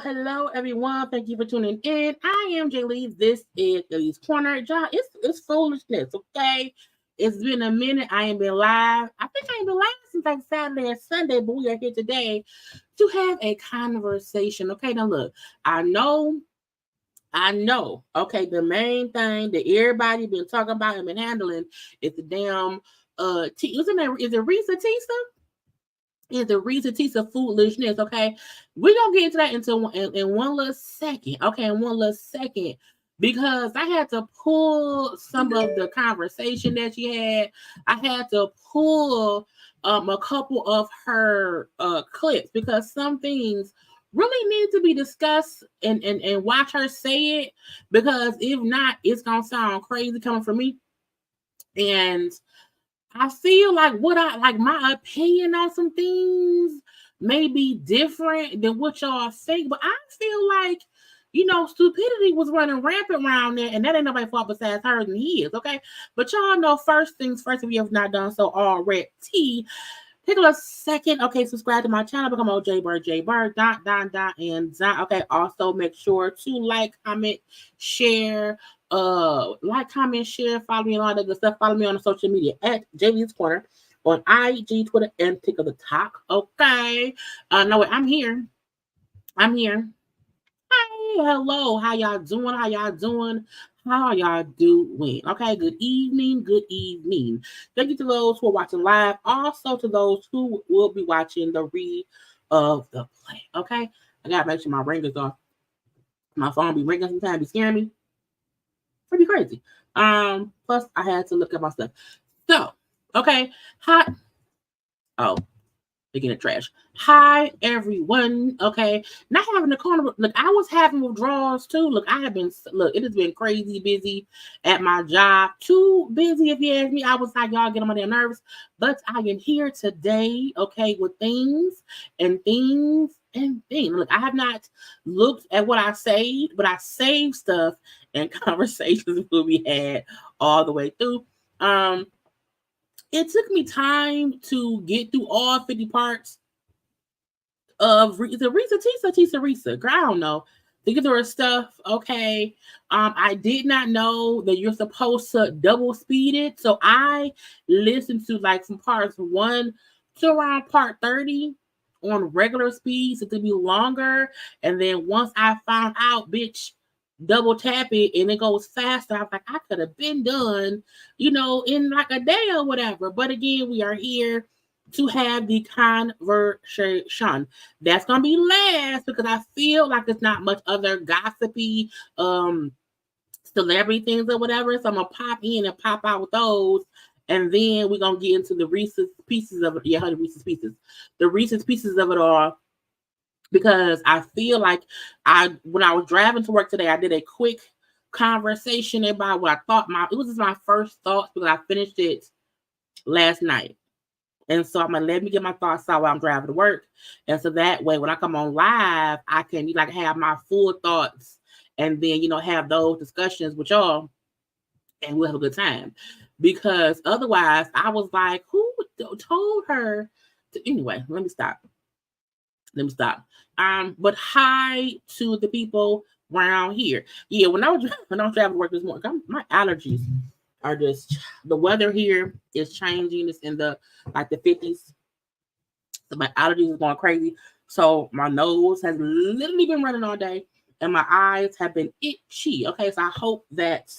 Hello, everyone. Thank you for tuning in. I am JayLees. This is JayLeesCorner. Y'all, it's foolishness, okay? It's been a minute. I ain't been live. I think I ain't been live since like Saturday or Sunday, but we are here today to have a conversation. Okay, now look, I know. Okay, the main thing that everybody been talking about and been handling is the damn is it ReesaTeesa? Is the ReesaTeesa foolishness, okay? We're gonna get into that in one little second, okay? In one little second, because I had to pull some of the conversation that she had. I had to pull a couple of her clips because some things really need to be discussed and watch her say it, because if not, it's gonna sound crazy coming from me. And I feel like my opinion on some things may be different than what y'all think, but I feel like, stupidity was running rampant around there, and that ain't nobody's fault besides hers and his, okay? But y'all know, first things first, if you have not done so already, take a second, okay, subscribe to my channel, become a JayBird, and Don. Okay, also make sure to like, comment, share, follow me on all that good stuff. Follow me on the social media at JayLeesCorner on IG, Twitter, and TikTok. Okay. No, wait, I'm here. Hi, hello. How y'all doing? How y'all doing? Okay, good evening. Thank you to those who are watching live. Also to those who will be watching the read of the play. Okay. I gotta make sure my ringers off. My phone be ringing sometimes, be scaring me. Pretty crazy. Plus I had to look at my stuff. So, okay. Picking the trash. Hi, everyone. Okay. Not having the corner. Look, I was having withdrawals too. Look, it has been crazy busy at my job. Too busy, if you ask me. I was like, y'all get on my damn nerves. But I am here today, okay, with things. Look, I have not looked at what I saved, but I saved stuff and conversations will be had all the way through. It took me time to get through all 50 parts of Reesa. Girl, I don't know. To get through her stuff, okay. I did not know that you're supposed to double speed it. So I listened to like from parts 1 to around part 30 on regular speed, so to be longer. And then once I found out, bitch, double tap it and it goes faster, I was like, I could have been done, in like a day or whatever. But again, we are here. to have the conversation. That's gonna be last because I feel like it's not much other gossipy celebrity things or whatever. So I'm gonna pop in and pop out with those. And then we're gonna get into the Reese's pieces of it. Yeah, the Reese's pieces. The Reese's pieces of it all. Because I feel like when I was driving to work today, I did a quick conversation about what I thought it was just my first thoughts because I finished it last night. And so I'm gonna let me get my thoughts out while I'm driving to work. And so that way when I come on live, I can like have my full thoughts and then have those discussions with y'all and we'll have a good time. Because otherwise I was like, who told her anyway, let me stop. But hi to the people around here. Yeah, when I was driving to work this morning, my allergies are just, the weather here is changing. It's in the 50s. So my allergies is going crazy. So my nose has literally been running all day and my eyes have been itchy. Okay, so I hope that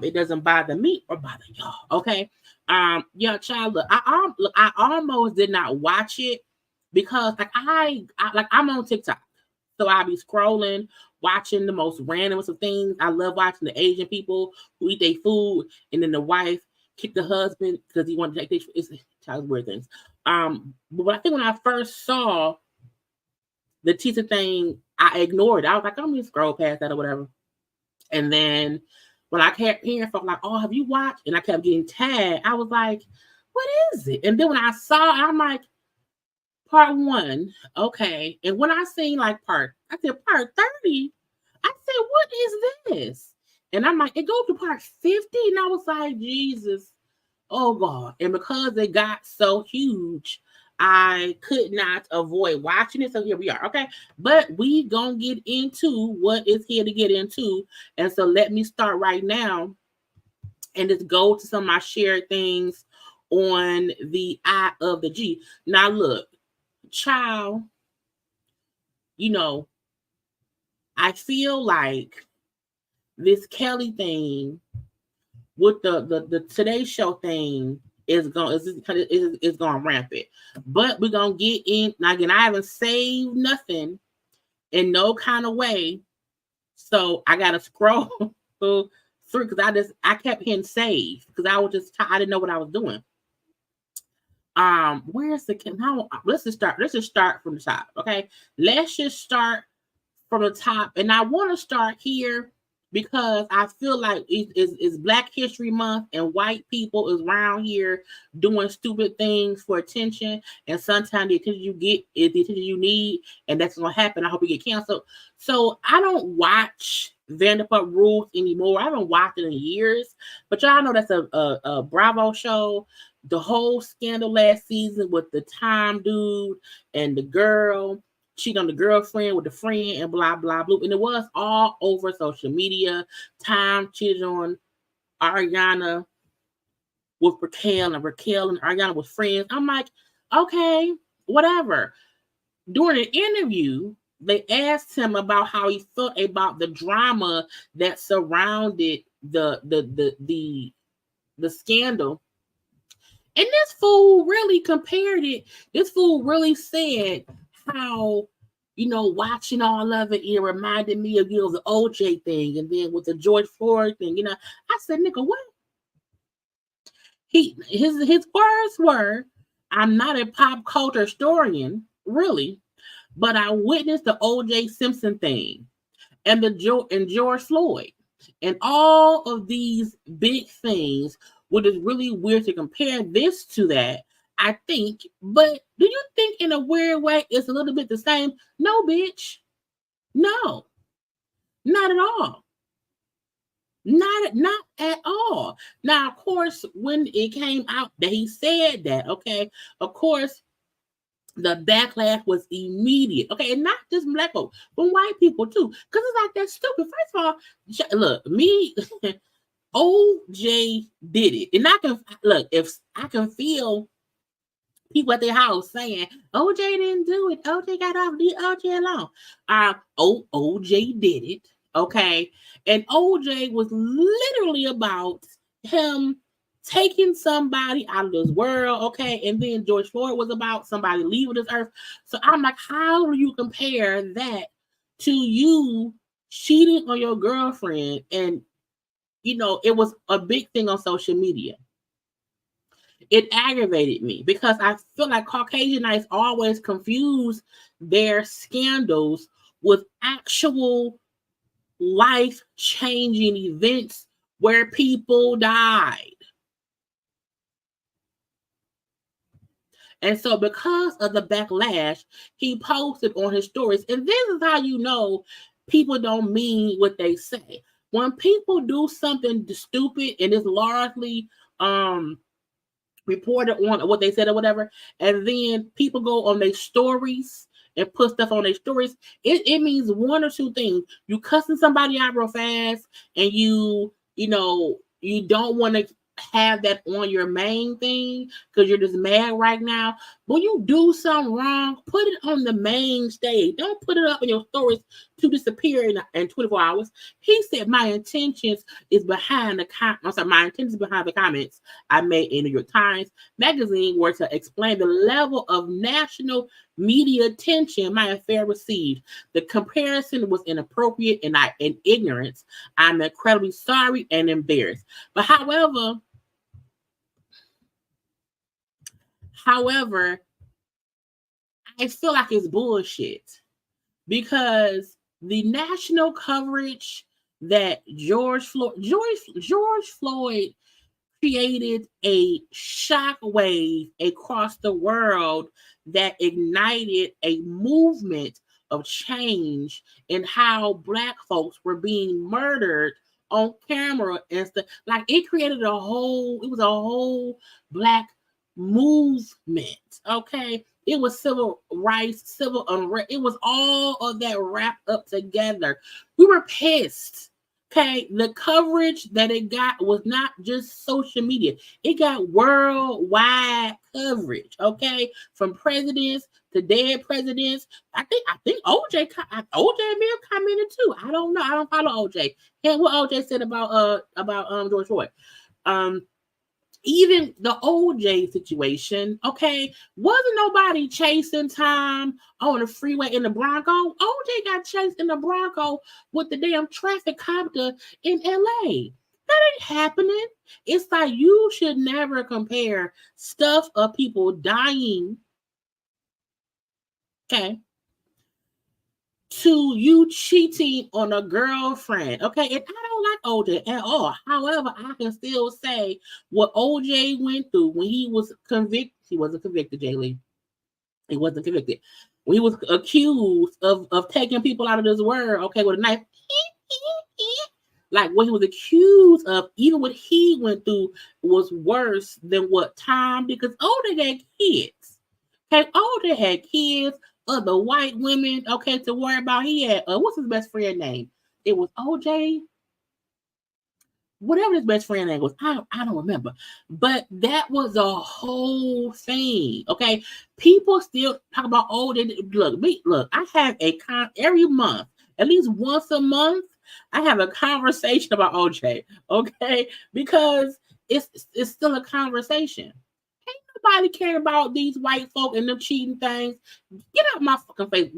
it doesn't bother me or bother y'all. Okay. Yeah, child, look, I almost did not watch it because I'm on TikTok. So I'll be scrolling, watching the most randomest of things. I love watching the Asian people who eat their food, and then the wife kick the husband because he wanted to take their food. It's child weird things. But I think when I first saw the Teesa thing, I ignored it. I was like, I'm gonna scroll past that or whatever. And then when I kept hearing folks like, oh, have you watched? And I kept getting tagged. I was like, what is it? And then when I saw it, I'm like, part 1, okay. And when I seen like I said part 30, I said, what is this? And I'm like, it goes to part 50. And I was like, Jesus, oh God. And because it got so huge, I could not avoid watching it. So here we are. Okay. But we gonna get into what is here to get into. And so let me start right now and just go to some of my shared things on the I of the G. Now look, child, I feel like this Kelly thing with the Today Show thing is going rampant. But we're gonna get in. Now again, I haven't saved nothing in no kind of way, so I gotta scroll through because I kept hitting save because I didn't know what I was doing. Where's now? Let's just start from the top. Okay, let's just start from the top, and I want to start here because I feel like it's Black History Month and white people is around here doing stupid things for attention, and sometimes the attention you get is the attention you need, and that's gonna happen. I hope you get canceled. So I don't watch Vanderpump Rules anymore. I haven't watched it in years, but y'all know that's a Bravo show. The whole scandal last season with the Tom dude and the girl cheat on the girlfriend with the friend and blah, blah, blah. And it was all over social media. Tom cheated on Ariana with Raquel and Ariana was friends. I'm like, okay, whatever. During an interview, they asked him about how he felt about the drama that surrounded the scandal. And this fool really compared it. This fool really said how, watching all of it, it reminded me of, the OJ thing. And then with the George Floyd thing, I said, nigga, what? His words were, I'm not a pop culture historian, really, but I witnessed the OJ Simpson thing and George Floyd and all of these big things. What is really weird to compare this to that, I think. But do you think in a weird way it's a little bit the same? No, bitch. No. Not at all. Not at all. Now, of course, when it came out that he said that, okay, of course, the backlash was immediate. Okay, and not just Black people, but white people too. Because it's like, that's stupid. First of all, look, me... OJ did it. And I can look, if I can feel people at their house saying, OJ didn't do it. OJ got off, leave OJ alone. OJ did it. Okay. And OJ was literally about him taking somebody out of this world, okay? And then George Floyd was about somebody leaving this earth. So I'm like, how do you compare that to you cheating on your girlfriend? And, you know, it was a big thing on social media. It aggravated me because I feel like Caucasianites always confuse their scandals with actual life-changing events where people died. And so because of the backlash, he posted on his stories. And this is how you know people don't mean what they say. When people do something stupid and it's largely reported on what they said or whatever, and then people go on their stories and put stuff on their stories, it means one or two things. You cussing somebody out real fast, and you know, you don't want to have that on your main thing because you're just mad right now. When you do something wrong, put it on the main stage. Don't put it up in your stories to disappear in 24 hours. He said my intentions is behind the my intentions behind the comments I made in New York Times magazine were to explain the level of national media attention my affair received. The comparison was inappropriate and in ignorance. I'm incredibly sorry and embarrassed. But however, I feel like it's bullshit because the national coverage that George Floyd created a shockwave across the world that ignited a movement of change in how Black folks were being murdered on camera and stuff. Like it created it was a whole Black movement. Okay. It was civil rights, civil unrest. It was all of that wrapped up together. We were pissed. Okay, the coverage that it got was not just social media. It got worldwide coverage, okay? From presidents to dead presidents. I think OJ may have commented too. I don't know. I don't follow OJ. And what OJ said about George Floyd. Even the OJ situation, okay, wasn't nobody chasing time on the freeway in the Bronco. OJ got chased in the Bronco with the damn traffic copter in LA. That ain't happening. It's like you should never compare stuff of people dying, okay, to you cheating on a girlfriend, okay? And I don't like OJ at all. However, I can still say what OJ went through when he was convicted. He wasn't convicted, Jaylee. He wasn't convicted. When he was accused of taking people out of this world, okay, with a knife. Like what he was accused of, even what he went through was worse than what Tom did, because OJ had kids. Okay, OJ had kids, other white women, okay, to worry about. He had, what's his best friend name? It was OJ, whatever his best friend name was. I don't remember. But that was a whole thing, okay? People still talk about OJ. Look, I have every month, at least once a month, I have a conversation about OJ, okay? Because it's still a conversation. Nobody care about these white folk and them cheating things. Get out my fucking face.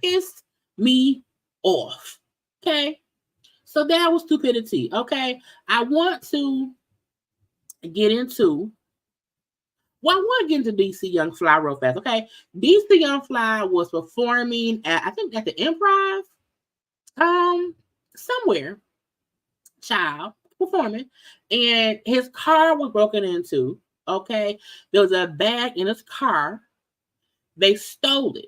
Pissed me off. Okay? So that was stupidity. Okay? I want to get into DC Young Fly real fast. Okay? DC Young Fly was performing at, I think at the Improv. Somewhere. Child performing. And his car was broken into. Okay, there was a bag in his car. They stole it.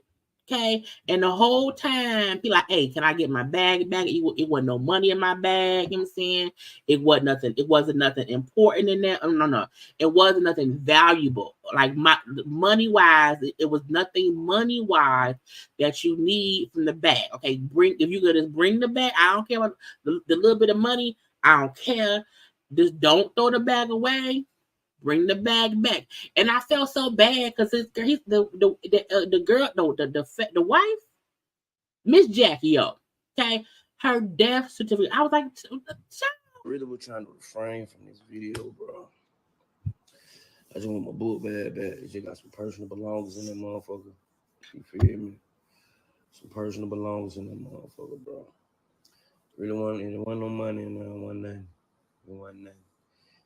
Okay, and the whole time he like, hey, can I get my bag back? It wasn't no money in my bag. You know what I'm saying? It wasn't nothing important in there. No. It wasn't nothing valuable. Like money wise, it was nothing money wise that you need from the bag. Okay, if you could just bring the bag. I don't care about the little bit of money. I don't care. Just don't throw the bag away. Bring the bag back. And I felt so bad because the girl, no, the wife, Miss Jackie, okay, her death certificate. I was like, really was trying to refrain from this video, bro. I just want my book bad. It just got some personal belongings in that motherfucker. You feel me? Some personal belongings in that motherfucker, bro. Really wasn't no money in there, wasn't nothing. It wasn't nothing.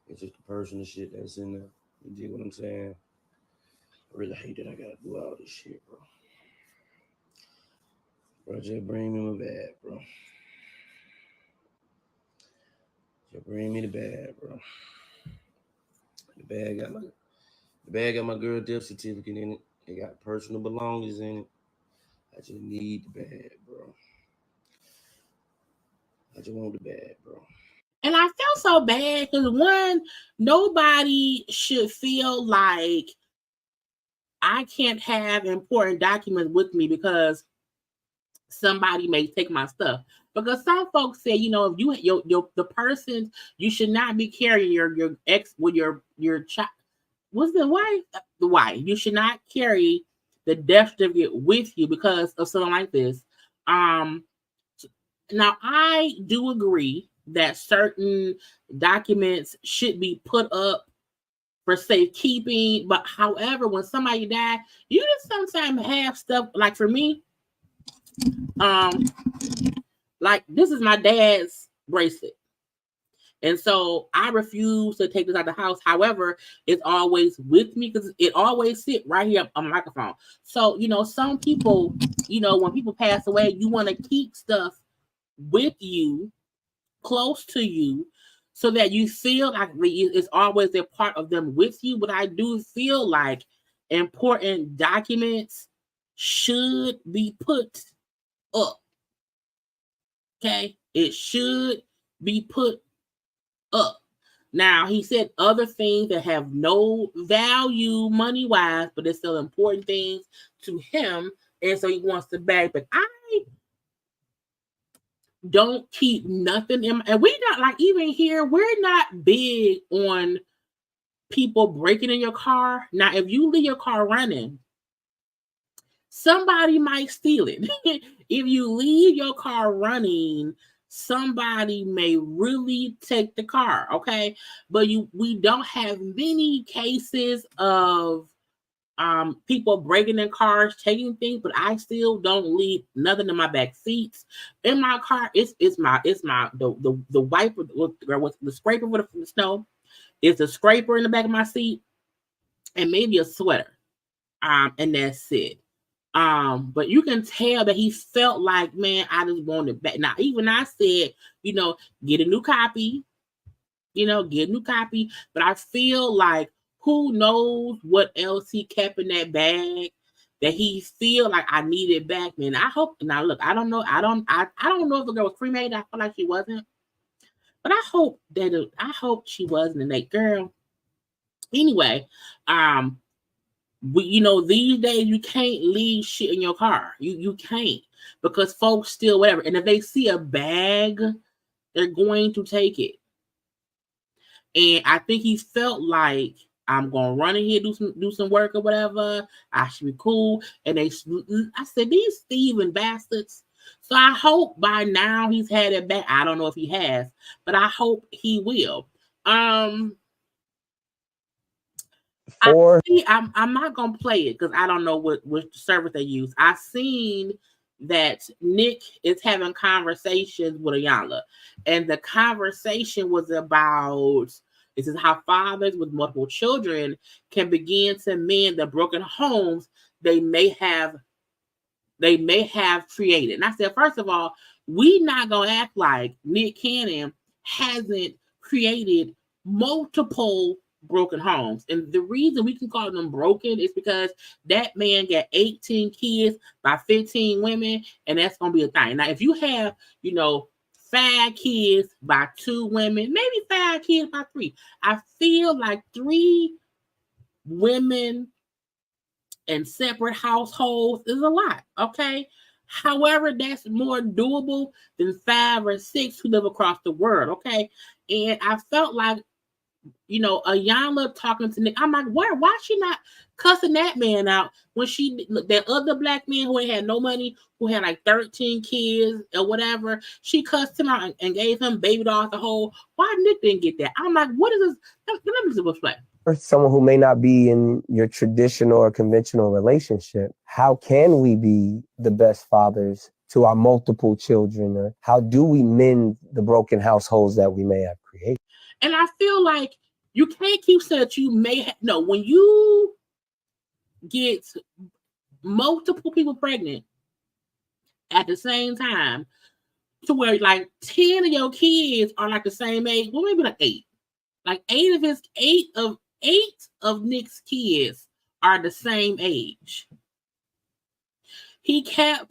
It's just the personal shit that's in there. You dig what I'm saying? I really hate that I gotta do all this shit, bro. Bro, just bring me my bag, bro. Just bring me the bag, bro. The bag got my girl death certificate in it. It got personal belongings in it. I just need the bag, bro. I just want the bag, bro. And I felt so bad because one, nobody should feel like I can't have important documents with me because somebody may take my stuff. Because some folks say, you know, if you the person, you should not be carrying your ex with your child. What's the wife? The wife. You should not carry the death certificate with you because of something like this. Now I do agree that certain documents should be put up for safekeeping, but however, when somebody died, you just sometimes have stuff like for me, like this is my dad's bracelet. And so I refuse to take this out of the house. However, it's always with me because it always sit right here on the microphone. So, you know, some people, you know, when people pass away, you want to keep stuff with you, close to you, so that you feel like it's always a part of them with you. But I do feel like important documents should be put up. Okay? It should be put up. Now, he said other things that have no value money-wise, but it's still important things to him, and so he wants to bag. But I don't keep nothing in and we not like even here, we're not big on people breaking in your car. Now, if you leave your car running, somebody might steal it. If you leave your car running, somebody may really take the car, okay? But we don't have many cases of people breaking in cars, taking things, but I still don't leave nothing in my back seats. In my car, it's the wiper with the scraper with the snow. It's a scraper in the back of my seat, and maybe a sweater. And that's it. But you can tell that he felt like, man, I just wanted back. Now, even I said, you know, get a new copy, But I feel like who knows what else he kept in that bag that he feel like I need it back, man. I hope now look, I don't know. I don't know if the girl was cremated. I feel like she wasn't. But I hope she wasn't a Nate girl. Anyway, these days you can't leave shit in your car. You can't because folks steal whatever. And if they see a bag, they're going to take it. And I think he felt like I'm gonna run in here, do some work or whatever. I should be cool. And I said, these thieving bastards. So I hope by now he's had it back. I don't know if he has, but I hope he will. I'm not gonna play it because I don't know what service they use. I seen that Nick is having conversations with Ayanla, and the conversation was about this is how fathers with multiple children can begin to mend the broken homes they may have created. And I said, first of all, we not gonna act like Nick Cannon hasn't created multiple broken homes. And the reason we can call them broken is because that man got 18 kids by 15 women, and that's gonna be a thing. Now, if you have, 5 kids by 2 women, maybe 5 kids by 3. I feel like 3 women in separate households is a lot, okay? However, that's more doable than 5 or 6 who live across the world, okay? And I felt like, Ayanla talking to Nick, I'm like, why she not cussing that man out when that other black man who had no money, who had like 13 kids or whatever, she cussed him out and gave him baby dolls the whole. Why Nick didn't get that? I'm like, what is this? Let me see what's play. someone who may not be in your traditional or conventional relationship, how can we be the best fathers to our multiple children? Or how do we mend the broken households that we may have created? And I feel like you can't keep saying that you may have, no, when you get multiple people pregnant at the same time, to where like 10 of your kids are like the same age, well, maybe like 8. Like 8 of Nick's kids are the same age. He kept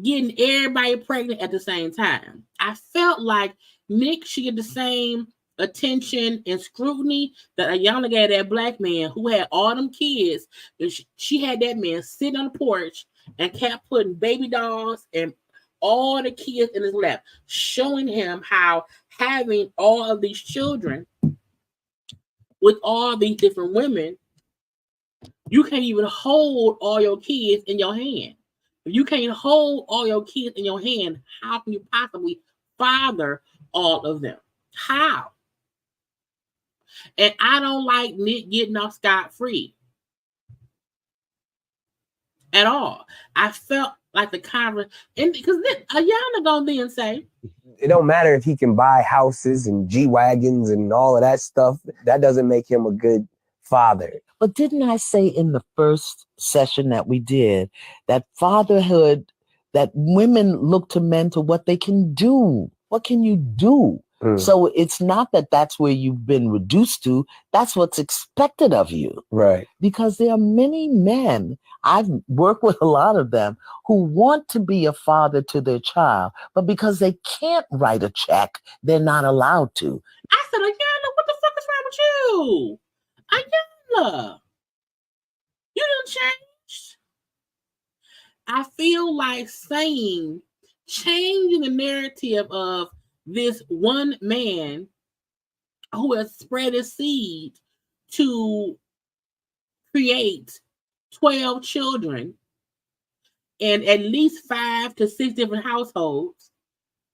getting everybody pregnant at the same time. I felt like Nick should get the same attention and scrutiny that Ayana gave that black man who had all them kids. She had that man sitting on the porch and kept putting baby dolls and all the kids in his lap, showing him how having all of these children with all these different women, you can't even hold all your kids in your hand. If you can't hold all your kids in your hand, how can you possibly father all of them? How? And I don't like Nick getting off scot-free at all. I felt like the conversation, and because Ayana gonna then say, it don't matter if he can buy houses and G-Wagons and all of that stuff. That doesn't make him a good father. But didn't I say in the first session that we did that fatherhood, that women look to men to what they can do? What can you do? So it's not that that's where you've been reduced to. That's what's expected of you. Right. Because there are many men, I've worked with a lot of them, who want to be a father to their child, but because they can't write a check, they're not allowed to. I said, Ayana, what the fuck is wrong with you? Ayana, you done changed. I feel like changing the narrative of this one man who has spread his seed to create 12 children and at least 5 to 6 different households.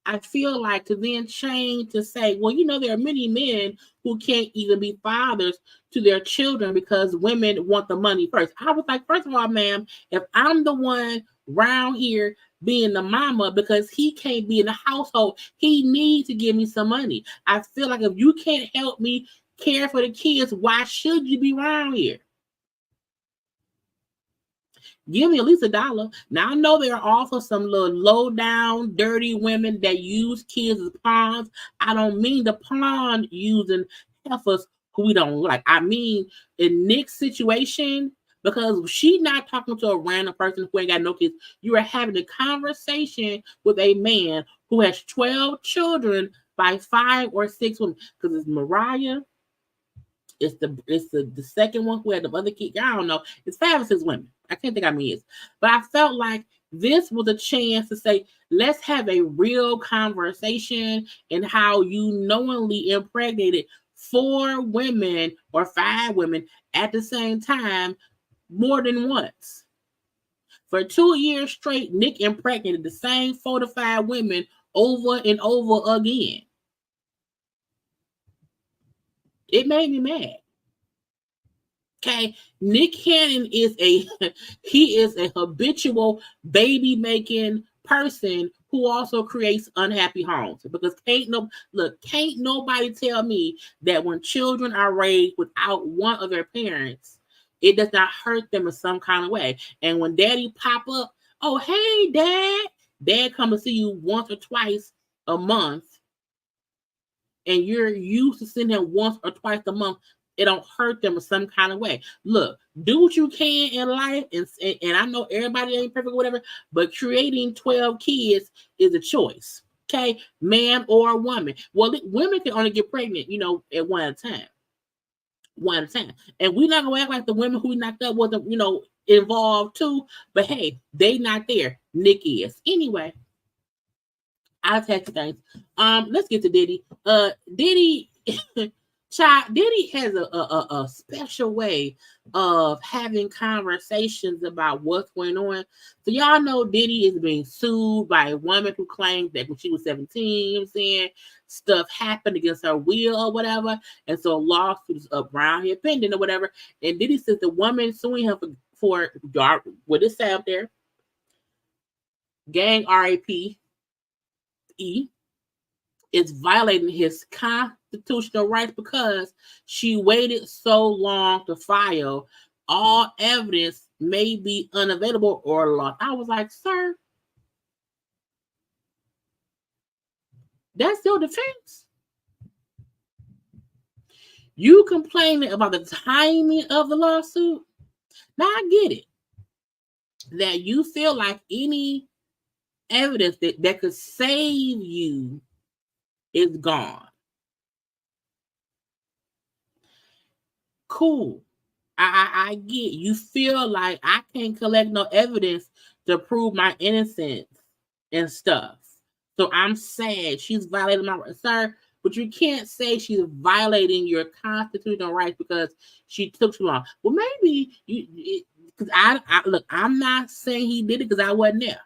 I feel like to then change to say, well, there are many men who can't even be fathers to their children because women want the money first. I was like, first of all, ma'am, if I'm the one around here being the mama because he can't be in the household, he needs to give me some money. I feel like if you can't help me care for the kids, why should you be around here? Give me at least $1. Now, I know there are also some little low down, dirty women that use kids as pawns. I don't mean the pawn using heifers who we don't like. I mean, in Nick's situation, because she's not talking to a random person who ain't got no kids. You are having a conversation with a man who has 12 children by 5 or 6 women. Because it's Mariah. It's the second one who had the other kid. I don't know. It's 5 or 6 women. I can't think how many is. But I felt like this was a chance to say, let's have a real conversation and how you knowingly impregnated 4 women or 5 women at the same time more than once. For 2 years straight, Nick impregnated the same 4 to 5 women over and over again. It made me mad. Okay, Nick Cannon is a habitual baby making person who also creates unhappy homes. Because can't nobody tell me that when children are raised without one of their parents, it does not hurt them in some kind of way. And when daddy pop up, oh hey dad come to see you once or twice a month, and you're used to seeing him once or twice a month, it don't hurt them in some kind of way. Look, do what you can in life, and I know everybody ain't perfect or whatever, but creating 12 kids is a choice, okay? Man or woman. Well, women can only get pregnant, at one at a time. One at a time. And we're not going to act like the women who we knocked up wasn't, involved too, but hey, they not there. Nick is. Anyway, I'll tell you things. Let's get to Diddy. Diddy... Child, Diddy has a special way of having conversations about what's going on. So y'all know Diddy is being sued by a woman who claims that when she was 17, you know what I'm saying, stuff happened against her will or whatever. And so lawsuits up around here pending or whatever. And Diddy says the woman suing him for what it say up there, gang RAPE, is violating his constitutional rights because she waited so long to file. All evidence may be unavailable or lost. I was like, sir, that's your defense? You complaining about the timing of the lawsuit? Now I get it. That you feel like any evidence that could save you is gone. Cool. I get you feel like I can't collect no evidence to prove my innocence and stuff. So I'm sad she's violating my rights, sir. But you can't say she's violating your constitutional rights because she took too long. Well, maybe because I look, I'm not saying he did it because I wasn't there.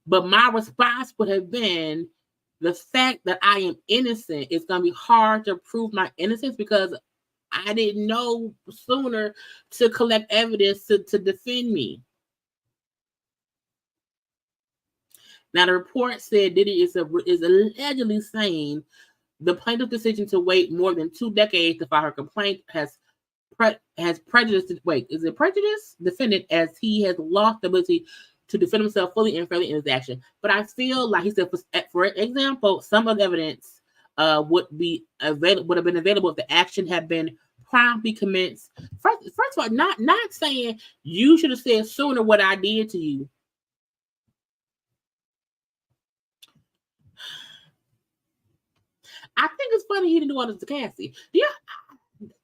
But my response would have been the fact that I am innocent. It's going to be hard to prove my innocence because I didn't know sooner to collect evidence to defend me. Now, the report said Diddy is allegedly saying the plaintiff's decision to wait more than 2 decades to file her complaint has prejudiced. Wait, is it prejudice? Defendant, as he has lost the ability to defend himself fully and fairly in his action. But I feel like he said, for example, some of the evidence would have been available if the action had been promptly commenced. First of all, not saying you should have said sooner what I did to you. I think it's funny he didn't do all this to Cassie. Yeah,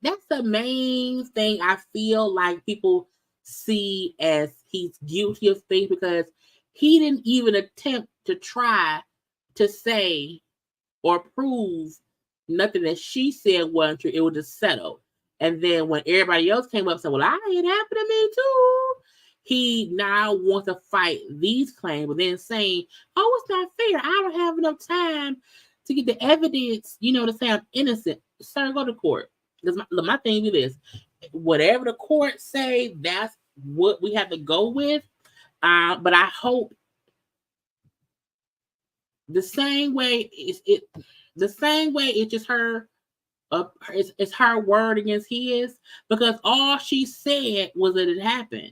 that's the main thing I feel like people see as he's guilty of things because he didn't even attempt to try to say or prove nothing that she said wasn't true. It was just settled. And then when everybody else came up and said, well, it happened to me too, he now wants to fight these claims, but then saying, oh, it's not fair. I don't have enough time to get the evidence, to say I'm innocent. Sir, go to court. My thing is this. Whatever the court say, that's what we have to go with. But I hope the same way it's just her. It's her word against his because all she said was that it happened.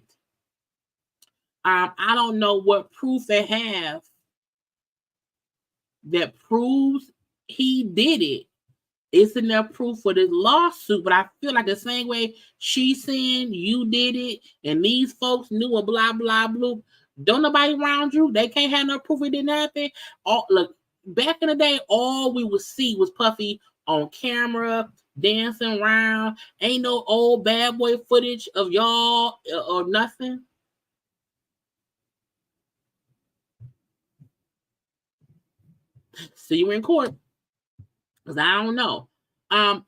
I don't know what proof they have that proves he did it. Isn't there proof for this lawsuit? But I feel like the same way she's saying you did it and these folks knew a blah, blah, blah. Don't nobody around you. They can't have no proof it didn't happen. Look, back in the day, all we would see was Puffy on camera, dancing around. Ain't no old bad boy footage of y'all or nothing. See you in court. Because I don't know.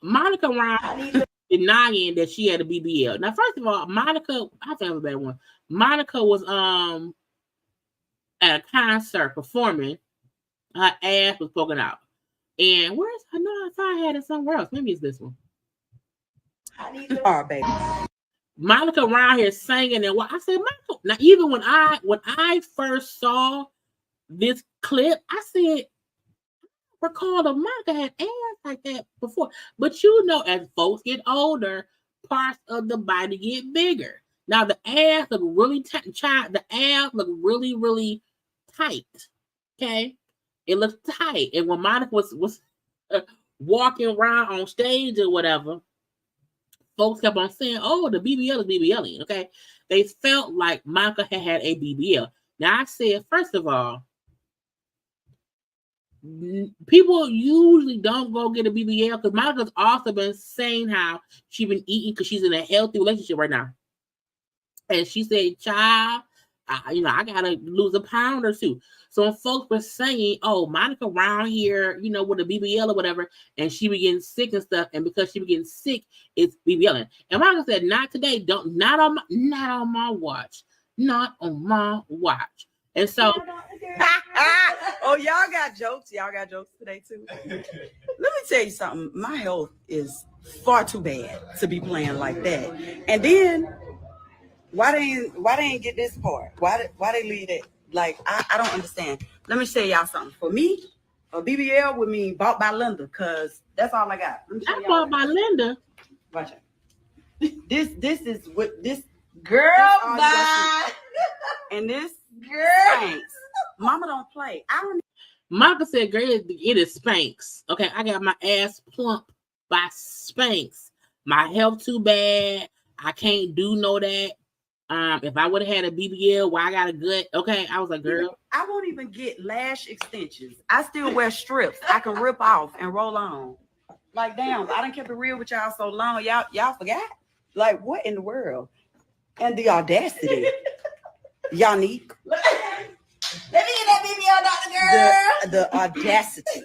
Monica Ryan denying that she had a BBL. Now, first of all, Monica, I have to have a better one. Monica was at a concert performing. Her ass was poking out. And I thought I had it somewhere else. Maybe it's this one. Baby. Monica around here singing and I said, Monica. Now, even when I first saw this clip, I said, recall that Monica had ass like that before. But as folks get older, parts of the body get bigger. Now the ass look really tight. The ass look really, really tight. Okay, it looks tight. And when Monica was walking around on stage or whatever, folks kept on saying, "Oh, the BBL is BBLing." Okay, they felt like Monica had a BBL. Now I said, first of all, people usually don't go get a BBL because Monica's also been saying how she's been eating because she's in a healthy relationship right now. And she said, child, I gotta lose a pound or two. So when folks were saying, "Oh, Monica around here, with a BBL or whatever," and she be getting sick and stuff, and because she be getting sick, it's BBLing. And Monica said, "Not today. Not on my watch. Not on my watch." And so, oh, y'all got jokes. Y'all got jokes today too. Let me tell you something. My health is far too bad to be playing like that. And then why they ain't get this part? Why they leave it? Like I don't understand. Let me tell y'all something. For me, a BBL would mean bought by Linda, cause that's all I got. I bought by Linda. Watch it. This is what this girl bye. And this girl Spanx. Mama don't play. I don't. Monica said, "Girl, it is Spanx." Okay, I got my ass plump by Spanx. My health too bad. I can't do no that. If I would have had a BBL where I got a gut, okay, I was like, girl. I won't even get lash extensions. I still wear strips. I can rip off and roll on. Like, damn, I done kept it real with y'all so long. Y'all forgot? Like, what in the world? And the audacity. Y'all need. Let me get that BBL, Dr. Girl. The audacity.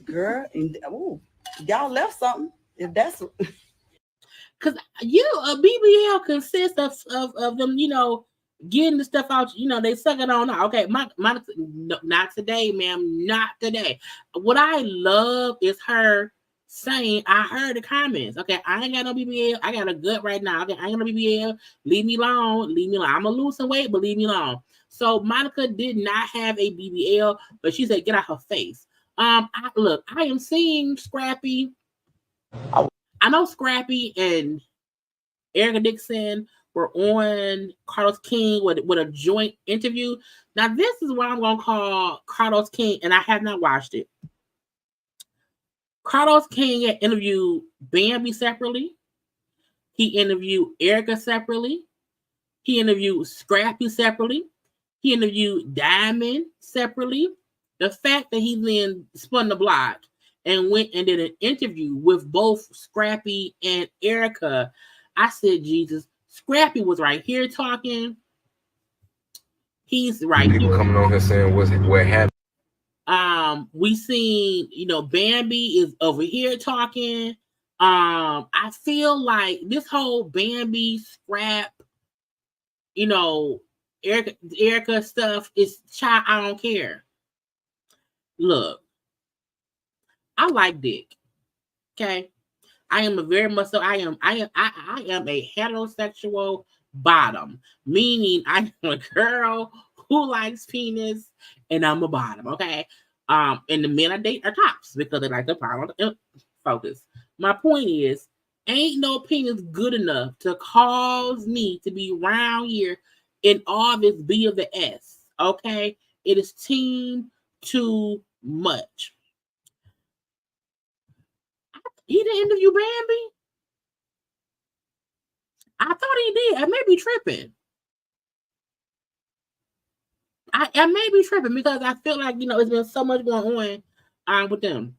Girl, y'all left something. If that's because a BBL consists of them, getting the stuff out. They suck it on out. Okay, no, not today, ma'am, not today. What I love is her saying, "I heard the comments. Okay, I ain't got no BBL. I got a gut right now. Okay, I ain't got no BBL. Leave me alone. Leave me alone. I'm gonna lose some weight, but leave me alone." So Monica did not have a BBL, but she said, "Get out her face." I am seeing Scrappy. I know Scrappy and Erica Dixon were on Carlos King with a joint interview. Now, this is what I'm going to call Carlos King, and I have not watched it. Carlos King had interviewed Bambi separately. He interviewed Erica separately. He interviewed Scrappy separately. He interviewed Diamond separately. The fact that he then spun the block and went and did an interview with both Scrappy and Erica, I said, Jesus, Scrappy was right here talking. He's right People here. Coming on here saying what happened. We seen, Bambi is over here talking. I feel like this whole Bambi Scrap, Erica stuff is child. I don't care. Look, I like dick. Okay, I am a very much so. I am a heterosexual bottom, meaning I'm a girl who likes penis, and I'm a bottom. Okay, and the men I date are tops because they like the power focus. My point is, ain't no penis good enough to cause me to be around here in all this B of the S. Okay, it is team too much. He didn't interview Bambi? I thought he did. I may be tripping. I may be tripping because I feel like, it's been so much going on with them.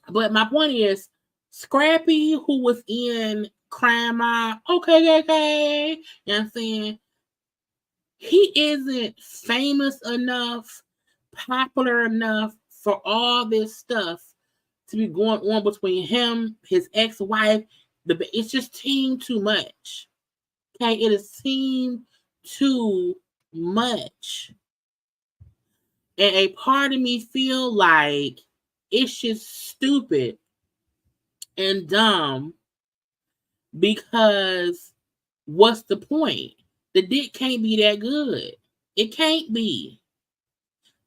But my point is, Scrappy, who was in Crime Mob, okay, you know what I'm saying? He isn't famous enough, popular enough for all this stuff to be going on between him, his ex-wife. It's just team too much. Okay, it is team too much. And a part of me feel like it's just stupid and dumb because what's the point? The dick can't be that good. It can't be.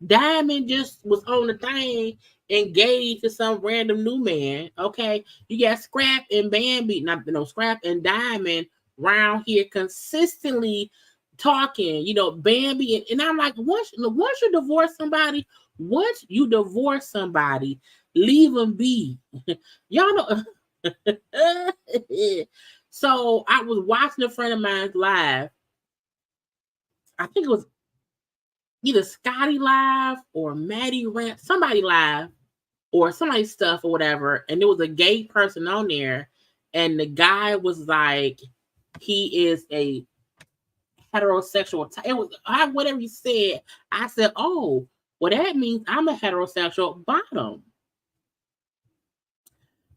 Diamond just was on the thing engaged to some random new man. Okay, you got Scrap and Bambi, Scrap and Diamond around here consistently talking. Bambi and I'm like, once you divorce somebody, leave them be. Y'all know. So I was watching a friend of mine's live. I think it was either Scotty live or Maddie Rant, somebody live or somebody's stuff or whatever. And there was a gay person on there. And the guy was like, he is a heterosexual. It was whatever you said. I said, oh, well, that means I'm a heterosexual bottom.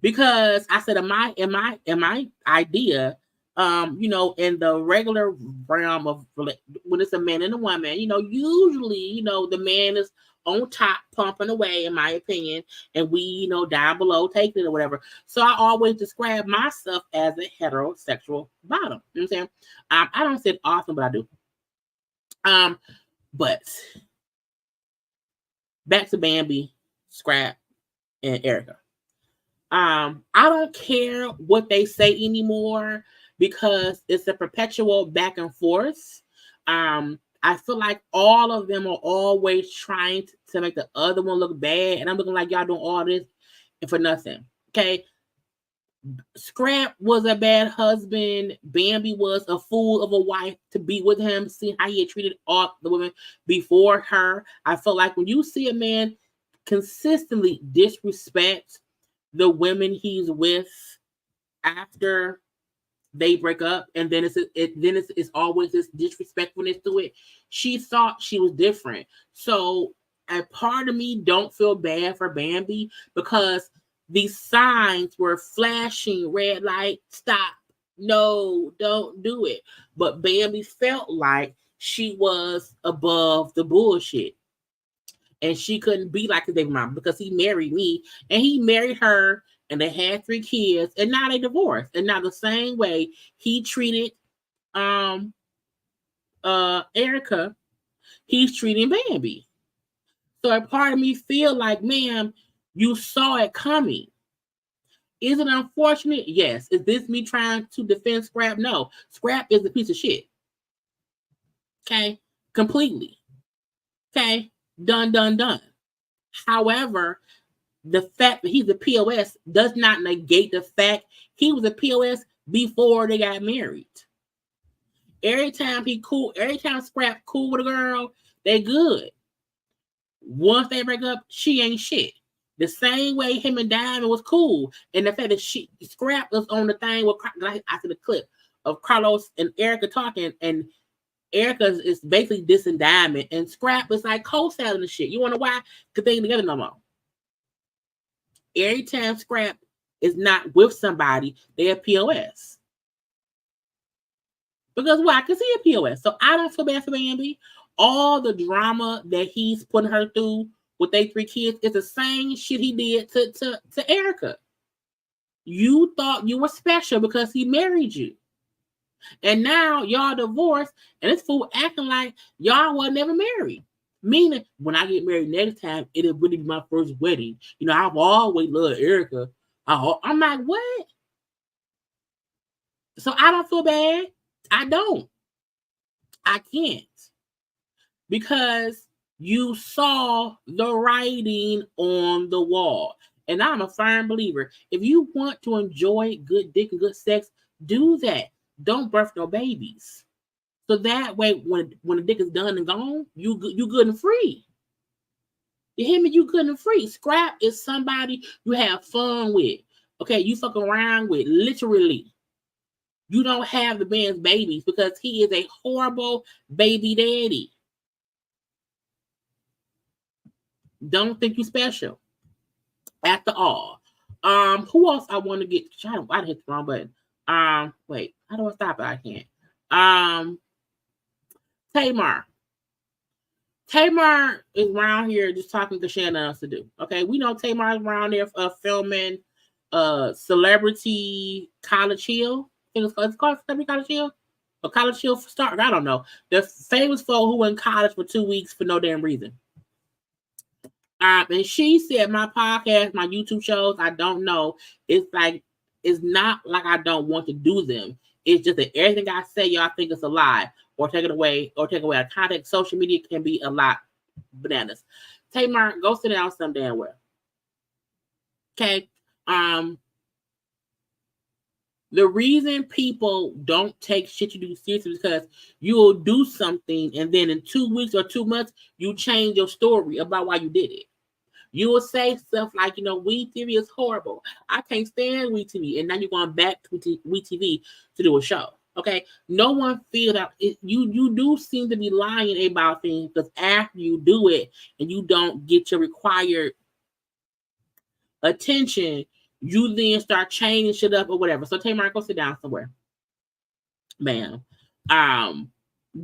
Because I said, in my idea, you know, in the regular realm of when it's a man and a woman, you know, usually, you know, the man is on top pumping away, in my opinion, and we, you know, down below taking it or whatever. So I always describe myself as a heterosexual bottom. You know what I'm saying? I don't say it often, but I do. But back to Bambi, Scrap, and Erica. I don't care what they say anymore because it's a perpetual back and forth. I feel like all of them are always trying to make the other one look bad, and I'm looking like y'all doing all this and for nothing. Okay, Scrap was a bad husband. Bambi was a fool of a wife to be with him. See how he had treated all the women before her. I feel like when you see a man consistently disrespect the women he's with after they break up, and then it's always this disrespectfulness to it. She thought she was different. So a part of me don't feel bad for Bambi because these signs were flashing red light, stop, no, don't do it. But Bambi felt like she was above the bullshit. And she couldn't be like his baby mom because he married me and he married her and they had 3 kids and now they divorced. And now the same way he treated Erica, he's treating Bambi. So a part of me feel like, ma'am, you saw it coming. Is it unfortunate? Yes. Is this me trying to defend Scrap? No. Scrap is a piece of shit. Okay? Completely. Okay? Done. However, the fact that he's a POS does not negate the fact he was a POS before they got married. Every time Scrap cool with a girl, they good. Once they break up, she ain't shit. The same way him and Diamond was cool. And the fact that Scrap was on the thing with, I said the clip of Carlos and Erica talking, and Erica is basically dissing Diamond, and Scrap is like co-selling the shit. You want to know why? Because they ain't together no more. Every time Scrap is not with somebody, they are POS. Because why? Because he a POS. So I don't feel bad for Bambi. All the drama that he's putting her through with their 3 kids is the same shit he did to Erica. You thought you were special because he married you. And now y'all divorced, and this fool acting like y'all were never married. Meaning, when I get married next time, it'll really be my first wedding. You know, I've always loved Erica. I'm like, what? So I don't feel bad. I don't. I can't. Because you saw the writing on the wall. And I'm a firm believer. If you want to enjoy good dick and good sex, do that. Don't birth no babies. So that way, when the dick is done and gone, you good and free. You hear me? You good and free. Scrap is somebody you have fun with. Okay, you fuck around with, literally. You don't have the man's babies because he is a horrible baby daddy. Don't think you special. After all. Who else I want to get? I hit the wrong button. Wait, how do I stop it? I can't. Tamar. Tamar is around here just talking because she had nothing else to do. Okay, we know Tamar is around there filming Celebrity College Hill. I think it's called Celebrity College Hill? Or College Hill for Stars? I don't know. The famous folk who were in college for 2 weeks for no damn reason. And she said my podcast, my YouTube shows, I don't know. It's not like I don't want to do them. It's just that everything I say, y'all think it's a lie or take it away or take away our content. Social media can be a lot bananas. Tamar, go sit down some damn well. Okay. The reason people don't take shit you do seriously is because you will do something and then in 2 weeks or 2 months, you change your story about why you did it. You will say stuff like, Weed TV is horrible. I can't stand Weed TV. And now you're going back to Weed TV to do a show. Okay, no one feels that you do seem to be lying about things because after you do it and you don't get your required attention, you then start changing shit up or whatever. So Tamar, go sit down somewhere, ma'am.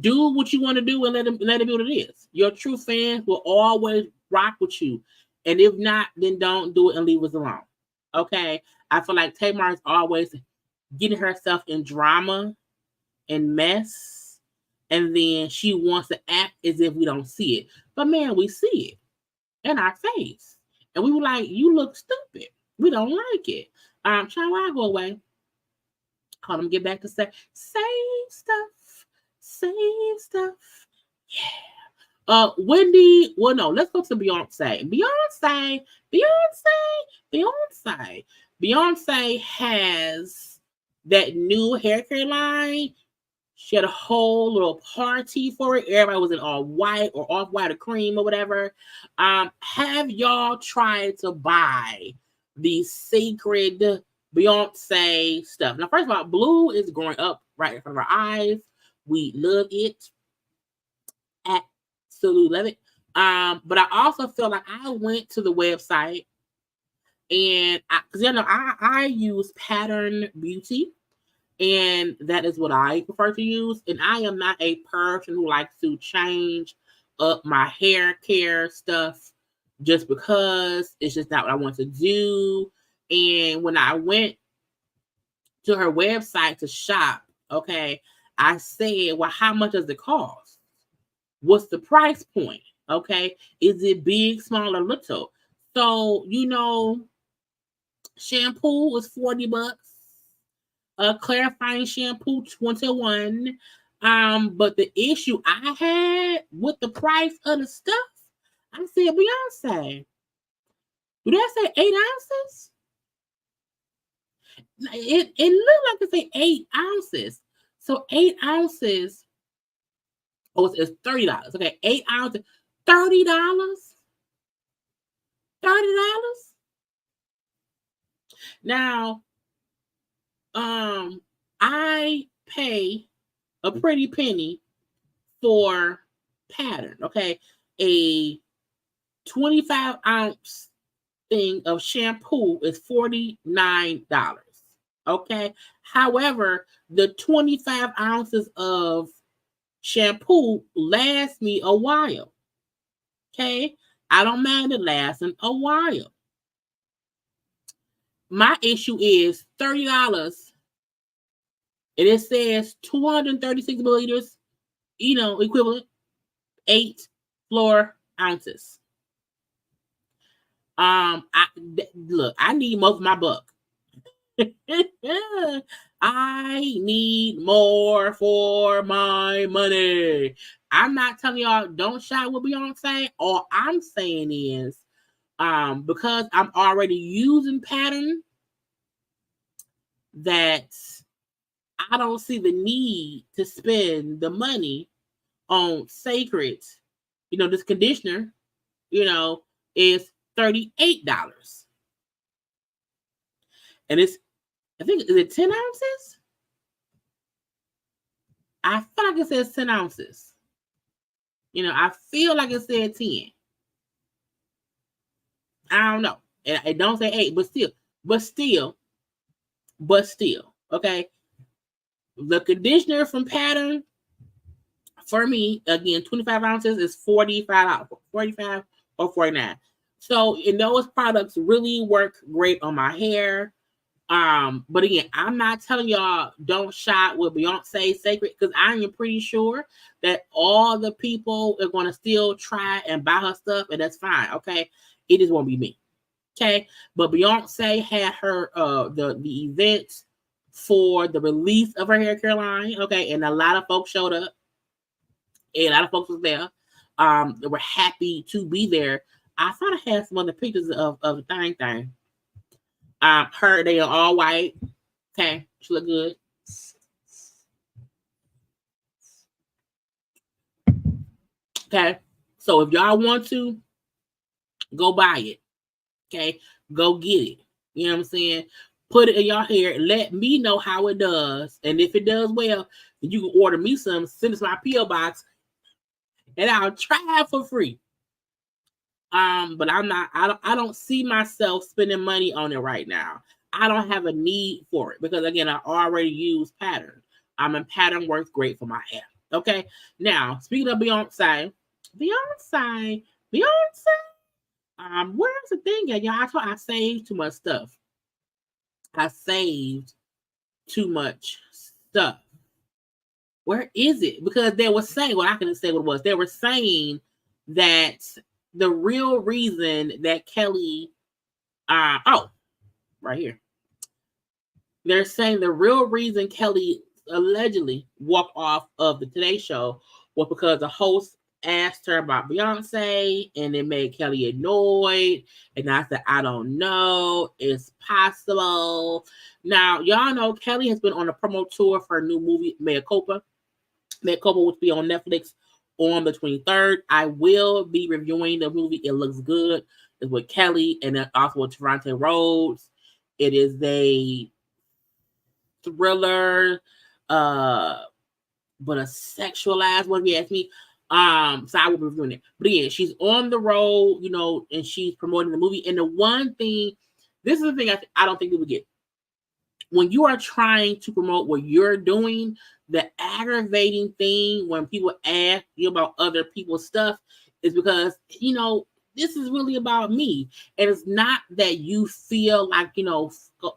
Do what you want to do and let it be what it is. Your true fans will always rock with you, and if not, then don't do it and leave us alone. Okay, I feel like Tamar is always getting herself in drama and mess, and then she wants to act as if we don't see it. But man, we see it in our face, and we were like, "You look stupid. We don't like it." Child, I go away. Call them. Get back to save stuff. Yeah. Wendy. Well, no. Let's go to Beyonce. Beyonce has that new hair care line. She had a whole little party for it. Everybody was in all white or off-white or cream or whatever. Have y'all tried to buy the sacred Beyonce stuff? Now, first of all, blue is growing up right in front of our eyes. We love it. Absolutely love it. But I also feel like I went to the website and I use Pattern Beauty. And that is what I prefer to use. And I am not a person who likes to change up my hair care stuff just because it's just not what I want to do. And when I went to her website to shop, okay, I said, well, how much does it cost? What's the price point? Okay, is it big, small, or little? So, shampoo is $40. Clarifying shampoo, $21. But the issue I had with the price of the stuff, I said, Beyonce, do that say 8 ounces? It looked like it say 8 ounces. So 8 ounces, it's $30. Okay, 8 ounces, $30. $30. Now, I pay a pretty penny for Pattern. Okay, a 25-ounce thing of shampoo is $49. Okay, however, the 25 ounces of shampoo lasts me a while. Okay, I don't mind it lasting a while. My issue is $30. And it says 236 milliliters, equivalent 8 floor ounces. Look, I need most of my buck. I need more for my money. I'm not telling y'all don't shop with Beyonce. All I'm saying is, because I'm already using Pattern, that I don't see the need to spend the money on Sacred. This conditioner, is $38. And is it 10 ounces? I feel like it says 10 ounces. I feel like it said 10. I don't know. It don't say 8, but still, okay? The conditioner from Pattern, for me, again, 25 ounces is $45, 45 or 49. So, those products really work great on my hair. But again, I'm not telling y'all don't shop with Beyonce Sacred, because I am pretty sure that all the people are going to still try and buy her stuff, and that's fine. Okay, it just won't be me. Okay, but Beyonce had her the event for the release of her hair care line. Okay, and a lot of folks showed up. And a lot of folks was there. They were happy to be there. I thought I had some other pictures of the thing. Her, they are all white. Okay, she look good. Okay, so if y'all want to, go buy it. Okay, go get it. You know what I'm saying? put it in your hair, let me know how it does. And if it does well, then you can order me some, send it to my P.O. box, and I'll try it for free. But I don't see myself spending money on it right now. I don't have a need for it because again, I already use Pattern. And Pattern works great for my hair. Okay. Now, speaking of Beyonce. Where's the thing at, y'all? I saved too much stuff. I saved too much stuff. Where is it? Because they were saying, well, I couldn't say what it was. They were saying that the real reason that Kelly, right here. They're saying the real reason Kelly allegedly walked off of the Today Show was because the host asked her about Beyonce and it made Kelly annoyed. And I said, I don't know. It's possible. Now, y'all know Kelly has been on a promo tour for her new movie, Mea Culpa. Mea Culpa will be on Netflix on the 23rd. I will be reviewing the movie. It looks good. It's with Kelly and then also with Toronto Rhodes. It is a thriller, but a sexualized one, if you ask me. So I will be reviewing it. But yeah, she's on the road, and she's promoting the movie. And the one thing, this is the thing I don't think people get. When you are trying to promote what you're doing, the aggravating thing when people ask you about other people's stuff is because, this is really about me. And it's not that you feel like,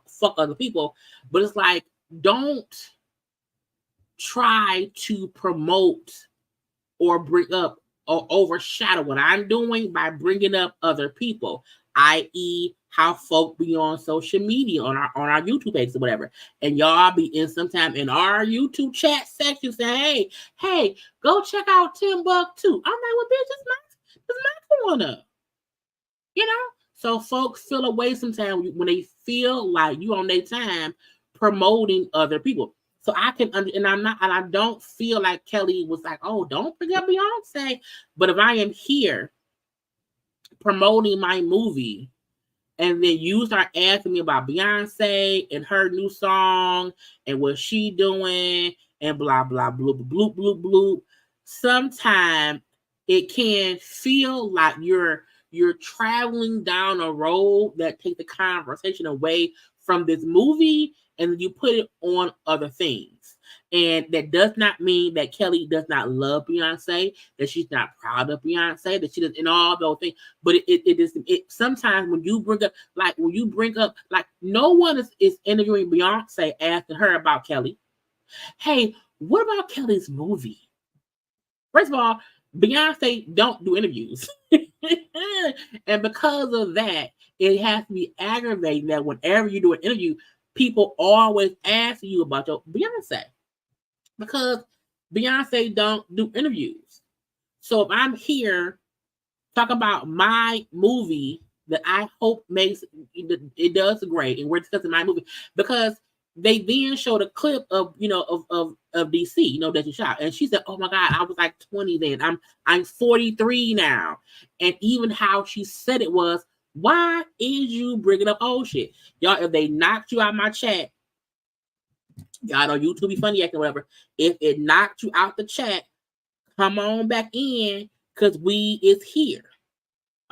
fuck other people, but it's like, don't try to promote or bring up or overshadow what I'm doing by bringing up other people, i.e., how folk be on social media on our YouTube page or whatever, and y'all be in sometime in our YouTube chat section saying, hey, go check out Timbuktu. I'm like, well, bitch, it's my corner, So folks feel away sometimes when they feel like you on their time promoting other people. So I can, and I don't feel like Kelly was like, oh, don't forget Beyonce. But if I am here promoting my movie, and then you start asking me about Beyonce and her new song and what she doing and blah, blah, bloop, bloop, bloop, bloop, sometimes it can feel like you're traveling down a road that takes the conversation away from this movie, and you put it on other things. And that does not mean that Kelly does not love Beyonce, that she's not proud of Beyonce, that she does, and all those things. But it sometimes when you bring up, no one is interviewing Beyonce asking her about Kelly. Hey, what about Kelly's movie? First of all, Beyonce don't do interviews. And because of that, it has to be aggravating that whenever you do an interview, people always ask you about your Beyonce. Because Beyonce don't do interviews. So if I'm here talking about my movie that I hope makes it does great, and we're discussing my movie, because they then showed a clip of DC, that you shot, and she said, "Oh my God, I was like 20 then. I'm 43 now," and even how she said it was, "Why is you bringing up old shit, y'all? If they knocked you out my chat, y'all know YouTube be funny acting whatever. If it knocked you out the chat, come on back in, cause we is here,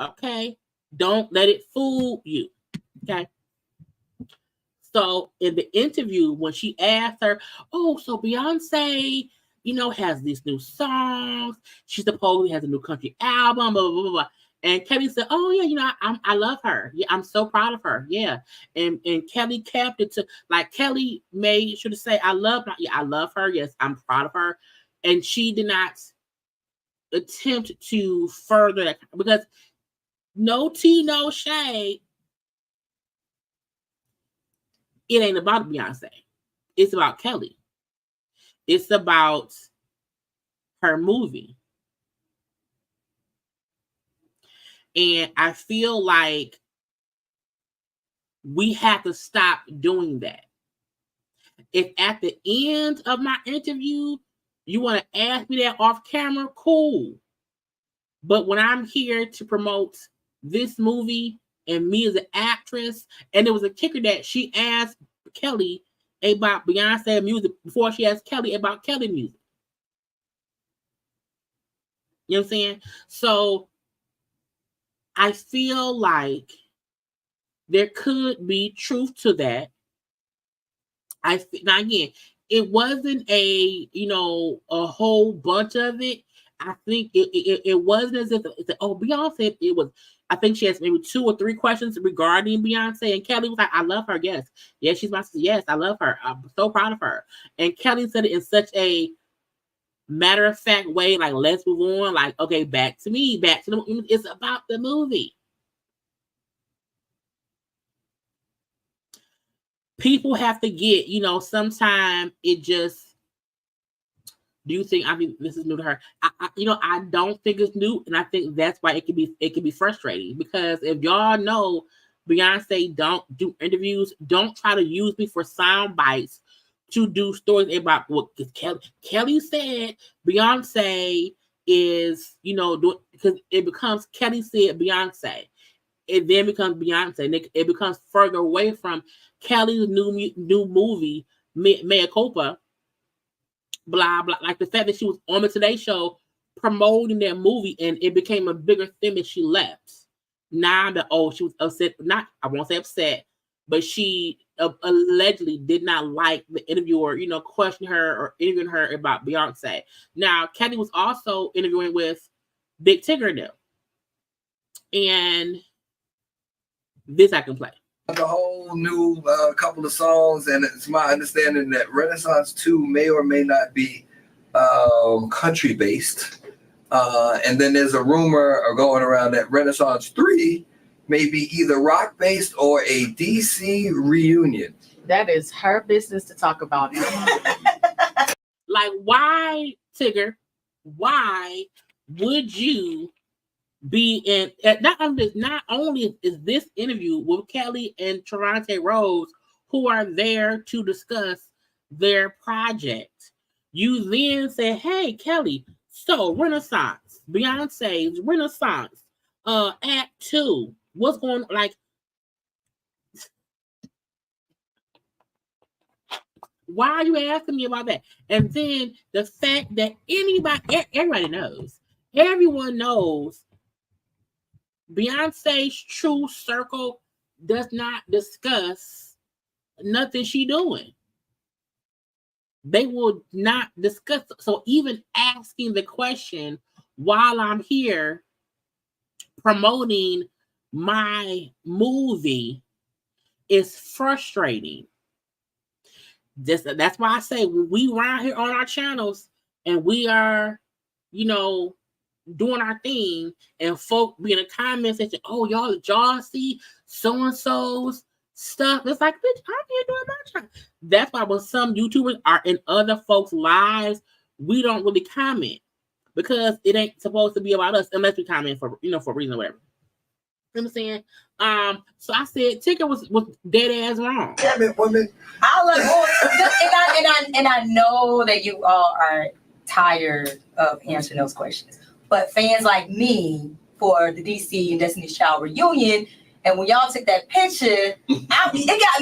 okay? Don't let it fool you, okay?" So in the interview, when she asked her, oh, so Beyonce, has these new songs. She supposedly has a new country album, blah, blah, blah, blah. And Kelly said, oh, yeah, I love her. Yeah, I'm so proud of her. Yeah. And Kelly kept it to, like, Kelly made sure to say, I love her. Yes, I'm proud of her. And she did not attempt to further that, because no tea, no shade. It ain't about Beyonce. It's about Kelly. It's about her movie. And I feel like we have to stop doing that. If at the end of my interview, you want to ask me that off camera, cool. But when I'm here to promote this movie and me as an actress. And there was a kicker that she asked Kelly about Beyonce music before she asked Kelly about Kelly music. You know what I'm saying? So I feel like there could be truth to that. Now again, it wasn't a whole bunch of it. I think it wasn't as if it's Beyonce. It was. I think she has maybe 2 or 3 questions regarding Beyonce, and Kelly was like, "I love her. Yes, she's my sister. Yes, I love her. I'm so proud of her." And Kelly said it in such a matter of fact way, like, "Let's move on." Like, okay, back to me, back to the. It's about the movie. People have to get, sometimes it just. Do you think? I mean, this is new to her. I don't think it's new, and I think that's why it can be frustrating, because if y'all know Beyonce don't do interviews, don't try to use me for sound bites to do stories about what Kelly said. Beyonce is, because it becomes Kelly said Beyonce. It then becomes Beyonce, and it becomes further away from Kelly's new movie, Mea Culpa. Blah blah, like the fact that she was on the Today Show promoting that movie, and it became a bigger thing that she left. Now that she was upset, I won't say upset, but she allegedly did not like the interviewer, questioning her or interviewing her about Beyonce. Now Kelly was also interviewing with Big Tigger now, and this I can play. A whole new couple of songs, and it's my understanding that Renaissance 2 may or may not be country based, and then there's a rumor going around that Renaissance 3 may be either rock based or a DC reunion. That is her business to talk about. Like, why, Tigger, why would you be in not only is this interview with Kelly and Trevante Rhodes, who are there to discuss their project, you then say, "Hey Kelly, so Renaissance, Beyonce's Renaissance, Act 2, what's going on?" Like, why are you asking me about that? And then the fact that everyone knows Beyonce's true circle does not discuss nothing she doing. They will not discuss. So even asking the question while I'm here promoting my movie is frustrating. That's why I say, when we around here on our channels and we are, doing our thing, and folk be in the comments section, "Oh, y'all see so-and-so's stuff." It's like, bitch, I'm here doing my job. That's why when some YouTubers are in other folks' lives, we don't really comment, because it ain't supposed to be about us unless we comment for for a reason or whatever. You know what I'm saying? So I said Tigger was dead ass wrong. Damn it, women. And I know that you all are tired of answering those questions. But fans like me for the DC and Destiny's Child reunion, and when y'all took that picture, it got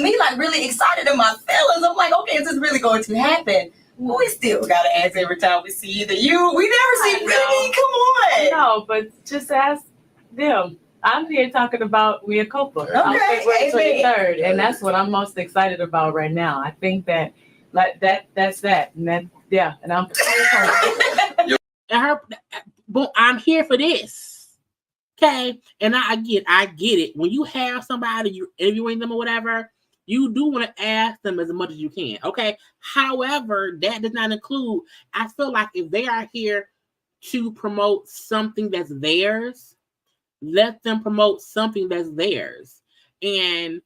me like really excited in my feelings. I'm like, okay, is this really going to happen? We still gotta ask every time we see either you. We never see Wendy. Come on. No, but just ask them. I'm here talking about Mea Culpa on February 23rd, and that's what I'm most excited about right now. I think that that's that, and that, yeah, and I'm. But I'm here for this, okay? And I get it. When you have somebody, you're interviewing them or whatever, you do want to ask them as much as you can, okay? However, that does not include, I feel like if they are here to promote something that's theirs, let them promote something that's theirs, and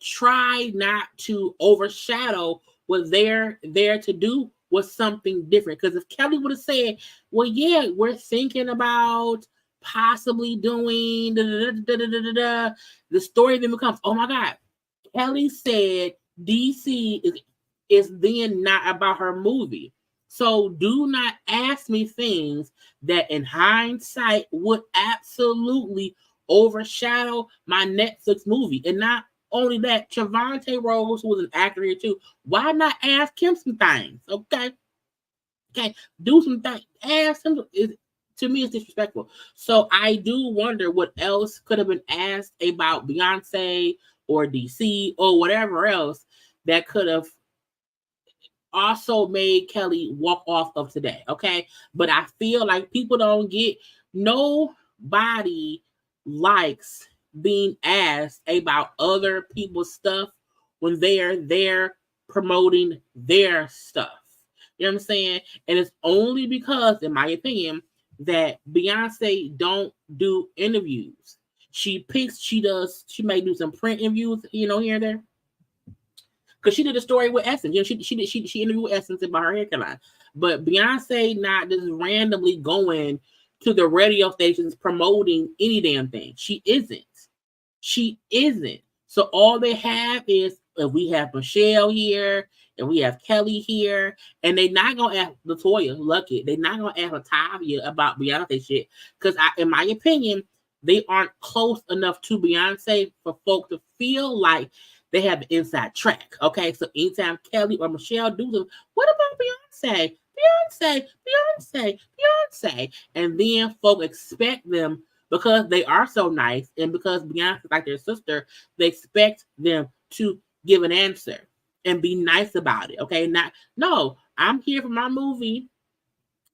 try not to overshadow what they're there to do with something different. Because if Kelly would have said, "Well, yeah, we're thinking about possibly doing the story then becomes, oh my God, Kelly said DC is then not about her movie. So do not ask me things that in hindsight would absolutely overshadow my Netflix movie. And not only that, Trevante Rose, who was an actor here too, why not ask him some things? Okay, do some things. Ask him. To me, it's disrespectful. So I do wonder what else could have been asked about Beyonce or DC or whatever else that could have also made Kelly walk off of today. Okay, but I feel like people don't get, nobody likes being asked about other people's stuff when they're there promoting their stuff. You know what I'm saying? And it's only because, in my opinion, that Beyonce don't do interviews. She may do some print interviews, here and there. Because she did a story with Essence. She interviewed with Essence about her hair color. But Beyonce not just randomly going to the radio stations promoting any damn thing. She isn't. So all they have is, if we have Michelle here, and we have Kelly here, and they're not gonna ask Latoya Luckett. They're not gonna ask Latavia about Beyonce shit. Because in my opinion, they aren't close enough to Beyonce for folk to feel like they have the inside track. Okay, so anytime Kelly or Michelle do them, what about Beyonce? And then folk expect them, because they are so nice, and because Beyonce's like their sister, they expect them to give an answer and be nice about it. Okay, no, I'm here for my movie.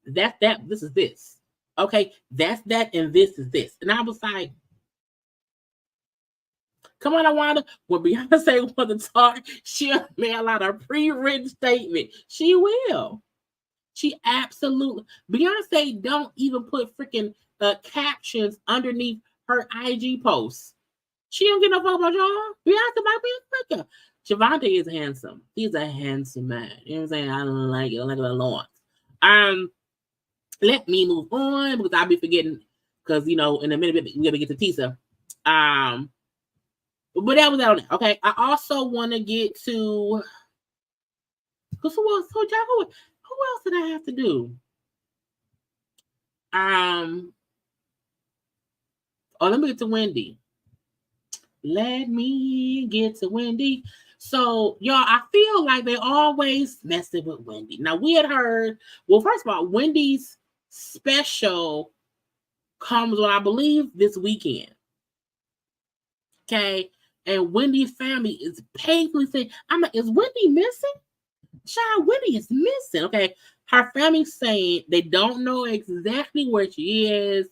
That's that. This is this. Okay, that's that, and this is this. And I was like, come on, Awanda. When Beyonce wants to talk, she'll mail out a pre-written statement. She will. She absolutely. Beyonce don't even put freaking captions underneath her IG posts. She don't get no fuck about y'all. Beyonce might be a flicker. Trevante is handsome. He's a handsome man. You know what I'm saying? I don't like it. I like it a lot. Let me move on, because I'll be forgetting. Because in a minute we gotta get to Teesa. But that was out on it. Okay. I also want to get to, because who else did I have to do? Let me get to Wendy. Let me get to Wendy. So, y'all, I feel like they always messing with Wendy. Now, we had heard, well, first of all, Wendy's special comes on, I believe, this weekend. Okay? And Wendy's family is painfully saying, I'm like, is Wendy missing? Child, Wendy is missing. Okay? Her family's saying they don't know exactly where she is.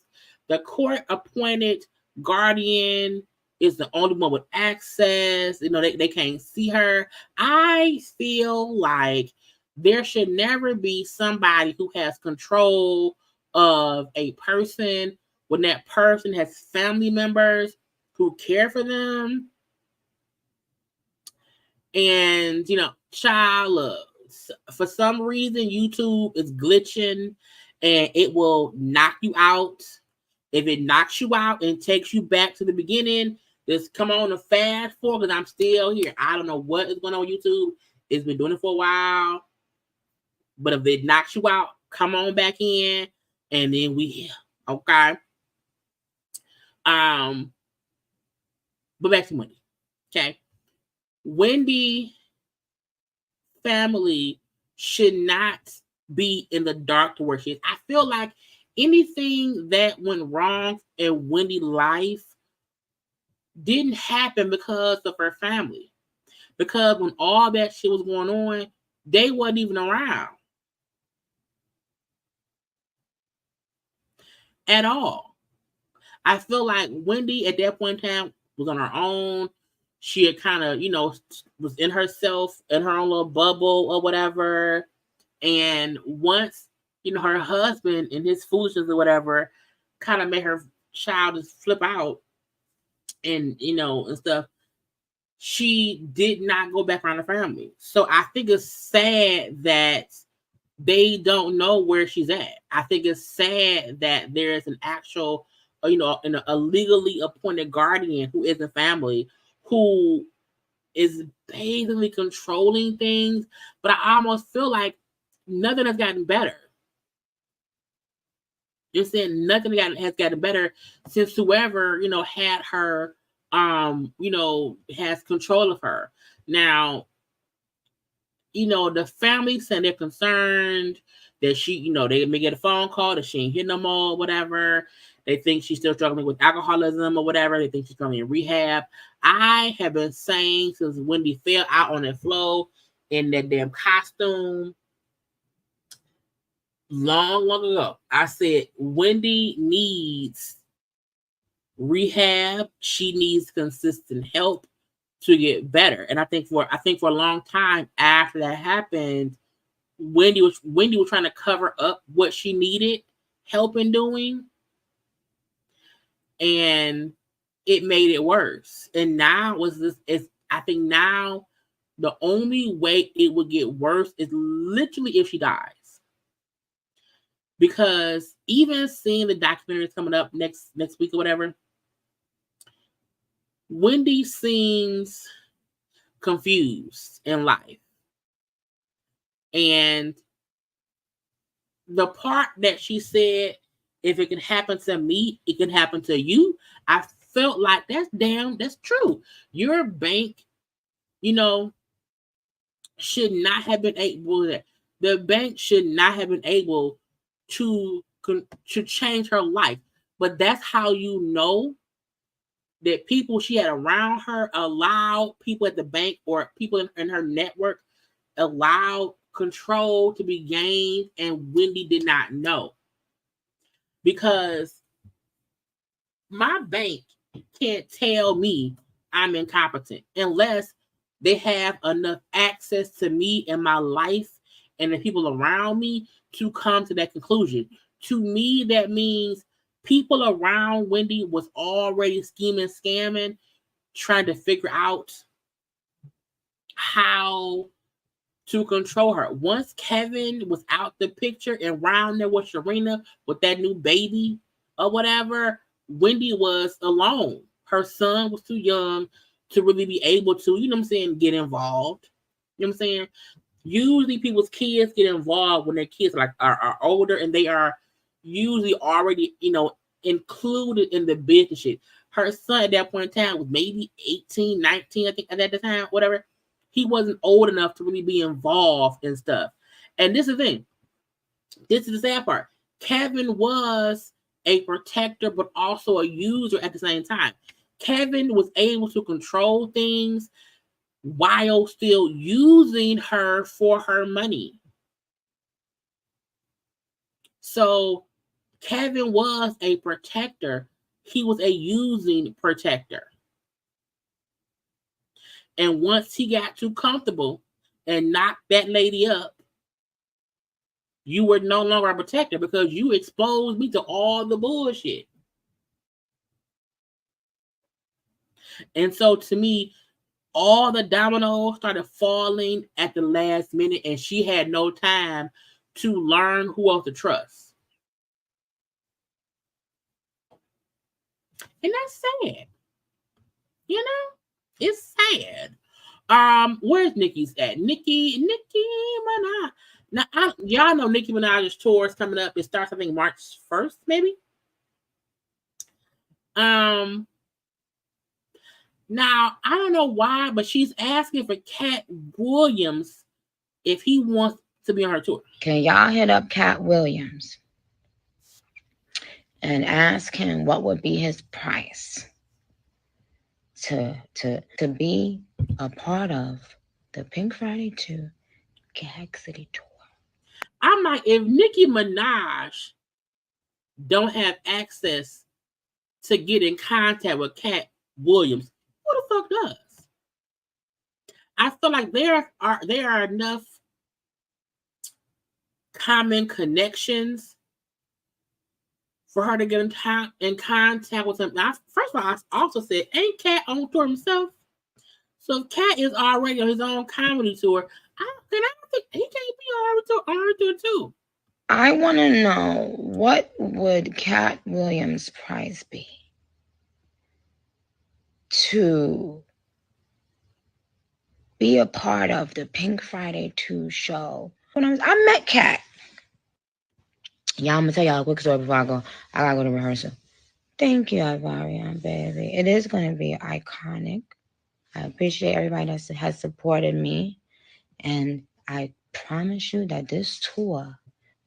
The court-appointed guardian is the only one with access. They can't see her. I feel like there should never be somebody who has control of a person when that person has family members who care for them. And, child, look, for some reason, YouTube is glitching and it will knock you out. If it knocks you out and takes you back to the beginning, just come on and fast forward, because I'm still here. I don't know what is going on with YouTube. It's been doing it for a while. But if it knocks you out, come on back in, and then we here. Okay? But back to Wendy. Okay? Wendy family should not be in the dark to where she is. I feel like anything that went wrong in Wendy's life didn't happen because of her family. Because when all that shit was going on, they wasn't even around. At all. I feel like Wendy at that point in time was on her own. She had kind of, was in herself, in her own little bubble or whatever. And once, her husband and his foolishness or whatever kind of made her child just flip out and, and stuff, she did not go back around the family. So I think it's sad that they don't know where she's at. I think it's sad that there's an actual, a legally appointed guardian who is a family who is basically controlling things. But I almost feel like nothing has gotten better. You're saying nothing has gotten better since whoever, had her, has control of her. Now, the family saying they're concerned that she, they may get a phone call that she ain't here no more, whatever. They think she's still struggling with alcoholism or whatever. They think she's currently in rehab. I have been saying since Wendy fell out on that floor in that damn costume long ago. I said Wendy needs rehab. She needs consistent help to get better. And I think for a long time after that happened, Wendy was trying to cover up what she needed help in doing, and it made it worse. And now I think now the only way it would get worse is literally if she dies. Because even seeing the documentaries coming up next week or whatever, Wendy seems confused in life. And the part that she said, if it can happen to me, it can happen to you. I felt like that's true. Your bank, should not have been able, the bank should not have been able to change her life. But that's how you know that people she had around her allowed people at the bank or people in her network allowed control to be gained, and Wendy did not know. Because my bank can't tell me I'm incompetent unless they have enough access to me and my life and the people around me to come to that conclusion. To me, that means people around Wendy was already scheming, scamming, trying to figure out how to control her. Once Kevin was out the picture and around there with Sharina with that new baby or whatever, Wendy was alone. Her son was too young to really be able to, get involved. You know what I'm saying? Usually people's kids get involved when their kids are older and they are usually already, included in the business shit. Her son at that point in time was maybe 18, 19, I think at that time, whatever. He wasn't old enough to really be involved in stuff. And this is the thing. This is the sad part. Kevin was a protector, but also a user at the same time. Kevin was able to control things while still using her for her money. So Kevin was a protector. He was a using protector. And once he got too comfortable and knocked that lady up, you were no longer a protector because you exposed me to all the bullshit. And so to me, all the dominoes started falling at the last minute, and she had no time to learn who else to trust. And that's sad. It's sad. Where's Nicki's at? Nicki Minaj. Now, y'all know Nicki Minaj's tour is coming up. It starts, I think, March 1st, maybe. Now, I don't know why, but she's asking for Cat Williams if he wants to be on her tour. Can y'all hit up Cat Williams and ask him what would be his price to be a part of the Pink Friday 2 Gag City tour? I'm like, if Nicki Minaj don't have access to get in contact with Cat Williams, who the fuck does? I feel like there are enough common connections for her to get in contact with him. Now, first of all, I also said, ain't Cat on tour himself? So if Cat is already on his own comedy tour, I don't think he can't be on her tour too. I want to know, what would Cat Williams' price be to be a part of the Pink Friday 2 show? When I met Cat Y'all, I'm gonna tell y'all a quick story before I go. I gotta go to rehearsal. Thank you, Ivarian, baby. It is gonna be iconic. I appreciate everybody that has supported me, and I promise you that this tour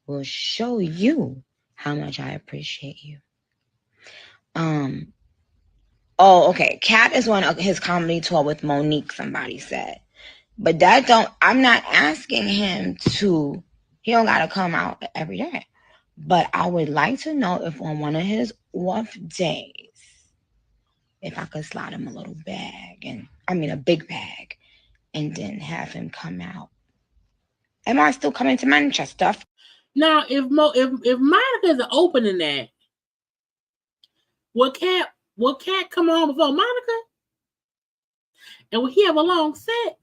will show you how much I appreciate you. Oh, okay. Cap is on his comedy tour with Monique, somebody said. But I'm not asking him to, he don't gotta come out every day. But I would like to know if on one of his off days, if I could slide him a little bag, a big bag, and then have him come out. Am I still coming to Manchester? Now, if Monica's opening that, will Cat come on before Monica? And will he have a long set?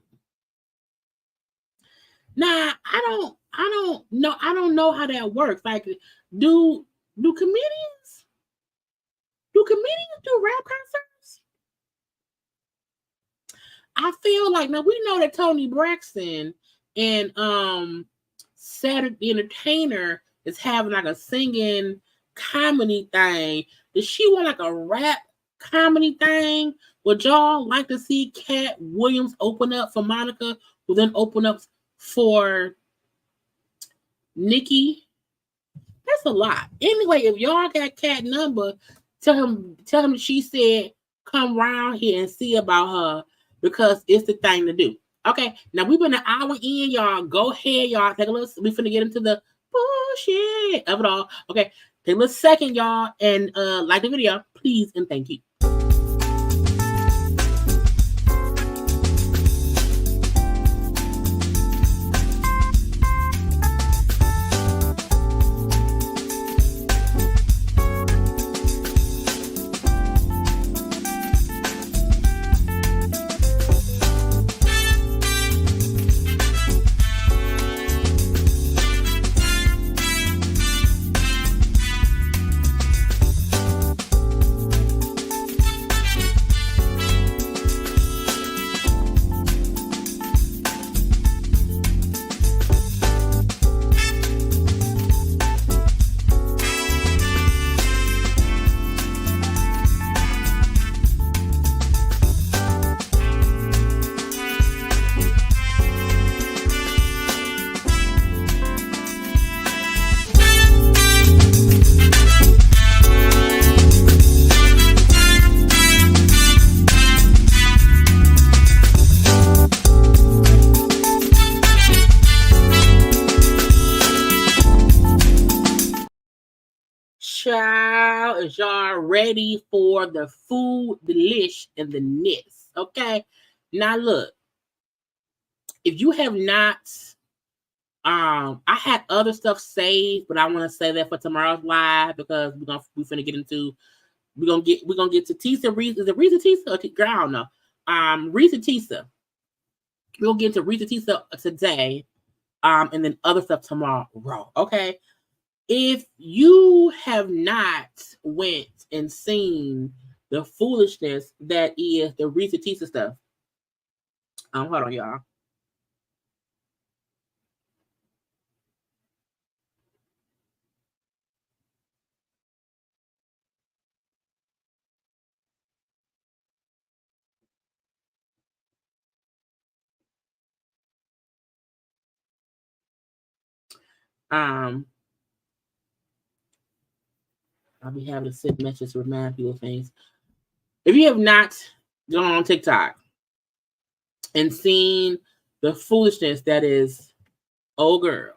Nah, I don't know how that works. Like, do comedians do rap concerts? I feel like, now we know that Toni Braxton and Saturday Entertainer is having like a singing comedy thing. Does she want like a rap comedy thing? Would y'all like to see Cat Williams open up for Monica, who then open up for Nicki? That's a lot. Anyway, if y'all got Cat number, tell him she said come round here and see about her, because it's the thing to do. Okay, now we've been an hour in, y'all. Go ahead, y'all. Take a little. We finna get into the bullshit of it all. Okay, take a little second, y'all, and like the video, please and thank you. Child, is y'all ready for the food, the delish, and the ness? Okay. Now look, if you have not, I had other stuff saved, but I want to say that for tomorrow's live, because we're gonna get into, we're gonna get to Teesa Reese. Is it ReesaTeesa or girl? I don't know. ReesaTeesa. We're gonna get to ReesaTeesa today, and then other stuff tomorrow. Okay. If you have not went and seen the foolishness that is the ReesaTeesa stuff, hold on, y'all. I'll be having to send messages to remind people of things. If you have not gone on TikTok and seen the foolishness that is old girl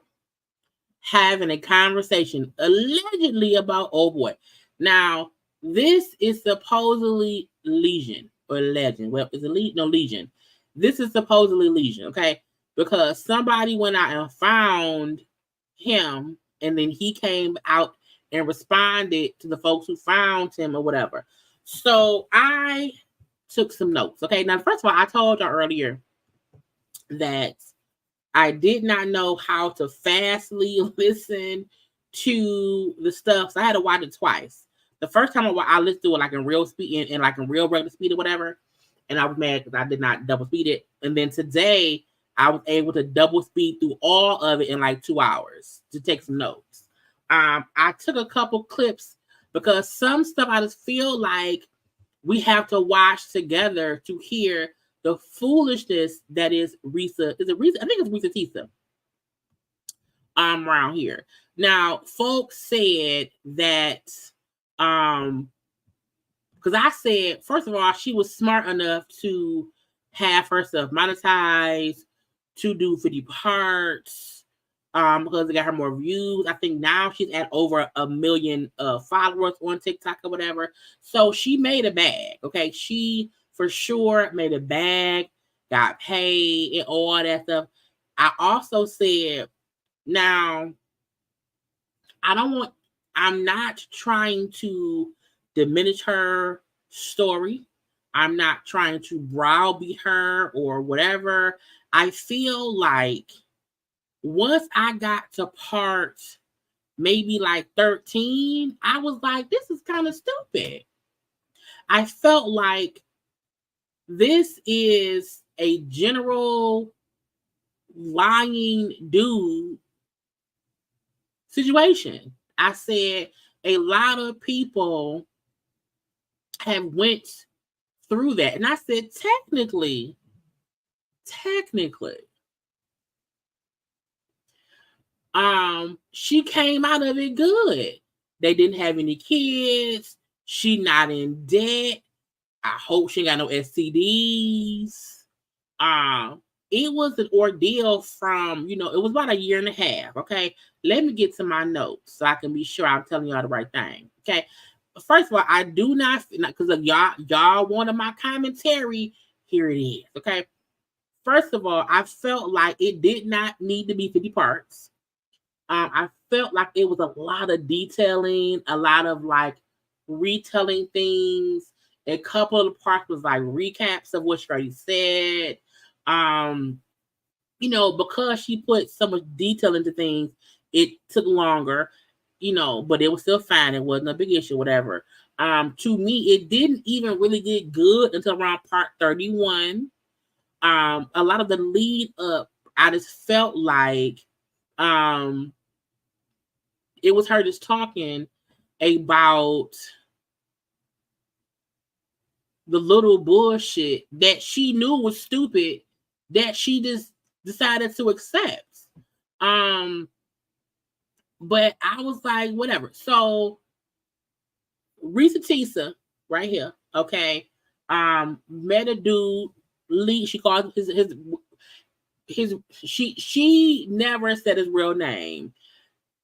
having a conversation allegedly about old boy. Now, this is supposedly Legion or Legend. Well, is it Legion? This is supposedly Legion, okay? Because somebody went out and found him, and then he came out and responded to the folks who found him or whatever. So I took some notes. Okay, now first of all, I told y'all earlier that I did not know how to fastly listen to the stuff, so I had to watch it twice. The first time I listened to it like in real speed and like in real regular speed or whatever, and I was mad because I did not double speed it. And then today I was able to double speed through all of it in like 2 hours to take some notes. I took a couple clips because some stuff I just feel like we have to watch together to hear the foolishness that is Reesa. Is it Reesa? I think it's ReesaTeesa. Around here. Now, folks said that because I said, first of all, she was smart enough to have herself monetized, to do 50 parts, because it got her more views. I think now she's at over 1 million followers on TikTok or whatever. So she made a bag. Okay, she for sure made a bag, got paid, and all that stuff. I also said, now, I'm not trying to diminish her story. I'm not trying to browbeat her or whatever. I feel like once I got to part maybe like 13, I was like, this is kind of stupid. I felt like this is a general lying dude situation. I said a lot of people have went through that. And I said, technically, she came out of it good. They didn't have any kids. She not in debt. I hope she ain't got no STDs. It was an ordeal from, it was about 1.5 years. Okay. Let me get to my notes so I can be sure I'm telling y'all the right thing. Okay. First of all, I do not, because of y'all wanted my commentary. Here it is. Okay. First of all, I felt like it did not need to be 50 parts. I felt like it was a lot of detailing, a lot of like retelling things. A couple of the parts was like recaps of what she already said. Because she put so much detail into things, it took longer, but it was still fine. It wasn't a big issue, whatever. To me, it didn't even really get good until around part 31. A lot of the lead up, I just felt like it was her just talking about the little bullshit that she knew was stupid that she just decided to accept. But I was like, whatever. So ReesaTeesa right here, okay, met a dude, Lee. She called she never said his real name.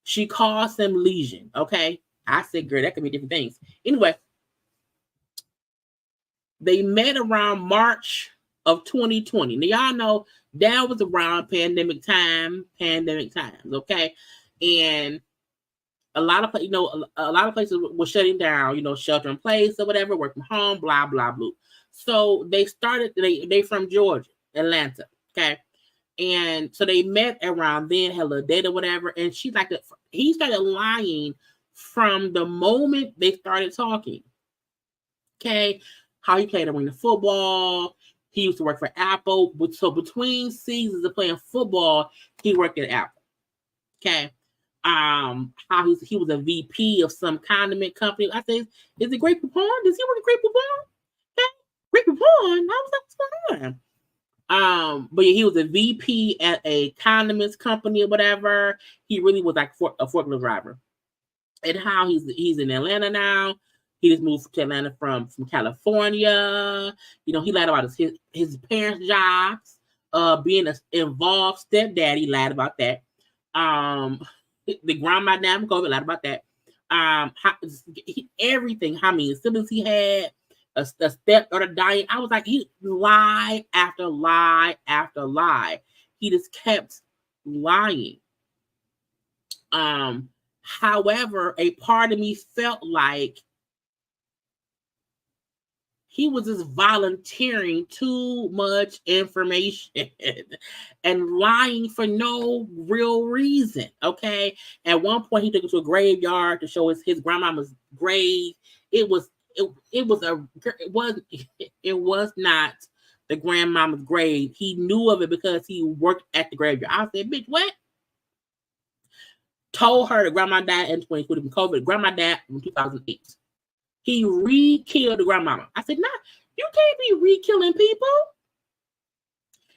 She calls him Legion, okay? I said, girl, that could be different things. Anyway, they met around March of 2020. Now, y'all know that was around pandemic times, okay? And a lot of places were shutting down, shelter in place or whatever, work from home, blah, blah, blah. So they from Georgia, Atlanta, okay? And so they met around then, had a little date or whatever. And he started lying from the moment they started talking. Okay. How he played arena football. He used to work for Apple. So between seasons of playing football, he worked at Apple. Okay. How he was a VP of some condiment company. I said, is it Great Poupon? Does he work at Great Poupon? Okay. Great Poupon? I was like, what's going on? But yeah, he was a VP at a condiments company or whatever. He really was like a forklift driver. And how he's in Atlanta now. He just moved to Atlanta from California. He lied about his parents' jobs, being an involved stepdaddy, lied about that. The grandma down COVID, lied about that. Everything, how many siblings he had, a stepdaughter dying. I was like, he lie after lie after lie. He just kept lying. However, a part of me felt like he was just volunteering too much information and lying for no real reason. Okay. At one point, he took it to a graveyard to show his grandmama's grave. It was not the grandmama's grave. He knew of it because he worked at the graveyard. I said, bitch, what? Told her that grandma died in 2020 from COVID. Grandma died in 2008. He re-killed the grandmama. I said, nah, you can't be re-killing people.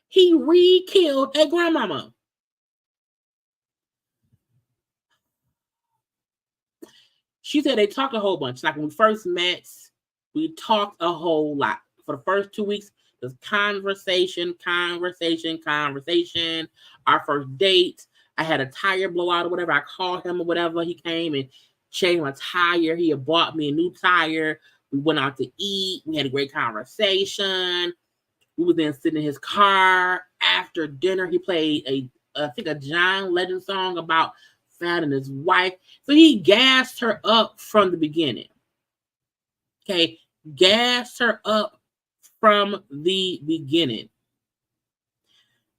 He re-killed a grandmama. She said they talked a whole bunch. Like when we first met, we talked a whole lot. For the first 2 weeks, there's conversation. Our first date, I had a tire blowout or whatever. I called him or whatever. He came and changed my tire. He had bought me a new tire. We went out to eat. We had a great conversation. We was then sitting in his car. After dinner, he played I think a John Legend song about finding his wife. So he gassed her up from the beginning. Okay, gassed her up from the beginning.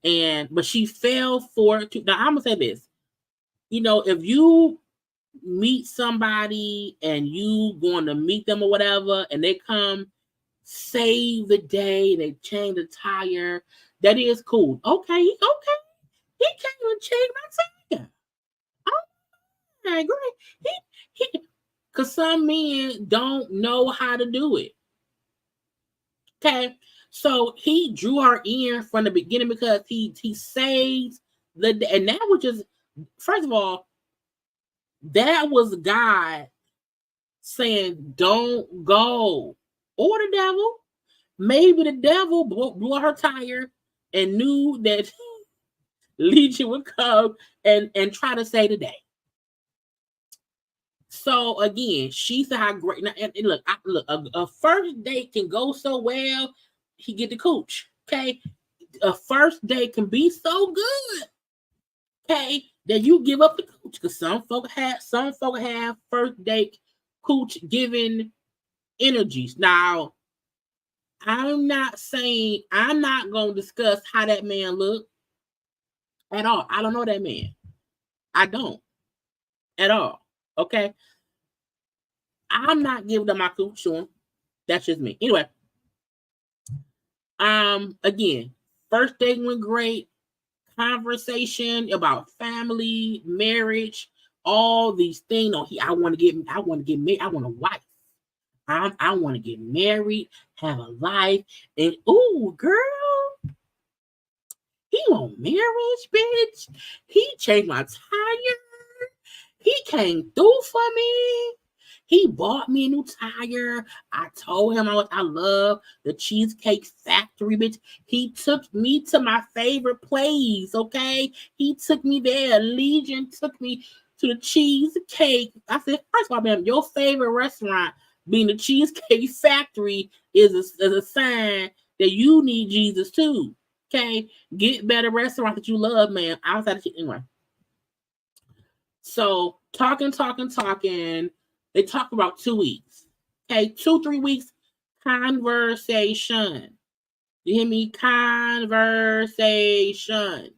But she fell for it. Now I'm gonna say this. If you meet somebody and you going to meet them or whatever, and they come save the day, they change the tire, that is cool. Okay. He came and changed my tire. Oh, great. Because some men don't know how to do it. Okay. So he drew her in from the beginning because he saved the day. And that was just, first of all, that was God saying, don't go. Or the devil. Maybe the devil blew her tire and knew that Legion would come and try to save the day. So again, she said how great. Now, and look, a first date can go so well. He get the cooch. Okay, a first date can be so good. Okay, that you give up the cooch because some folk have first date cooch giving energies. Now, I'm not gonna discuss how that man looked at all. I don't know that man. I don't at all. Okay. I'm not giving them my cooch to him. That's just me. Anyway. Again, first date went great. Conversation about family, marriage, all these things. I want to get married. I want a wife. I want to get married, have a life, and ooh, girl, he want marriage, bitch. He changed my tire. He came through for me. He bought me a new tire. I told him I love the Cheesecake Factory, bitch. He took me to my favorite place, okay? He took me there. Legion took me to the Cheesecake. I said, first of all, man, your favorite restaurant being the Cheesecake Factory is a sign that you need Jesus too, okay? Get better restaurants that you love, man. Outside of shit, anyway. So, talking. They talk about 2 weeks. Okay, 2-3 weeks conversation. You hear me? Conversation.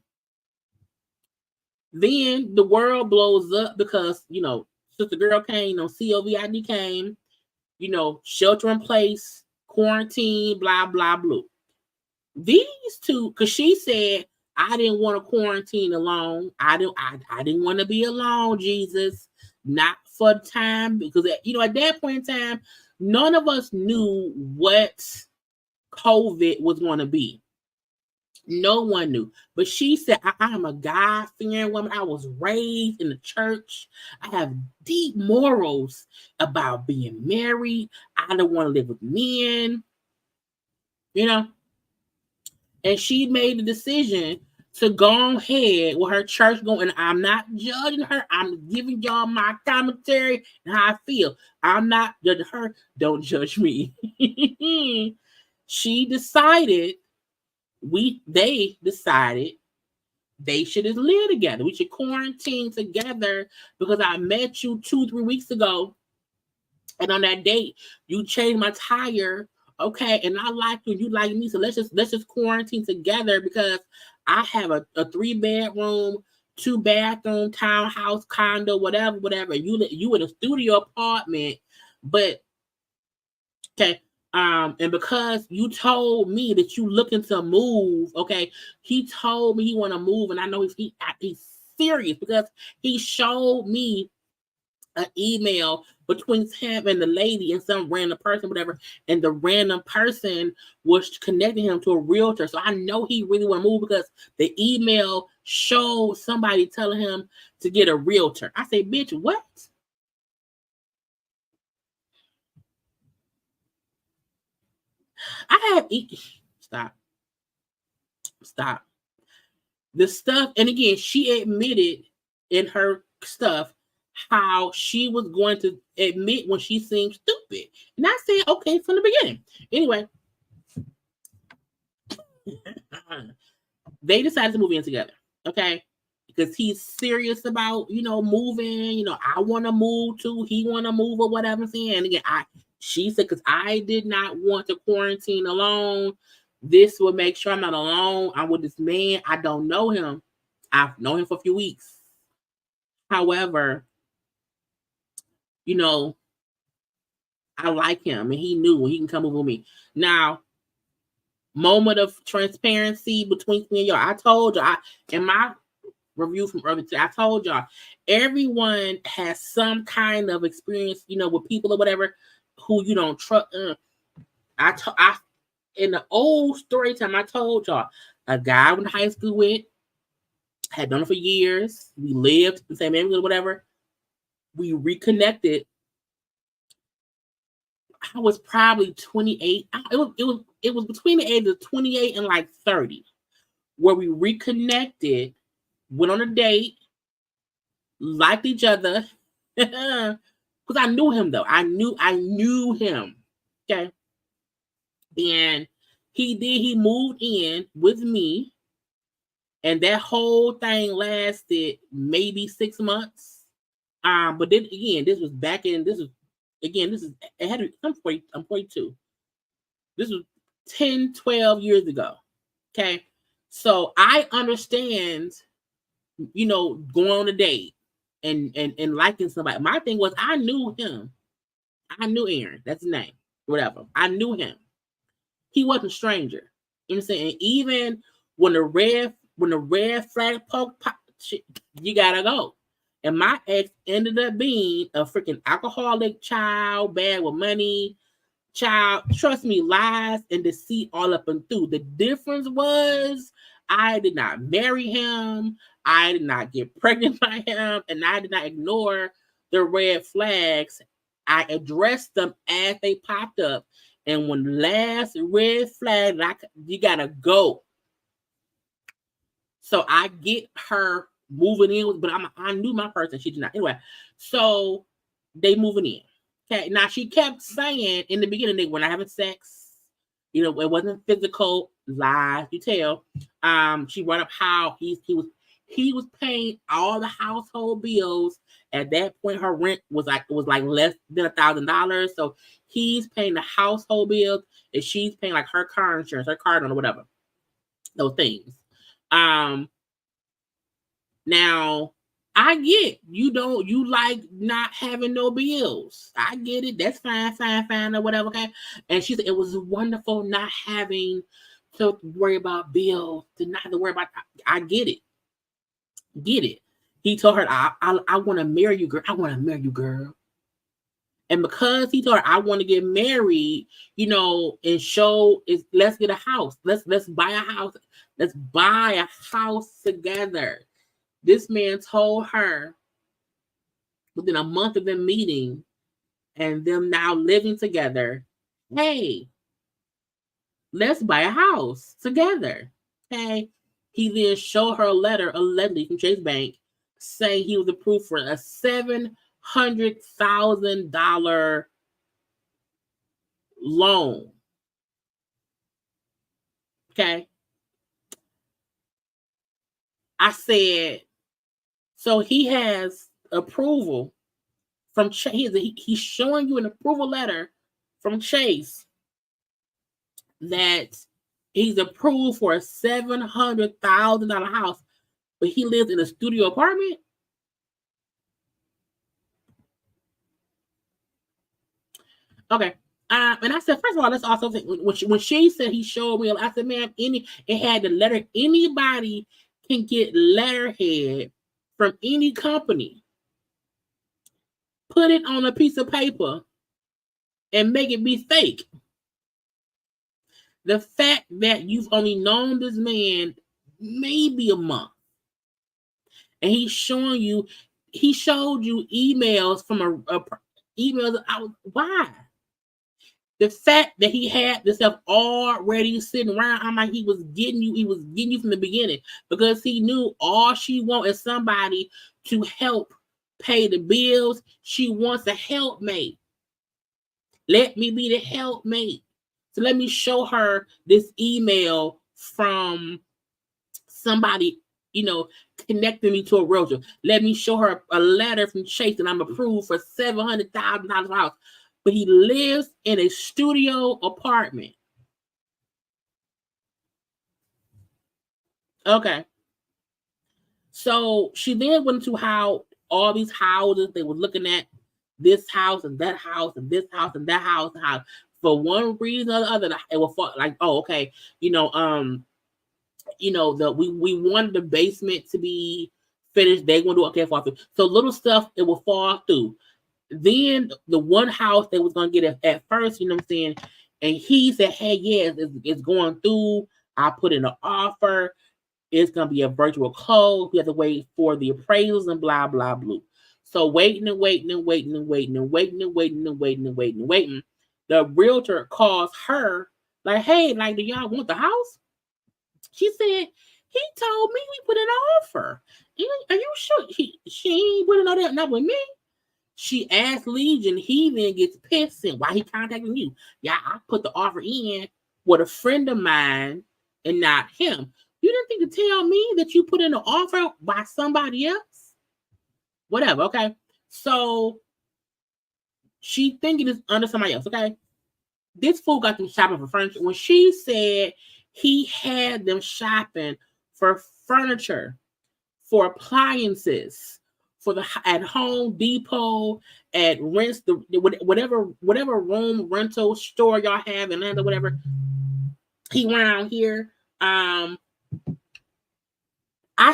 Then the world blows up because, Sister Girl came, COVID came, shelter in place, quarantine, blah, blah, blah. These two, because she said, I didn't want to quarantine alone. I didn't want to be alone, Jesus. Not for the time, because at that point in time, none of us knew what COVID was going to be. No one knew. But she said, I am a God-fearing woman. I was raised in the church. I have deep morals about being married. I don't want to live with men. And she made the decision to go ahead with her church going. And I'm not judging her. I'm giving y'all my commentary and how I feel. I'm not judging her. Don't judge me. They decided they should just live together. We should quarantine together because I met you 2-3 weeks ago. And on that date, you changed my tire. Okay, and I like you, you like me, so let's just quarantine together because I have a 3-bedroom, 2-bathroom townhouse condo, whatever. You in a studio apartment, but okay. And because you told me that you looking to move, okay, he told me he want to move, and I know he's serious because he showed me an email between him and the lady and some random person, whatever, and the random person was connecting him to a realtor. So I know he really want to move because the email showed somebody telling him to get a realtor. I say, bitch, what? I have stop. The stuff, and again, she admitted in her stuff how she was going to admit when she seemed stupid. And I said, okay, from the beginning. Anyway, they decided to move in together, okay? Because he's serious about, moving. I want to move too. He want to move or whatever I'm saying. And again, she said, because I did not want to quarantine alone. This will make sure I'm not alone. I'm with this man. I don't know him. I've known him for a few weeks. However, I like him and he knew he can come over with me. Now, moment of transparency between me and y'all. I told y'all in my review from earlier today, I told y'all everyone has some kind of experience, with people or whatever who you don't trust. In the old story time, I told y'all a guy I went to high school with, had known him for years. We lived in the same neighborhood or whatever. We reconnected. I was probably 28. It was between the ages of 28 and like 30, where we reconnected, went on a date, liked each other, because I knew him though. I knew him. Okay. And he moved in with me, and that whole thing lasted maybe 6 months. But then again, I'm 42. This was 10, 12 years ago. Okay. So I understand, going on a date and liking somebody. My thing was I knew him. I knew Aaron. That's his name. Whatever. I knew him. He wasn't a stranger. You know what I'm saying? And even when the red flag pop, you gotta go. And my ex ended up being a freaking alcoholic child, bad with money, child. Trust me, lies and deceit all up and through. The difference was I did not marry him. I did not get pregnant by him. And I did not ignore the red flags. I addressed them as they popped up. And when the last red flag, you gotta go. So I get her moving in, but I knew my person. She did not. Anyway, so they moving in. Okay. Now she kept saying in the beginning they were not having sex. It wasn't physical. Lies, you tell. She brought up how he was paying all the household bills. At that point, her rent was like less than $1,000. So he's paying the household bills, and she's paying like her car insurance, her car note, or whatever. Those things. Now I get you like not having no bills. I get it. That's fine, or whatever. Okay. And she said it was wonderful not having to worry about bills, to not have to worry about. I get it. Get it. He told her, I want to marry you, girl. I want to marry you, girl. And because he told her, I want to get married, and show is let's get a house. Let's buy a house. Let's buy a house together. This man told her within a month of them meeting and them now living together, hey, let's buy a house together. Okay. He then showed her a letter, allegedly from Chase Bank, saying he was approved for a $700,000 loan. Okay. I said, so he has approval from Chase. He's showing you an approval letter from Chase that he's approved for a $700,000 house, but he lives in a studio apartment. Okay. And I said, first of all, let's also think when she said he showed me, I said, man, it had the letter. Anybody can get letterhead from any company, put it on a piece of paper, and make it be fake. The fact that you've only known this man maybe a month, and he showed you emails from emails. Why? The fact that he had this stuff already sitting around, I'm like, he was getting you from the beginning, because he knew all she wants is somebody to help pay the bills. She wants a helpmate. Let me be the helpmate. So let me show her this email from somebody, connecting me to a realtor. Let me show her a letter from Chase and I'm approved for $700,000 house. But he lives in a studio apartment. Okay. So she then went into how all these houses, they were looking at this house and that house and this house and that house. For one reason or the other, it was like, oh, okay, we wanted the basement to be finished. They want to do okay, fall through. So little stuff, it will fall through. Then the one house they was gonna get at first, you know what I'm saying? And he said, hey, yeah, it's going through. I put in an offer. It's gonna be a virtual close. We have to wait for the appraisals and blah, blah, blah. So waiting. The realtor calls her, like, hey, like, do y'all want the house? She said, he told me we put in an offer. Are you sure? She ain't putting all that, not with me. She asked Legion. He then gets pissed. And why he contacting you? Yeah, I put the offer in with a friend of mine and not him. You didn't think to tell me that you put in an offer by somebody else? Whatever, okay? So she thinking it's under somebody else, okay? This fool got them shopping for furniture. When she said he had them shopping for furniture, for appliances, at Home Depot, at whatever room rental store y'all have in Atlanta, whatever. He went out here. I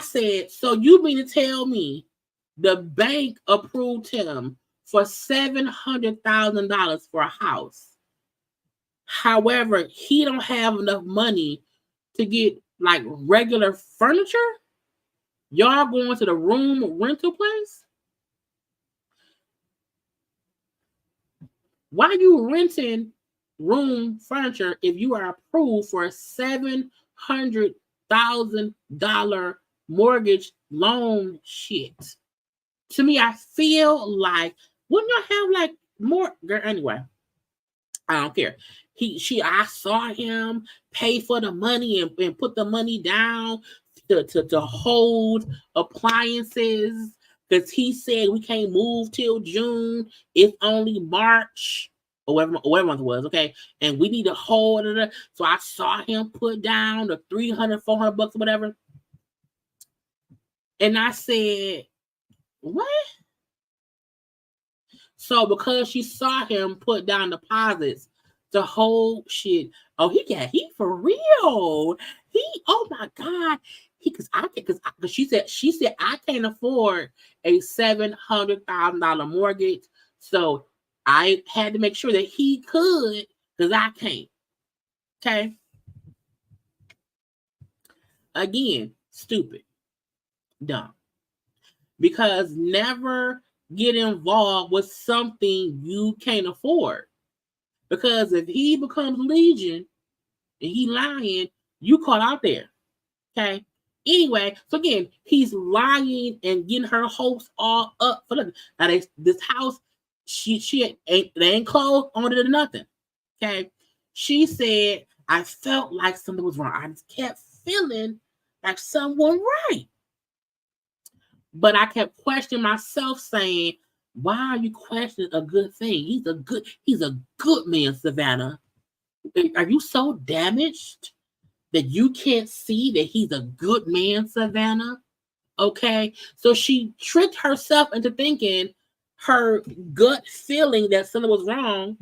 said, so you mean to tell me the bank approved him for $700,000 for a house? However, he don't have enough money to get like regular furniture? Y'all going to the room rental place? Why are you renting room furniture if you are approved for a $700,000 mortgage loan shit? To me, I feel like, wouldn't y'all have like more? Girl, anyway, I don't care. I saw him pay for the money and put the money down to hold appliances, because he said we can't move till June. It's only March or whatever month it was, okay? And we need to hold it. So I saw him put down the $300, $400 or whatever. And I said, what? So because she saw him put down deposits to hold shit, oh, he for real. Oh my God. Because she said I can't afford a $700,000 mortgage, so I had to make sure that he could, because I can't. Okay. Again, stupid, dumb. Because never get involved with something you can't afford. Because if he becomes Legion and he lying, you caught out there. Okay. Anyway, so again, he's lying and getting her hopes all up for nothing. Now this house, they ain't closed on it or nothing. Okay. She said, I felt like something was wrong. I just kept feeling like something wasn't right. But I kept questioning myself, saying, why are you questioning a good thing? He's a good man, Savannah. Are you so damaged that you can't see that he's a good man, Savannah? Okay. So she tricked herself into thinking her gut feeling that something was wrong.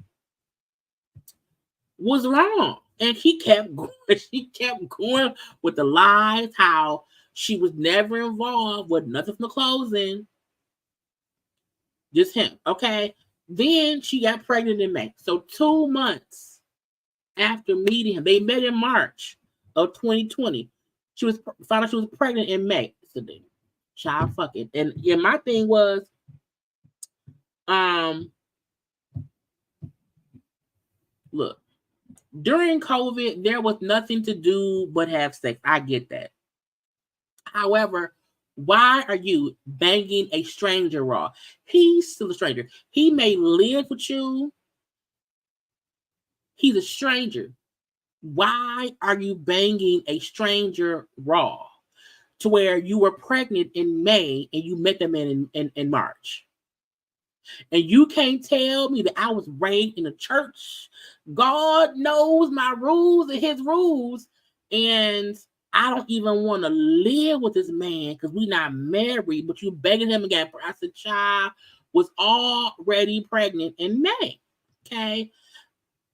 And she kept going with the lies, how She was never involved with nothing from the closing. Just him, okay? Then she got pregnant in May. So 2 months after meeting him, they met in March of 2020. She found out she was pregnant in May. So then, child fucking. And yeah, my thing was, look, during COVID, there was nothing to do but have sex. I get that. However, why are you banging a stranger raw? He's still a stranger. He may live with you. He's a stranger. Why are you banging a stranger raw? To where you were pregnant in May and you met them in March. And you can't tell me that I was raised in a church. God knows my rules and his rules. And I don't even want to live with this man because we're not married, but you begging him again. I said, child was already pregnant in May. Okay.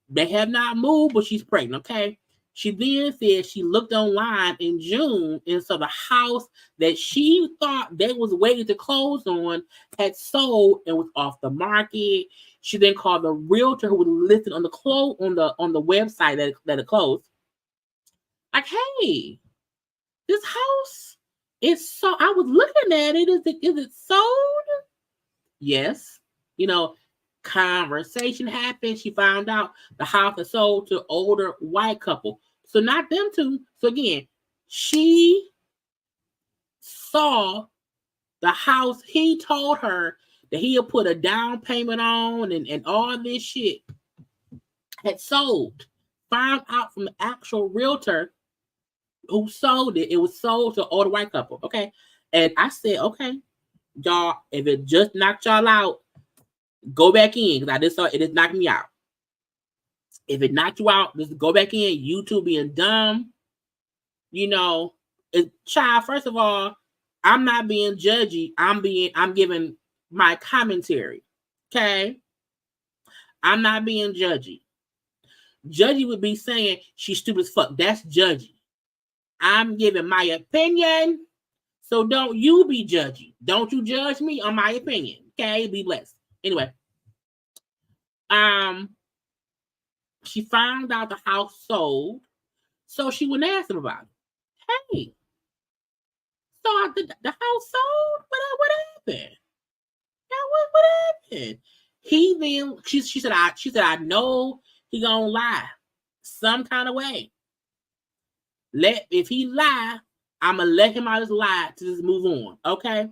They have not moved, but she's pregnant. Okay. She then said she looked online in June and saw the house that she thought they was waiting to close on had sold and was off the market. She then called the realtor who was listed on the website that it closed. Like, hey, this house is so. I was looking at it. Is it sold? Yes. You know, conversation happened. She found out the house is sold to older white couple. So not them two. So again, she saw the house he told her that he'll put a down payment on and all this shit had sold. Found out from the actual realtor who sold it. It was sold to an older white couple. Okay. And I said, okay, y'all, if it just knocked y'all out, go back in. Because I just saw it just knocked me out. If it knocked you out, just go back in. You two being dumb. You know, child, first of all, I'm not being judgy. I'm giving my commentary. Okay? I'm not being judgy. Judgy would be saying she's stupid as fuck. That's judgy. I'm giving my opinion. So don't you be judgy. Don't you judge me on my opinion. Okay? Be blessed. Anyway. She found out the house sold, so she wouldn't ask him about it. Hey, so the house sold? What happened? What happened? He then she said I know he gonna lie some kind of way. If he lie, I'ma let him out his lie to just move on. Okay.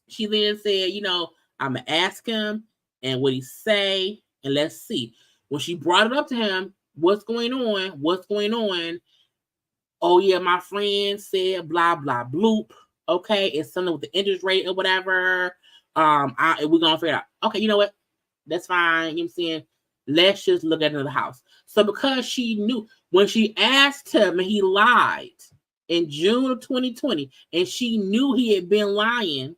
She then said, you know, I'ma ask him and what he say, and let's see. When she brought it up to him, what's going on? Oh, yeah, my friend said blah, blah, bloop. Okay, it's something with the interest rate or whatever. We're going to figure it out. Okay, you know what? That's fine. You know what I'm saying? Let's just look at another house. So because she knew, when she asked him and he lied in June of 2020, and she knew he had been lying,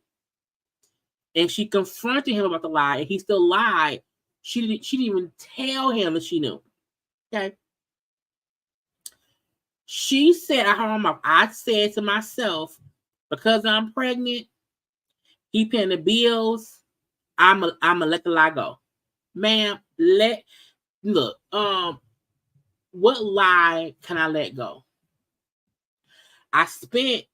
and she confronted him about the lie, and he still lied, she didn't even tell him that she knew. Okay. She said, I said to myself, because I'm pregnant, he paying the bills, I'm a let the lie go. Ma'am, look, what lie can I let go? I spent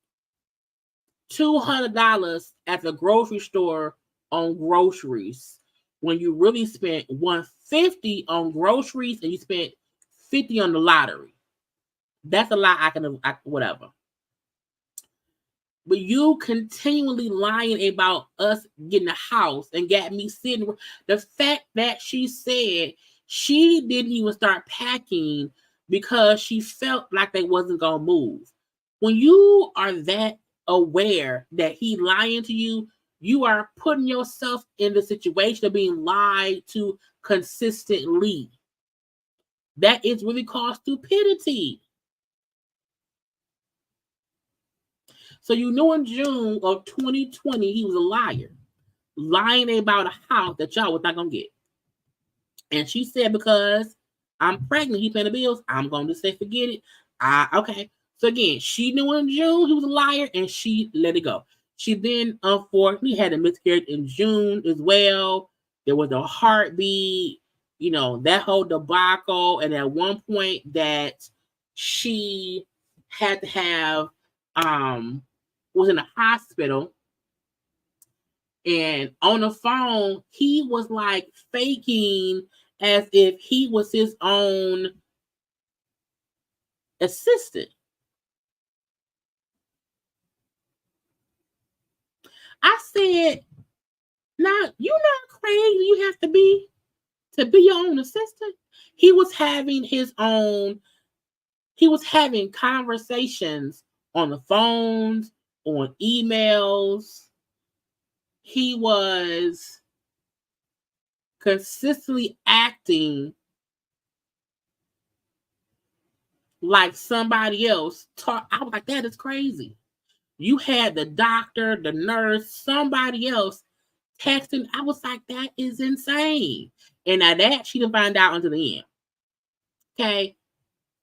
$200 at the grocery store on groceries when you really spent $150 on groceries and you spent $50 on the lottery. That's a lie. Whatever. But you continually lying about us getting a house and got me sitting. The fact that she said she didn't even start packing because she felt like they wasn't gonna move. When you are that aware that he lying to you, you are putting yourself in the situation of being lied to consistently. That is really called stupidity. So you knew in June of 2020 he was a liar, lying about a house that y'all was not gonna get. And she said, because I'm pregnant, he paying the bills, I'm gonna just say forget it. Okay. So again, she knew in June he was a liar, and she let it go. She then unfortunately had a miscarriage in June as well. There was a heartbeat, you know, that whole debacle. And at one point that she had to have, was in a hospital. And on the phone, he was like faking as if he was his own assistant. I said, now, you not crazy you have to be your own assistant. He was having conversations on the phones, on emails. He was consistently acting like somebody else. I was like, that is crazy. You had the doctor, the nurse, somebody else texting. I was like, that is insane. And now that she didn't find out until the end. Okay.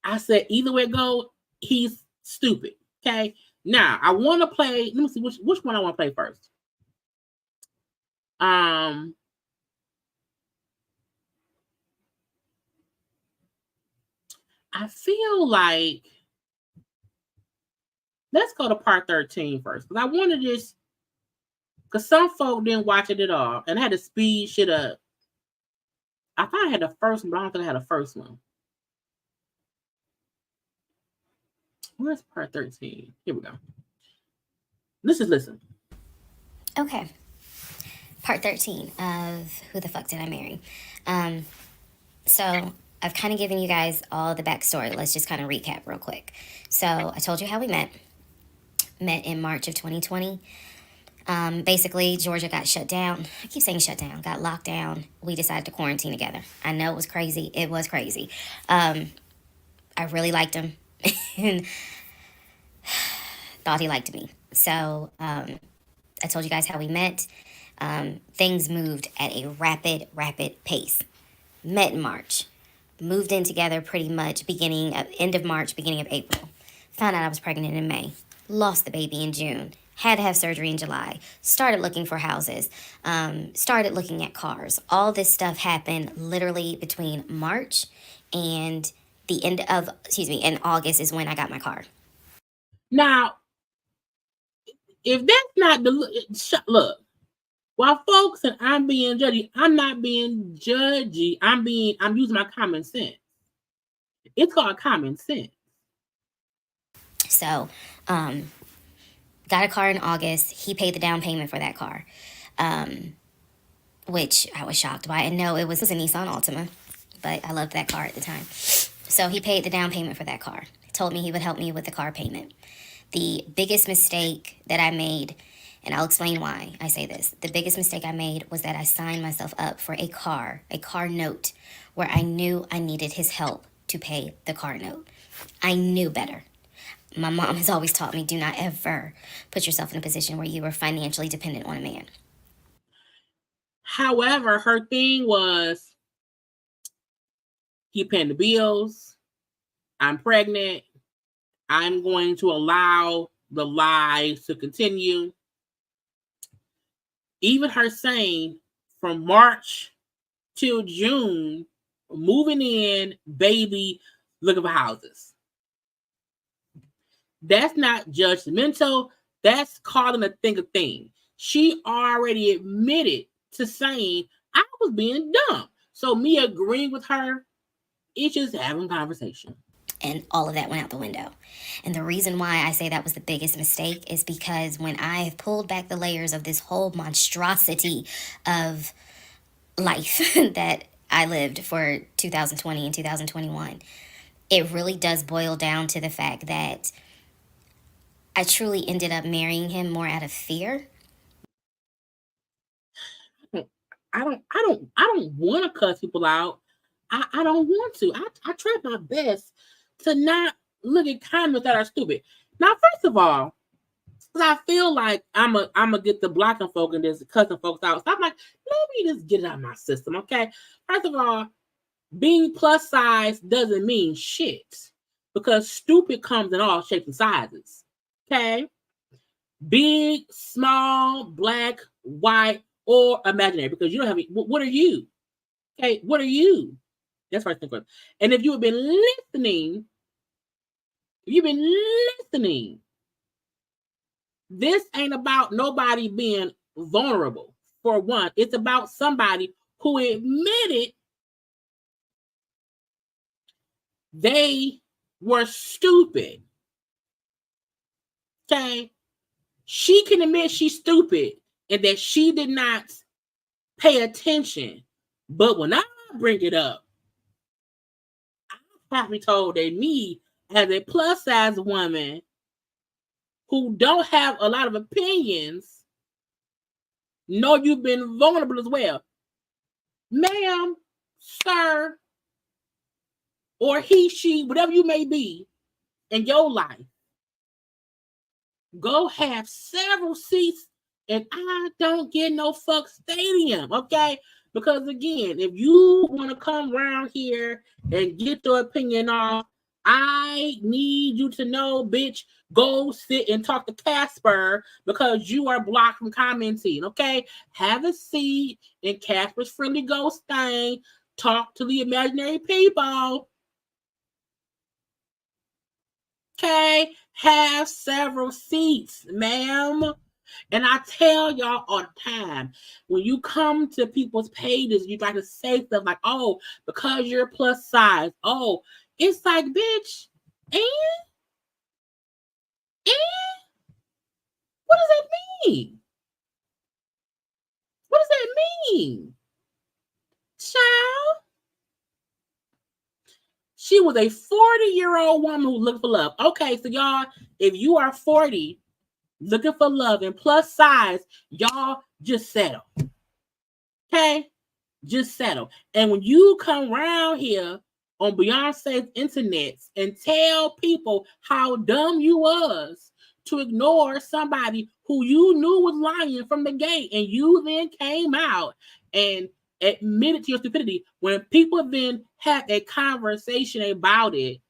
I said, either way it go, he's stupid. Okay. Now I want to play. Let me see which one I want to play first. I feel like let's go to part 13 first, because I want to just, because some folk didn't watch it at all, and I had to speed shit up. I thought I had the first one, but I don't think I had the first one. Where's part 13? Here we go. Let's just listen. Okay. Part 13 of Who the Fuck Did I Marry? So I've kind of given you guys all the backstory. Let's just kind of recap real quick. So I told you how we met. Met in March of 2020. Basically, Georgia got shut down. I keep saying shut down. Got locked down. We decided to quarantine together. I know it was crazy. It was crazy. I really liked him. And thought he liked me. So I told you guys how we met. Things moved at a rapid pace. Met in March. Moved in together pretty much end of March, beginning of April. Found out I was pregnant in May. Lost the baby in June. Had to have surgery in July. Started looking for houses. Started looking at cars. All this stuff happened literally between March and and August is when I got my car. Now, if that's not look, while folks and I'm being judgy, I'm not being judgy. I'm using my common sense. It's called common sense. So, got a car in August. He paid the down payment for that car, which I was shocked by. And no, it was a Nissan Altima, but I loved that car at the time. So he paid the down payment for that car. He told me he would help me with the car payment. The biggest mistake that I made, and I'll explain why I say this. The biggest mistake I made was that I signed myself up for a car note, where I knew I needed his help to pay the car note. I knew better. My mom has always taught me, do not ever put yourself in a position where you are financially dependent on a man. However, her thing was, keep paying the bills. I'm pregnant. I'm going to allow the lies to continue. Even her saying from March till June, moving in, baby, looking for houses. That's not judgmental. That's calling a thing a thing. She already admitted to saying, I was being dumb. So me agreeing with her, it's just having conversation. And all of that went out the window. And the reason why I say that was the biggest mistake is because when I have pulled back the layers of this whole monstrosity of life that I lived for 2020 and 2021, it really does boil down to the fact that I truly ended up marrying him more out of fear. I don't want to cuss people out. I don't want to. I try my best to not look at comments that are stupid. Now, first of all, I feel like I'm gonna get the blocking folk and just cussing folks out. So I'm like, let me just get it out of my system, okay? First of all, being plus size doesn't mean shit. because stupid comes in all shapes and sizes. Okay? Big, small, black, white, or imaginary, because you don't have, what are you? Okay, what are you? That's first thing first. And if you have been listening, this ain't about nobody being vulnerable, for one. It's about somebody who admitted they were stupid. Okay? She can admit she's stupid and that she did not pay attention. But when I bring it up, I have to be told that me, as a plus size woman who don't have a lot of opinions, know you've been vulnerable as well. Ma'am, sir, or he, she, whatever you may be in your life, go have several seats and I don't get no fuck stadium, okay? Because again, if you want to come around here and get your opinion off, I need you to know, bitch, go sit and talk to Casper because you are blocked from commenting, okay? Have a seat in Casper's friendly ghost thing. Talk to the imaginary people. Okay? Have several seats, ma'am. And I tell y'all all the time, when you come to people's pages, you try to say stuff like, oh, because you're plus size. Oh, it's like, bitch, and what does that mean? What does that mean? Child. She was a 40-year-old woman who looked for love. Okay, so y'all, if you are 40, looking for love and plus size, y'all just settle. Okay? Just settle. And when you come around here on Beyonce's internet and tell people how dumb you was to ignore somebody who you knew was lying from the gate, and you then came out and admitted to your stupidity, when people then have a conversation about it,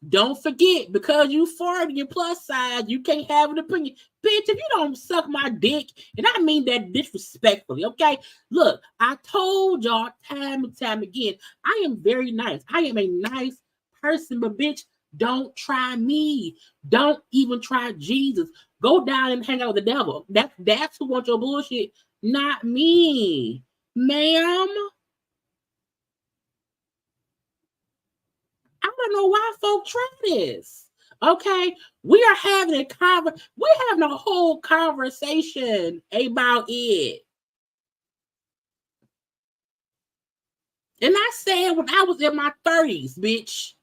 don't forget, because you 40 and plus size, you can't have an opinion. Bitch, if you don't suck my dick, and I mean that disrespectfully, okay? Look, I told y'all time and time again, I am very nice. I am a nice person, but bitch, don't try me. Don't even try Jesus. Go down and hang out with the devil. That's who wants your bullshit, not me, ma'am. I don't know why folk try this. Okay, we are having a whole conversation about it. And I said when I was in my 30s, bitch,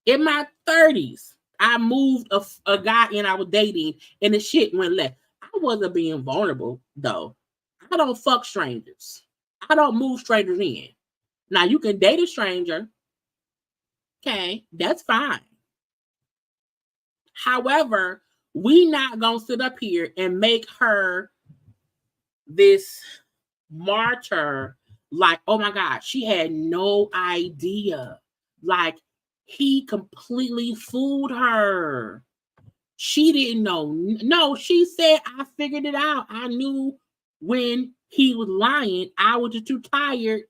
in my 30s, I moved a guy in I was dating, and the shit went left. I wasn't being vulnerable though. I don't fuck strangers. I don't move strangers in. Now you can date a stranger. Okay, that's fine. However, we not gonna sit up here and make her this martyr. Like, oh my God, she had no idea. Like, he completely fooled her. She didn't know. No, she said, I figured it out. I knew when he was lying. I was just too tired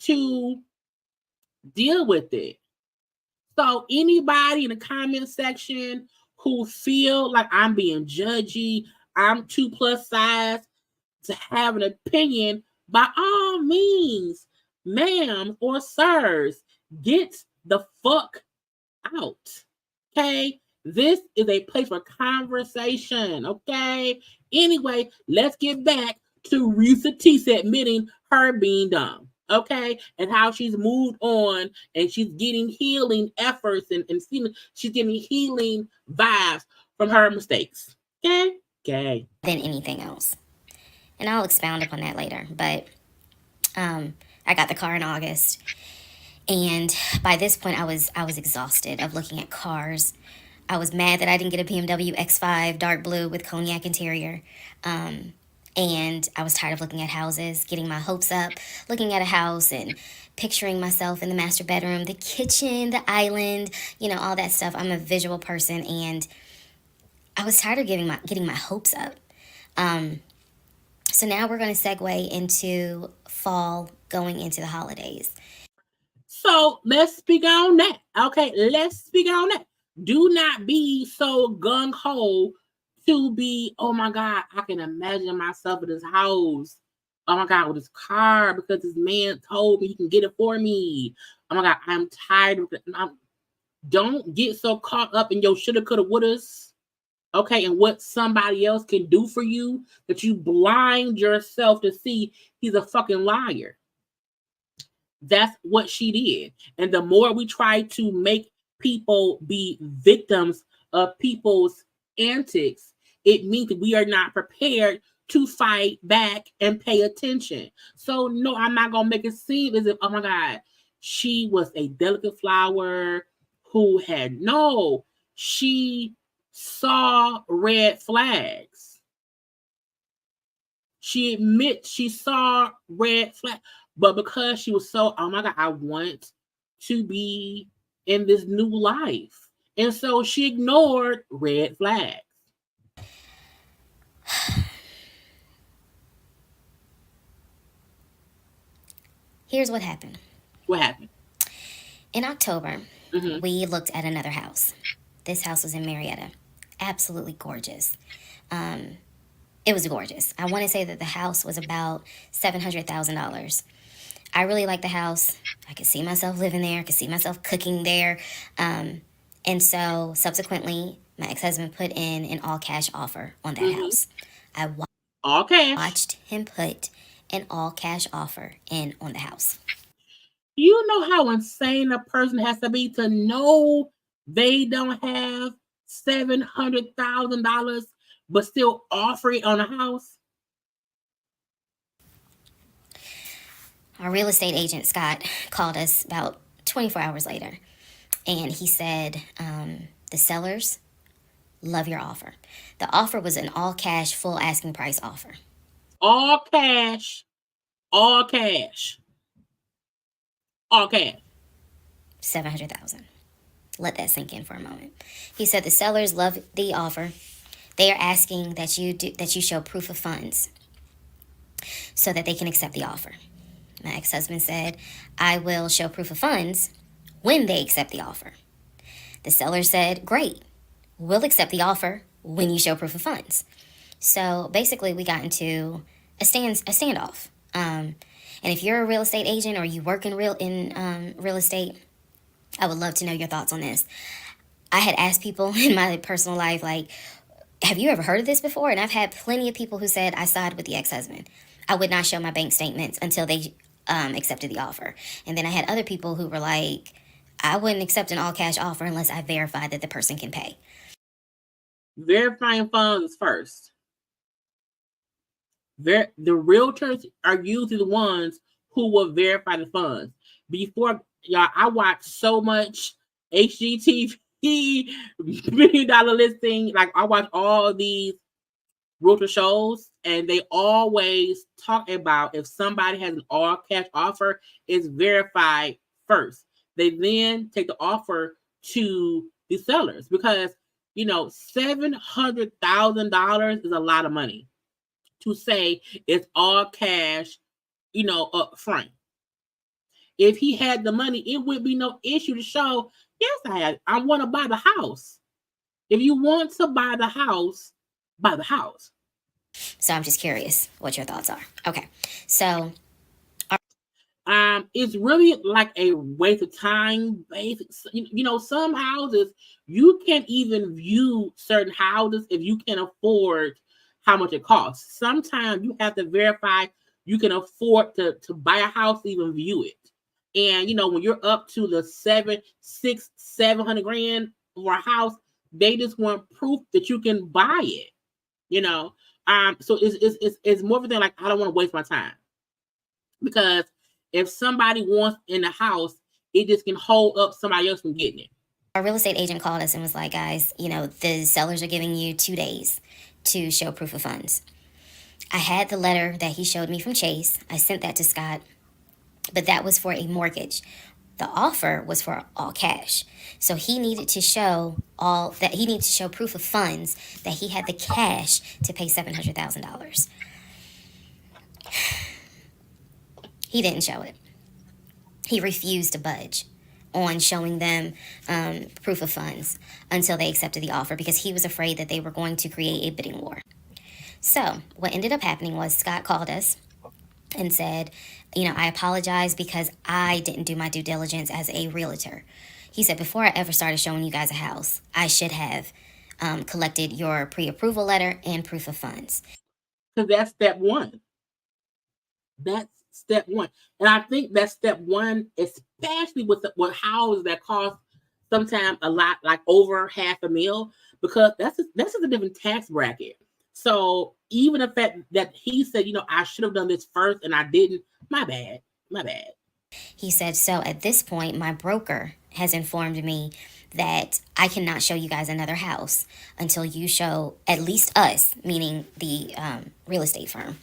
to deal with it. So anybody in the comment section who feel like I'm being judgy, I'm too plus size to have an opinion, by all means, ma'am or sirs, get the fuck out. Okay? This is a place for conversation. Okay? Anyway, let's get back to ReesaTeesa admitting her being dumb. Okay, and how she's moved on and she's getting healing efforts and she's getting healing vibes from her mistakes. Okay? Than anything else. And I'll expound upon that later. But I got the car in August, and by this point I was exhausted of looking at cars. I was mad that I didn't get a BMW X5 dark blue with cognac interior. And I was tired of looking at houses, getting my hopes up, looking at a house and picturing myself in the master bedroom, the kitchen, the island, you know, all that stuff. I'm a visual person, and I was tired of getting my hopes up. So now we're going to segue into fall, going into the holidays. So let's speak on that. Okay, let's speak on that. Do not be so gung-ho to be, oh my God, I can imagine myself in this house. Oh my God, with this car, because this man told me he can get it for me. Oh my God, I'm tired of it. Don't get so caught up in your shoulda, coulda, wouldas, okay, and what somebody else can do for you that you blind yourself to see he's a fucking liar. That's what she did. And the more we try to make people be victims of people's antics, it means that we are not prepared to fight back and pay attention. So no, I'm not gonna make it seem as if, oh my God, she was a delicate flower who had she saw red flags. She admits she saw red flags, but because she was so, oh my God, I want to be in this new life. And so she ignored red flags. Here's what happened. What happened? In October, we looked at another house. This house was in Marietta. Absolutely gorgeous. It was gorgeous. I want to say that the house was about $700,000. I really liked the house. I could see myself living there. I could see myself cooking there. And so subsequently, my ex-husband put in an all-cash offer on that house. I watched him put an all-cash offer in on the house. You know how insane a person has to be to know they don't have $700,000 but still offer it on a house? Our real estate agent, Scott, called us about 24 hours later, and he said, the sellers love your offer. The offer was an all-cash, full asking price offer. All cash. All cash. All cash. $700,000. Let that sink in for a moment. He said the sellers love the offer. They are asking that you show proof of funds so that they can accept the offer. My ex-husband said, I will show proof of funds when they accept the offer. The seller said, great, we'll accept the offer when you show proof of funds. So basically we got into a standoff. And if you're a real estate agent or you work in real estate, I would love to know your thoughts on this. I had asked people in my personal life, like, have you ever heard of this before? And I've had plenty of people who said I side with the ex-husband. I would not show my bank statements until they accepted the offer. And then I had other people who were like, I wouldn't accept an all-cash offer unless I verified that the person can pay. Verifying funds first. The realtors are usually the ones who will verify the funds. Before, y'all, I watch so much HGTV, $1 million listing. Like, I watch all these realtor shows, and they always talk about if somebody has an all-cash offer, it's verified first. They then take the offer to the sellers because, you know, $700,000 is a lot of money to say it's all cash, you know, up front. If he had the money, it would be no issue to show, yes, I want to buy the house. If you want to buy the house, buy the house. So I'm just curious what your thoughts are. Okay. So it's really like a waste of time. You know, some houses, you can't even view certain houses if you can afford how much it costs. Sometimes you have to verify you can afford to buy a house to even view it. And, you know, when you're up to the $700,000 for a house, they just want proof that you can buy it, you know? So it's more of a thing like, I don't want to waste my time. Because if somebody wants in the house, it just can hold up somebody else from getting it. Our real estate agent called us and was like, guys, you know, the sellers are giving you 2 days to show proof of funds. I had the letter that he showed me from Chase. I sent that to Scott, but that was for a mortgage. The offer was for all cash. So he needed to show proof of funds that he had the cash to pay $700,000. He didn't show it. He refused to budge on showing them proof of funds until they accepted the offer because he was afraid that they were going to create a bidding war. So what ended up happening was Scott called us and said, I apologize because I didn't do my due diligence as a realtor. He said, before I ever started showing you guys a house, I should have collected your pre-approval letter and proof of funds. Because that's step one. That's step one. And I think that's step one, especially with houses that cost sometimes a lot, like over $500,000, because that's just a different tax bracket. So even the fact that he said, I should have done this first and I didn't, my bad. He said, so at this point, my broker has informed me that I cannot show you guys another house until you show at least us, meaning the real estate firm,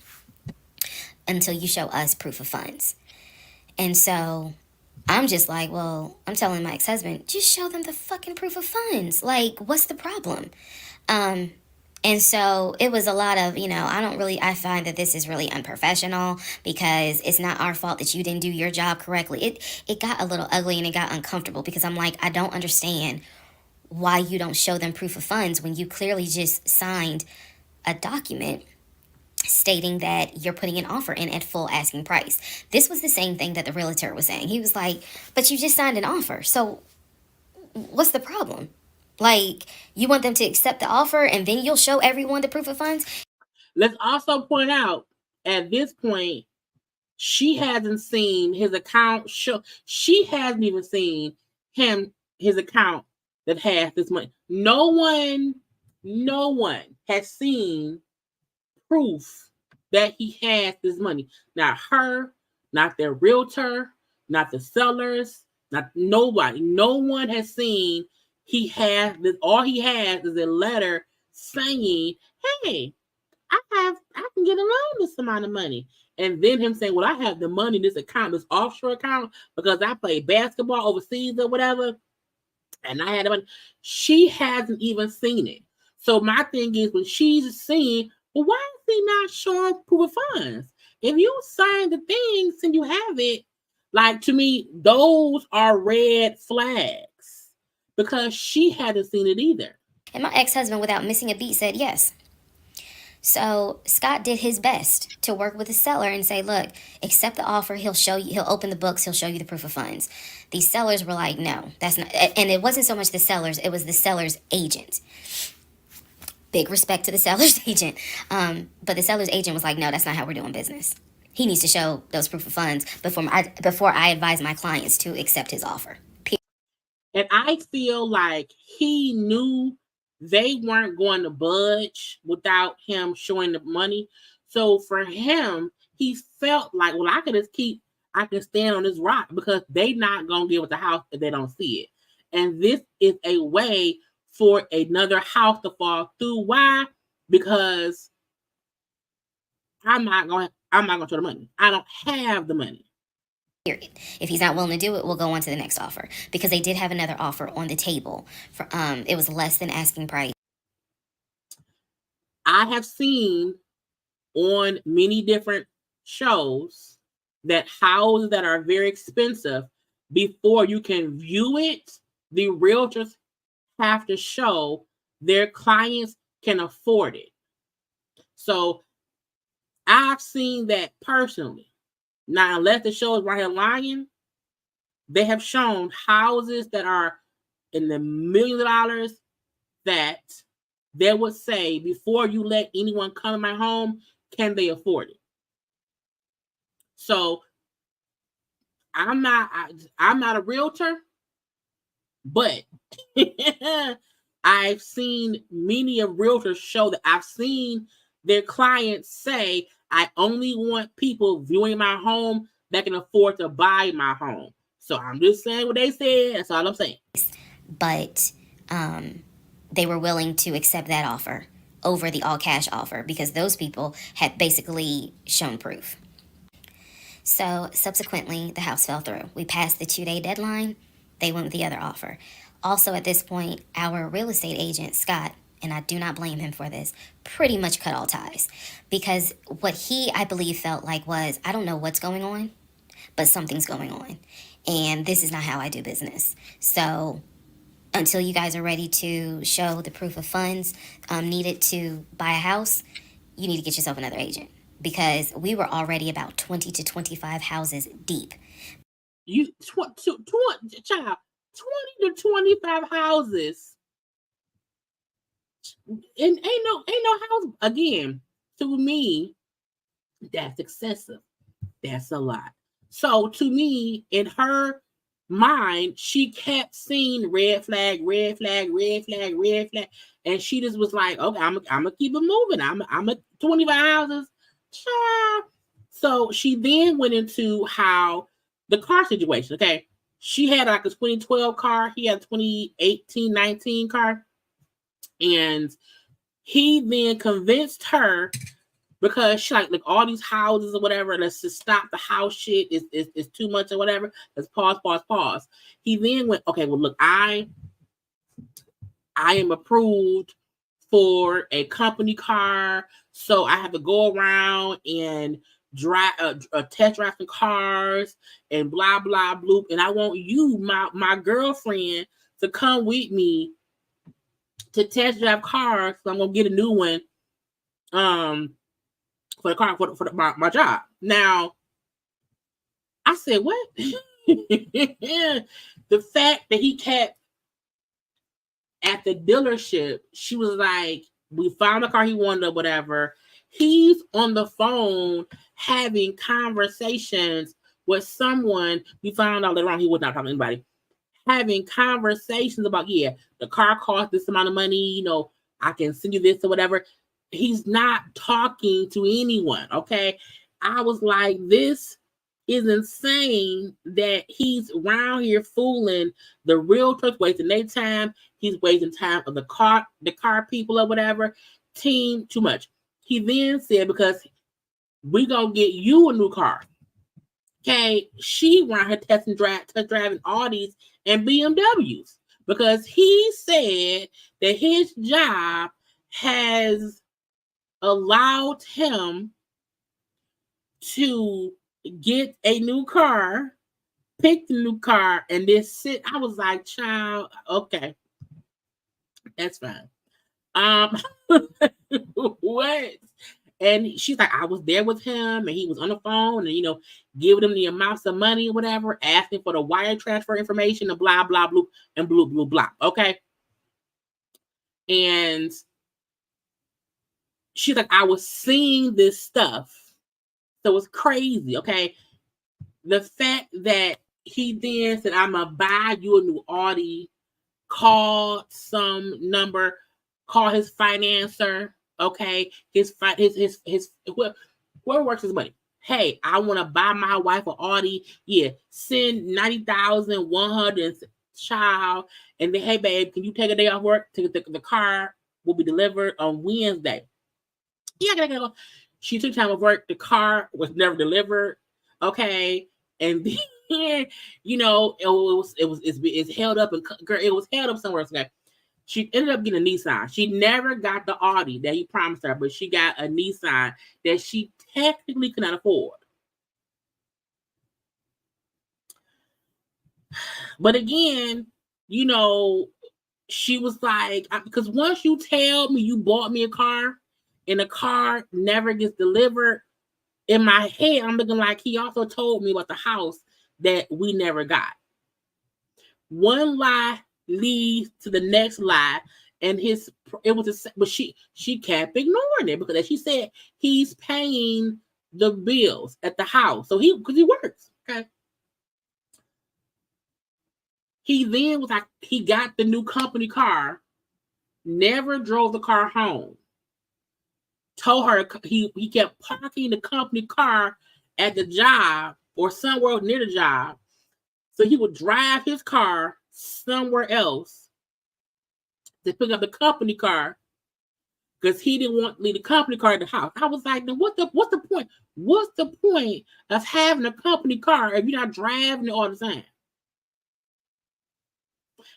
until you show us proof of funds. And so I'm just like, well, I'm telling my ex-husband, just show them the fucking proof of funds. Like, what's the problem? And so it was a lot of, I find that this is really unprofessional because it's not our fault that you didn't do your job correctly. It got a little ugly and it got uncomfortable because I'm like, I don't understand why you don't show them proof of funds when you clearly just signed a document stating that you're putting an offer in at full asking price. This was the same thing that the realtor was saying. He was like, but you just signed an offer. So what's the problem? Like, you want them to accept the offer and then you'll show everyone the proof of funds? Let's also point out, at this point, she hasn't seen his account show. She hasn't even seen his account that has this money. No one has seen proof that he has this money. Not her, not their realtor, not the sellers, not nobody. No one has seen he has this. All he has is a letter saying, hey, I can get a loan this amount of money. And then him saying, well, I have the money in this account, this offshore account, because I played basketball overseas or whatever. And I had the money. She hasn't even seen it. So my thing is, when she's seeing, well, why is he not showing proof of funds? If you sign the things and you have it, like, to me, those are red flags because she hadn't seen it either. And my ex-husband, without missing a beat, said yes. So Scott did his best to work with the seller and say, look, accept the offer. He'll show you, he'll open the books. He'll show you the proof of funds. These sellers were like, no, that's not. And it wasn't so much the sellers. It was the seller's agent. Big respect to the seller's agent. But the seller's agent was like, no, that's not how we're doing business. He needs to show those proof of funds before I advise my clients to accept his offer. And I feel like he knew they weren't going to budge without him showing the money. So for him, he felt like, well, I can stand on this rock because they not going to get with the house if they don't see it. And this is a way for another house to fall through. Why? Because I'm not going to show the money. I don't have the money. Period. If he's not willing to do it, we'll go on to the next offer because they did have another offer on the table. For it was less than asking price. I have seen on many different shows that houses that are very expensive, before you can view it, the realtors have to show their clients can afford it. So I've seen that personally. Now, unless the show is right here lying, they have shown houses that are in the millions of dollars that they would say, before you let anyone come to my home, can they afford it? So I'm not a realtor, but I've seen many of realtors show that I've seen their clients say, I only want people viewing my home that can afford to buy my home. So I'm just saying what they said. That's all I'm saying. But they were willing to accept that offer over the all cash offer because those people had basically shown proof. So subsequently, the house fell through. We passed the 2-day deadline. They went with the other offer. Also, at this point, our real estate agent, Scott, and I do not blame him for this, pretty much cut all ties. Because what he, I believe, felt like was, I don't know what's going on, but something's going on. And this is not how I do business. So until you guys are ready to show the proof of funds needed to buy a house, you need to get yourself another agent. Because we were already about 20 to 25 houses deep. You child, 20 to 25 houses. And ain't no house. Again, to me, that's excessive. That's a lot. So to me, in her mind, she kept seeing red flag, red flag, red flag, red flag. And she just was like, okay, I'm gonna keep it moving. I'm at 25 houses. So she then went into how the car situation. Okay, she had like a 2012 car. He had a 2018-19 car, and he then convinced her because she like all these houses or whatever. Let's just stop the house shit. Is too much or whatever. Let's pause. He then went, okay, well look, I am approved for a company car, so I have to go around and drive test drive some cars and blah blah bloop. And I want you, my girlfriend, to come with me to test drive cars. So I'm gonna get a new one for the car for my job. Now, I said, what? The fact that he kept at the dealership, she was like, we found the car he wanted or whatever. He's on the phone having conversations with someone. We found out later on he was not talking to anybody. Having conversations about, yeah, the car cost this amount of money, you know, I can send you this or whatever. He's not talking to anyone, okay? I was like, this is insane that he's around here fooling the realtors, wasting their time. He's wasting time of the car people or whatever. Team, too much. He then said, because we gonna get you a new car. Okay, she around her test driving Audis and BMWs because he said that his job has allowed him to get a new car, pick the new car, and then sit. I was like, child, okay, that's fine. What? And she's like, I was there with him, and he was on the phone, and giving him the amounts of money or whatever, asking for the wire transfer information, and blah blah blah, and blue blah. Okay, and she's like, I was seeing this stuff. So it's crazy, okay? The fact that he then said, I'm going to buy you a new Audi, called some number, call his financer, okay? Whoever works his money. Hey, I want to buy my wife an Audi. Yeah, send $90,100, child. And then, hey, babe, can you take a day off work? The car will be delivered on Wednesday. Yeah, I gotta go. She took time off work. The car was never delivered. Okay, and then it's held up, and it was held up somewhere else. Okay. She ended up getting a Nissan. She never got the Audi that he promised her, but she got a Nissan that she technically could not afford. But again, she was like, because once you tell me you bought me a car, and the car never gets delivered, in my head, I'm looking like he also told me about the house that we never got. One lie leads to the next lie, and but she kept ignoring it because, as she said, he's paying the bills at the house, so because he works. Okay. He then was like, he got the new company car, never drove the car home. Told her he kept parking the company car at the job or somewhere near the job. So he would drive his car somewhere else to pick up the company car because he didn't want to leave the company car at the house. I was like, then what's the point? What's the point of having a company car if you're not driving it all the time?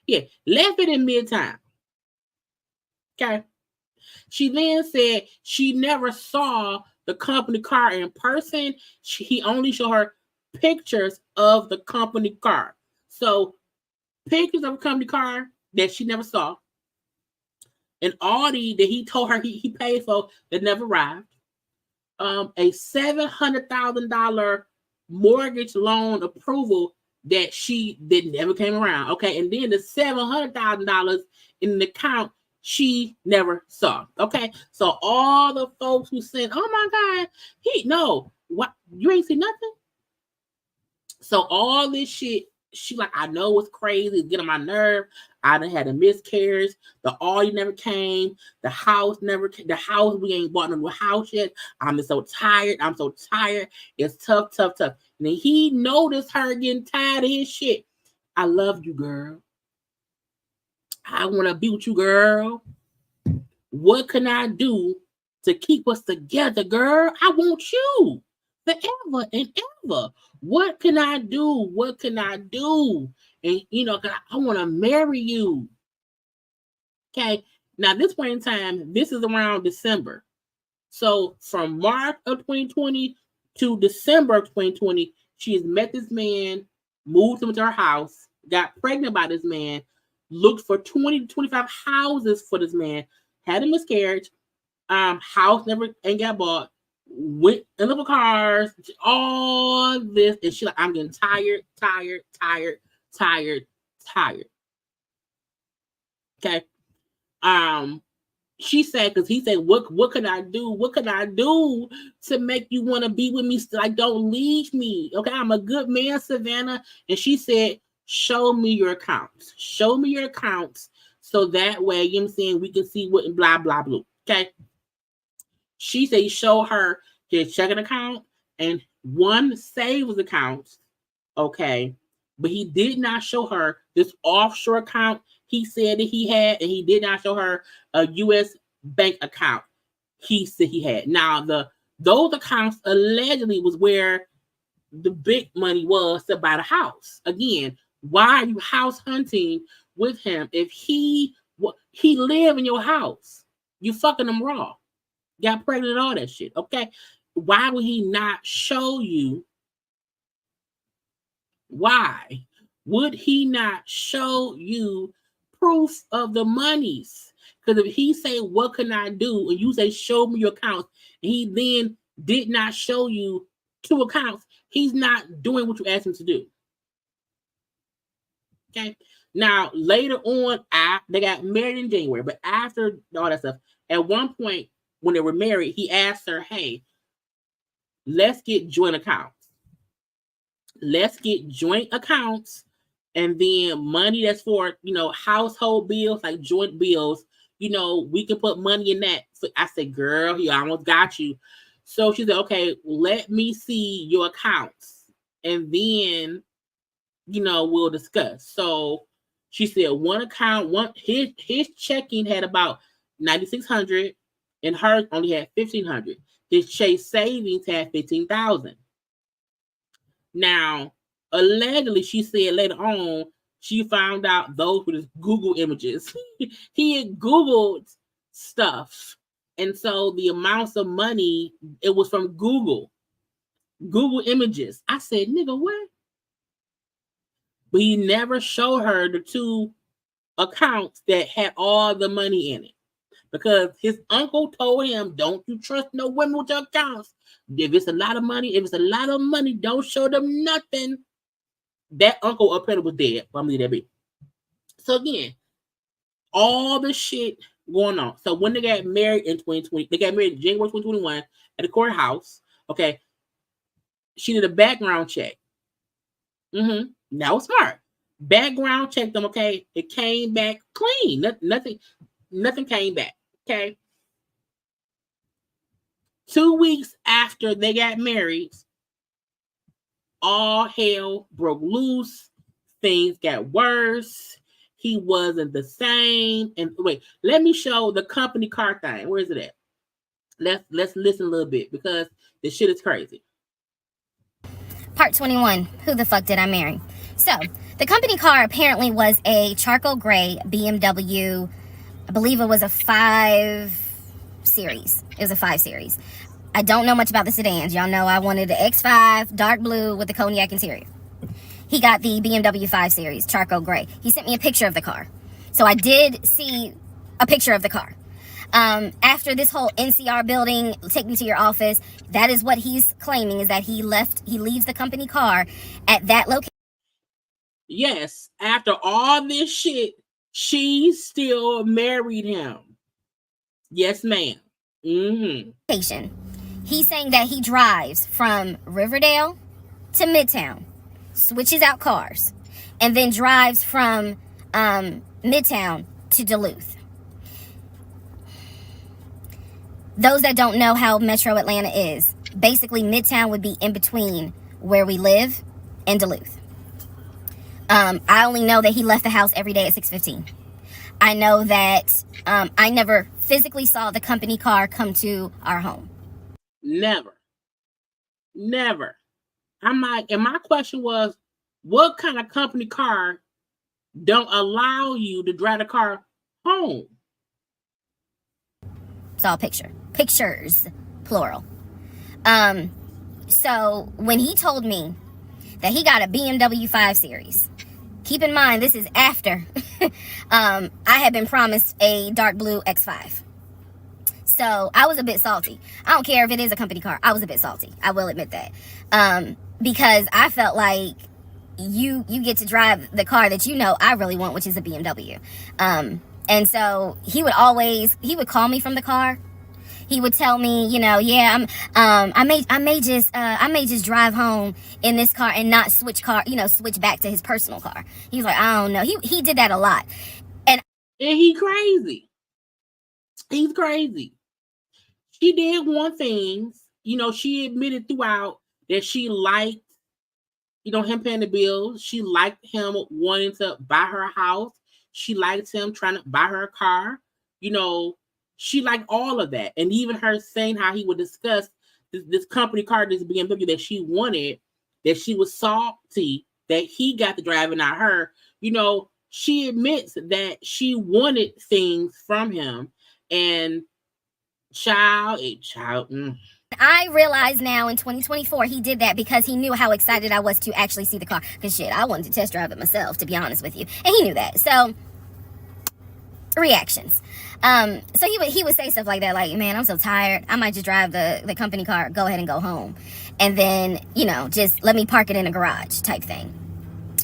Yeah, left it in Midtown. Okay. She then said she never saw the company car in person. He only showed her pictures of the company car. So pictures of a company car that she never saw. An Audi that he told her he paid for that never arrived. A $700,000 mortgage loan approval that never came around. Okay, and then the $700,000 in the account she never saw. Okay, so all the folks who said, "Oh my God, what you ain't see nothing." So all this shit, she like, I know it's crazy, it's getting on my nerve. I done had a miscarriage. The Audi never came. The house we ain't bought no house yet. I'm so tired. It's tough. And then he noticed her getting tired of his shit. I love you, girl. I want to be with you, girl. What can I do to keep us together, girl? I want you forever and ever. What can I do? And, I want to marry you. Okay. Now, this point in time, this is around December. So from March of 2020 to December of 2020, she has met this man, moved him to her house, got pregnant by this man, looked for 20 to 25 houses for this man, had a miscarriage, house never ain't got bought, went in the cars, all this, and she's like, I'm getting tired. Okay. She said, because he said, what can I do? What can I do to make you want to be with me? Like, don't leave me. Okay, I'm a good man, Savannah. And she said, show me your accounts. So that way, you know what I'm saying, we can see what blah, blah, blah. Okay. She said he showed her his checking account and one savings account. Okay. But he did not show her this offshore account he said that he had, and he did not show her a U.S. bank account he said he had. Now, those accounts allegedly was where the big money was to buy the house. Again, why are you house hunting with him if he live in your house? You fucking him raw. Got pregnant and all that shit. Okay. Why would he not show you? Why would he not show you proof of the monies? Because if he say, what can I do? And you say, show me your accounts. And he then did not show you 2 accounts. He's not doing what you asked him to do. Okay. Now, later on, they got married in January, but after all that stuff, at one point when they were married, he asked her, hey, let's get joint accounts. And then money that's for, household bills, like joint bills, we can put money in that. So I said, girl, he almost got you. So she said, okay, let me see your accounts. And then, we'll discuss. So she said one account, his checking had about $9,600 and hers only had $1,500. His Chase savings had $15,000. Now, allegedly, she said later on, she found out those were just Google images. He had Googled stuff. And so the amounts of money, it was from Google images. I said, nigga, what? But he never showed her the 2 accounts that had all the money in it. Because his uncle told him, don't you trust no women with your accounts. If it's a lot of money, don't show them nothing. That uncle apparently was dead. But I'm gonna leave that be. So again, all the shit going on. So when they got married in 2020, they got married in January 2021 at the courthouse. Okay. She did a background check. That was smart. Background checked them. Okay. It came back clean. Nothing came back. Okay. 2 weeks after they got married, all hell broke loose. Things got worse. He wasn't the same. And wait, let me show the company car thing. Where is it at? Let's listen a little bit because this shit is crazy. Part 21. Who the fuck did I marry? So, the company car apparently was a charcoal gray BMW. I believe it was a 5 Series. It was a 5 Series. I don't know much about the sedans. Y'all know I wanted the X5, dark blue with the cognac interior. He got the BMW 5 Series, charcoal gray. He sent me a picture of the car. So I did see a picture of the car. After this whole NCR building, take me to your office, that is what he's claiming, is that he leaves the company car at that location. Yes, after all this shit, she still married him. Yes, ma'am. Mm-hmm. He's saying that he drives from Riverdale to Midtown, switches out cars, and then drives from Midtown to Duluth. Those that don't know how Metro Atlanta is, basically Midtown would be in between where we live and Duluth. I only know that he left the house every day at 6:15. I know that I never physically saw the company car come to our home. Never. I'm like, and my question was, what kind of company car don't allow you to drive the car home? Saw a picture. Pictures, plural. So when he told me that he got a BMW 5 Series, keep in mind, this is after I had been promised a dark blue X5. So I was a bit salty. I don't care if it is a company car. I was a bit salty. I will admit that. Because I felt like you get to drive the car that you know I really want, which is a BMW. And so he would call me from the car. He would tell me, you know, yeah, I may just drive home in this car and not switch back to his personal car. He was like, I don't know. He did that a lot. And he crazy. He's crazy. She did want things, you know, she admitted throughout that she liked, you know, him paying the bills. She liked him wanting to buy her a house. She liked him trying to buy her a car. You know, she liked all of that. And even her saying how he would discuss this company car, this BMW that she wanted, that she was salty that he got to drive and not her. You know, she admits that she wanted things from him. And child. I realize now in 2024 he did that because he knew how excited I was to actually see the car. Because shit, I wanted to test drive it myself, to be honest with you. And he knew that. So, reactions. So he would say stuff like that, like, man, I'm so tired. I might just drive the company car, go ahead and go home. And then, you know, just let me park it in a garage type thing.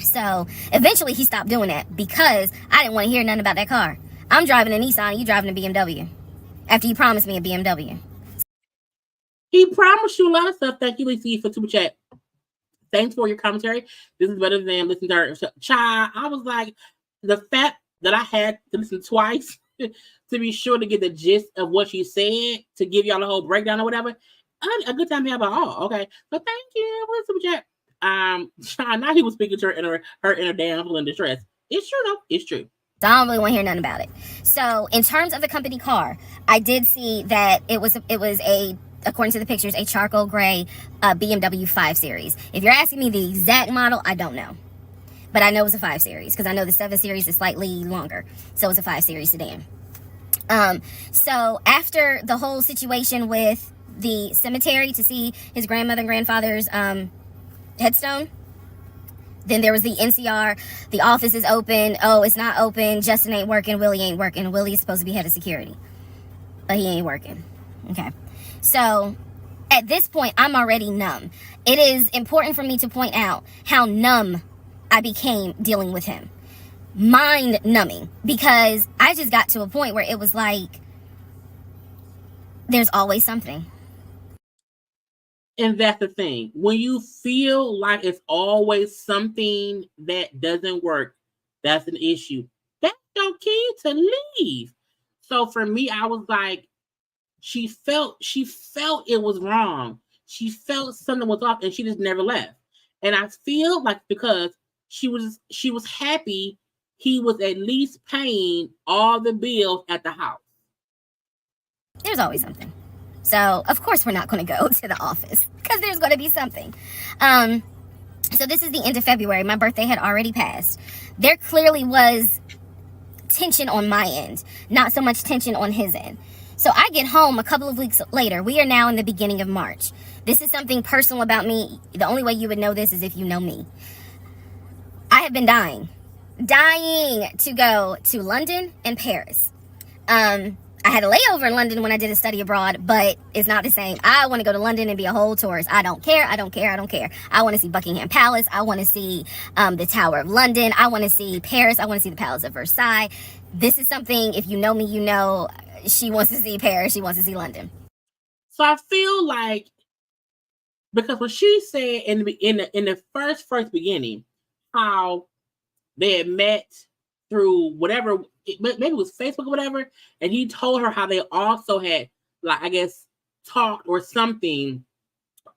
So, eventually he stopped doing that because I didn't want to hear nothing about that car. I'm driving a Nissan, you driving a BMW. After you promised me a BMW. He promised you a lot of stuff. Thank you, Lacey, for Super Chat. Thanks for your commentary. This is better than listening to her. Child, I was like, the fact that I had to listen twice to be sure to get the gist of what she said, to give y'all a whole breakdown or whatever, a good time to have it all. Okay. So thank you for the Super Chat. Child, now he was speaking to her inner damsel in distress. It's true, though. It's true. So I don't really want to hear nothing about it. So in terms of the company car, I did see that it was a, according to the pictures, a charcoal gray BMW 5 Series. If you're asking me the exact model, I don't know. But I know it was a 5 Series because I know the 7 Series is slightly longer. So it's a 5 Series sedan. So after the whole situation with the cemetery to see his grandmother and grandfather's headstone, then there was the NCR, the office is open, oh, it's not open, Justin ain't working, Willie ain't working. Willie is supposed to be head of security, but he ain't working. Okay. So at this point, I'm already numb. It is important for me to point out how numb I became dealing with him. Mind numbing, because I just got to a point where it was like, there's always something. And that's the thing. When you feel like it's always something that doesn't work, that's an issue. That's your key to leave. So for me, I was like, she felt it was wrong. She felt something was off, and she just never left. And I feel like because she was happy he was at least paying all the bills at the house. There's always something. So, of course, we're not going to go to the office because there's going to be something. So this is the end of February. My birthday had already passed. There clearly was tension on my end, not so much tension on his end. So I get home a couple of weeks later. We are now in the beginning of March. This is something personal about me. The only way you would know this is if you know me. I have been dying to go to London and Paris. I had a layover in London when I did a study abroad, but it's not the same. I want to go to London and be a whole tourist. I don't care. I want to see Buckingham Palace. I want to see the Tower of London. I want to see Paris. I want to see the Palace of Versailles. This is something, if you know me, you know she wants to see Paris. She wants to see London. So I feel like, because what she said in the first beginning, how they had met through whatever, maybe it was Facebook or whatever, and he told her how they also had, like, I guess, talked or something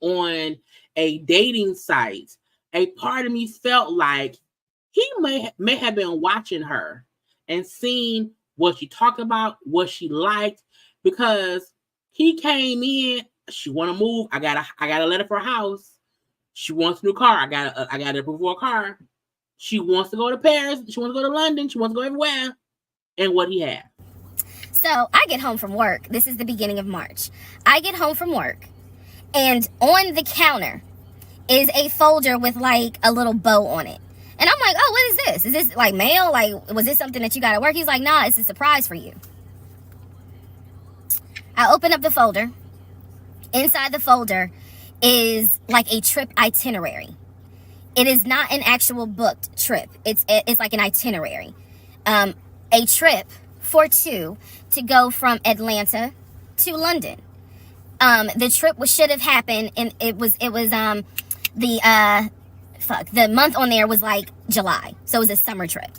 on a dating site. A part of me felt like he may have been watching her and seeing what she talked about, what she liked, because he came in. She want to move. I got a letter for a house. She wants a new car. I got to approve for a car. She wants to go to Paris. She wants to go to London. She wants to go everywhere. And what he had. So I get home from work. This is the beginning of March. I get home from work, and on the counter is a folder with like a little bow on it. And I'm like, oh, what is this? Is this like mail? Like, was this something that you got at work? He's like, nah, it's a surprise for you. I open up the folder. Inside the folder is like a trip itinerary. It is not an actual booked trip. It's like an itinerary. A trip for two to go from Atlanta to London. The trip should have happened, and it was the month on there was like July, so it was a summer trip.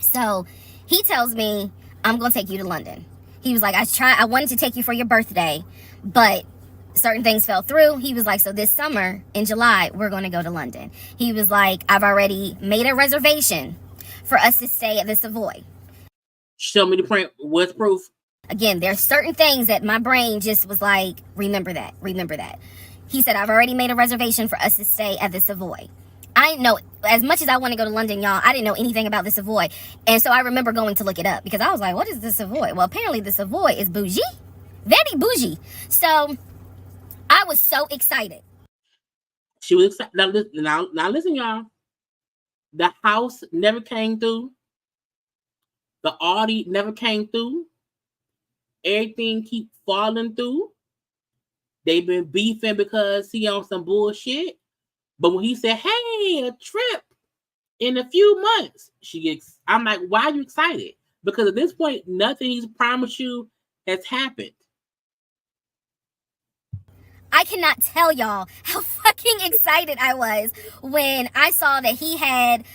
So he tells me, I'm gonna take you to London. He was like, I wanted to take you for your birthday, but certain things fell through. He was like, so this summer in July, we're going to go to London. He was like, I've already made a reservation for us to stay at the Savoy. Show me the print. What's proof? Again, there's certain things that my brain just was like, remember that. He said, I've already made a reservation for us to stay at the Savoy. I didn't know, as much as I want to go to London, y'all, I didn't know anything about the Savoy. And so I remember going to look it up because I was like, what is the Savoy? Well, apparently the Savoy is bougie. Very bougie. So I was so excited. She was excited. Now listen, y'all. The house never came through. The Audi never came through. Everything keep falling through. They've been beefing because he on some bullshit. But when he said, hey, a trip in a few months, I'm like, why are you excited? Because at this point, nothing he's promised you has happened. I cannot tell y'all how fucking excited I was when I saw that he had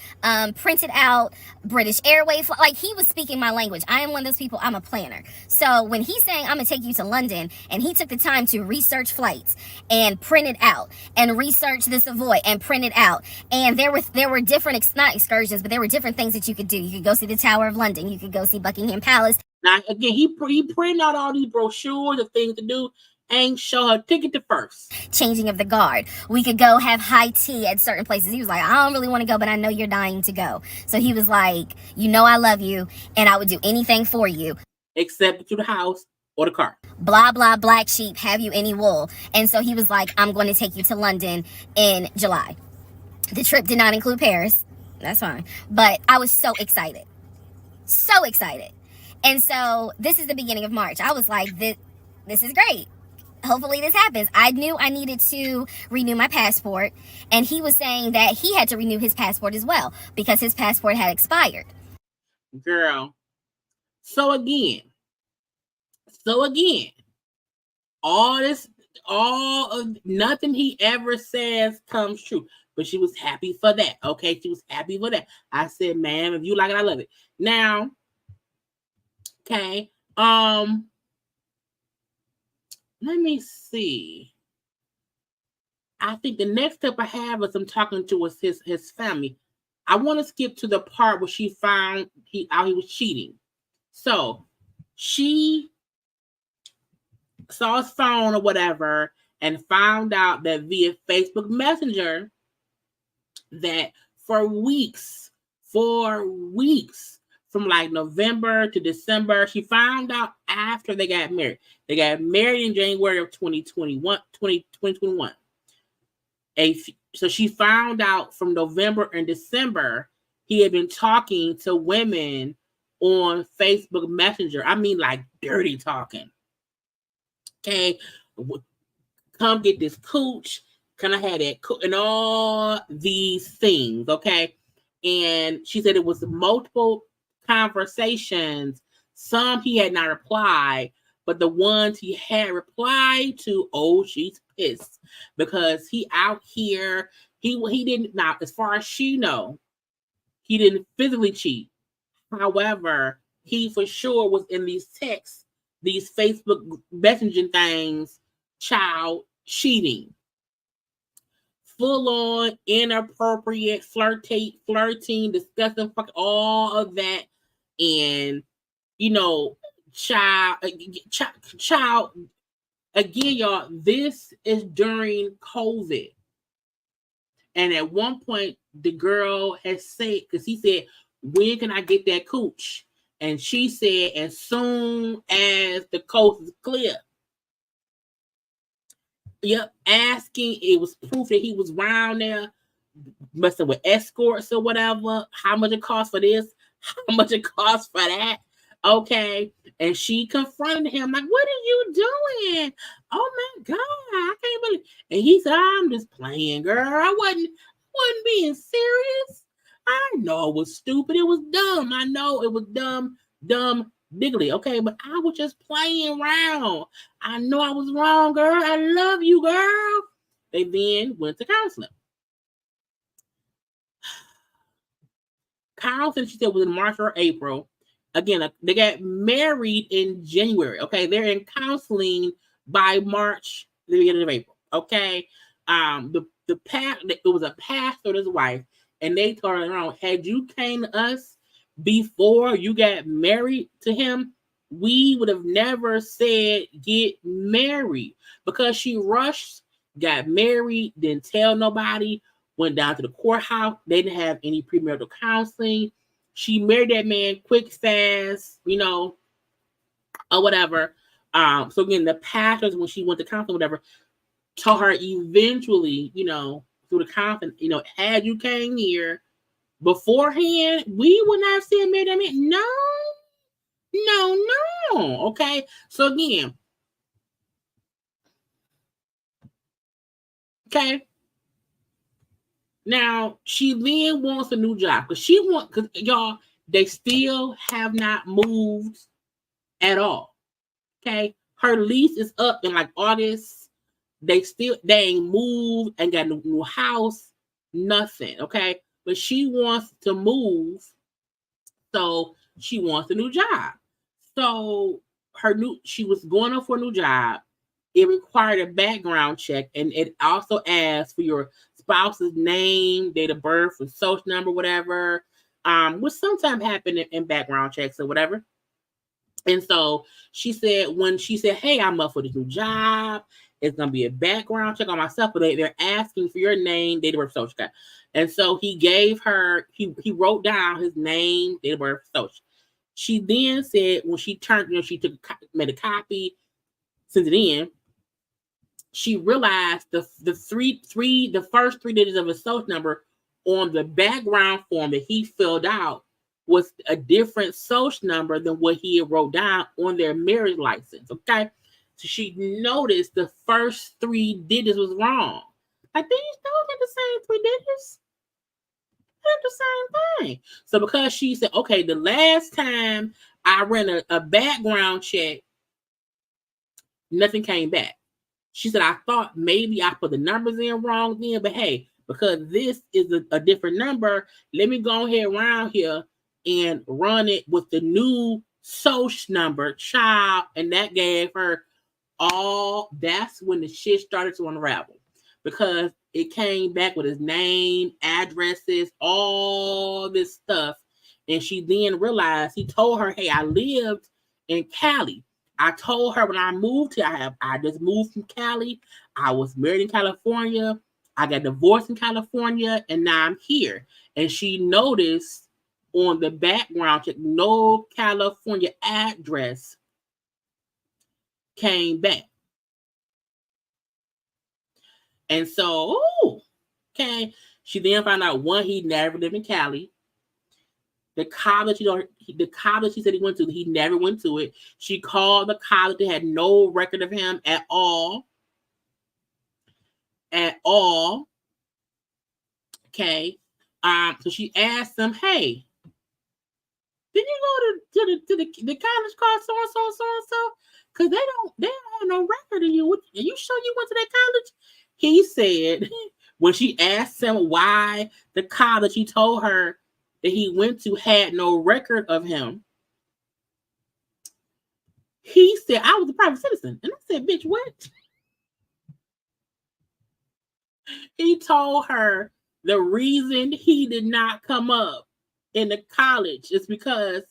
printed out British Airways. Like, he was speaking my language. I am one of those people, I'm a planner. So when he's saying, I'm going to take you to London, and he took the time to research flights and print it out and research the Savoy and print it out. And there were different, not excursions, but there were different things that you could do. You could go see the Tower of London. You could go see Buckingham Palace. Now, again, he printed out all these brochures of things to do. Ain't show her ticket to first. Changing of the guard. We could go have high tea at certain places. He was like, I don't really want to go, but I know you're dying to go. So he was like, you know I love you, and I would do anything for you. Except to the house or the car. Blah, blah, black sheep, have you any wool? And so he was like, I'm going to take you to London in July. The trip did not include Paris. That's fine. But I was so excited. So excited. And so this is the beginning of March. I was like, this is great. Hopefully this happens. I knew I needed to renew my passport, and he was saying that he had to renew his passport as well because his passport had expired. Girl. So again, nothing he ever says comes true. But she was happy for that. Okay, she was happy for that. I said, ma'am, if you like it, I love it. Now, okay, let me see. I think the next step I have is I'm talking to his family. I want to skip to the part where she found he was cheating. So she saw his phone or whatever and found out that via Facebook Messenger that for weeks, from like November to December, she found out after they got married. They got married in January of 2021. So she found out from November and December he had been talking to women on Facebook Messenger. I mean, like dirty talking. Okay, come get this cooch. Can I have that and all these things? Okay, and she said it was multiple conversations. Some he had not replied, but the ones he had replied to, oh, she's pissed because he out here. He didn't, now as far as she know, he didn't physically cheat. However, he for sure was in these texts, these Facebook messaging things, child cheating. Full on inappropriate flirting, discussing all of that. And, you know, child, again, y'all, this is during COVID. And at one point, the girl has said, because he said, when can I get that cooch? And she said, as soon as the coast is clear. Yep, asking, it was proof that he was around there, messing with escorts or whatever, how much it costs for this, how much it costs for that. Okay. And she confronted him, like, what are you doing? Oh my God, I can't believe. And he said, I'm just playing, girl. I wasn't being serious. I know it was stupid. It was dumb. I know it was dumb, diggly. Okay, but I was just playing around. I know I was wrong, girl. I love you, girl. They then went to counseling. Counseling, she said, was in March or April. Again, they got married in January. Okay, they're in counseling by March, the beginning of April. Okay, it was a pastor and his wife, and they told her, had you came to us before you got married to him, we would have never said get married, because she rushed, got married, didn't tell nobody, went down to the courthouse. They didn't have any premarital counseling. She married that man quick, fast, you know, or whatever. So again, the pastors, when she went to counseling, whatever, told her eventually, you know, through the counseling, you know, had you came here beforehand, we would not have said married that man. No. Okay. So again, okay. Now she then wants a new job because y'all, they still have not moved at all. Okay, her lease is up in like August. They ain't moved and got a new house, nothing. Okay, but she wants to move, so she wants a new job. So she was going up for a new job. It required a background check, and it also asked for your spouse's name, date of birth, and social number, whatever, which sometimes happen in background checks or whatever. And so she said, when she said, hey, I'm up for this new job, it's going to be a background check on myself, but they're asking for your name, date of birth, social. And so he gave her, he wrote down his name, date of birth, social. She then said, when she turned, she made a copy, sent it in. She realized the first three digits of his social number on the background form that he filled out was a different social number than what he had wrote down on their marriage license. Okay, so she noticed the first three digits was wrong. Like, these don't get the same three digits. They're the same thing. So because she said, okay, the last time I ran a background check, nothing came back. She said, I thought maybe I put the numbers in wrong then, but hey, because this is a different number, let me go ahead around here and run it with the new social number, child. And that gave her that's when the shit started to unravel. Because It came back with his name, addresses, all this stuff. And she then realized, he told her, hey, I lived in Cali. I told her when I moved here, I just moved from Cali. I was married in California. I got divorced in California, and now I'm here. And she noticed on the background check, no California address came back. And so, okay. She then found out, one, he never lived in Cali. The college, the college he said he went to, he never went to it. She called the college. They had no record of him at all. At all. Okay. So she asked them, hey, did you go to the college called so-and-so? Because they don't have no record of you. Are you sure you went to that college? He said, when she asked him why the college he told her that he went to had no record of him, he said, I was a private citizen. And I said, bitch, what? He told her the reason he did not come up in the college is because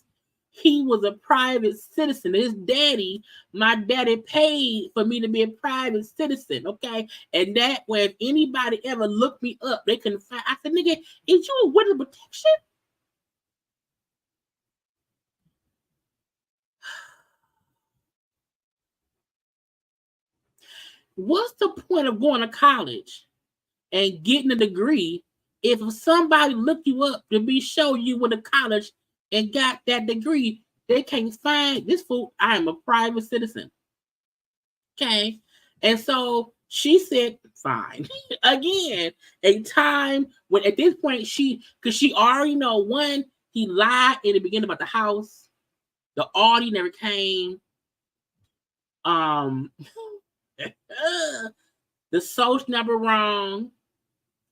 he was a private citizen. His daddy, my daddy paid for me to be a private citizen, okay? And that way, if anybody ever looked me up, they couldn't find. I said, nigga, is you a witness protection? What's the point of going to college and getting a degree if somebody looked you up to be show you went to college and got that degree? They can't find this fool. I am a private citizen. Okay. And so she said, fine. Again, a time when at this point because she already know, one, he lied in the beginning about the house. The Audi never came. The social number wrong.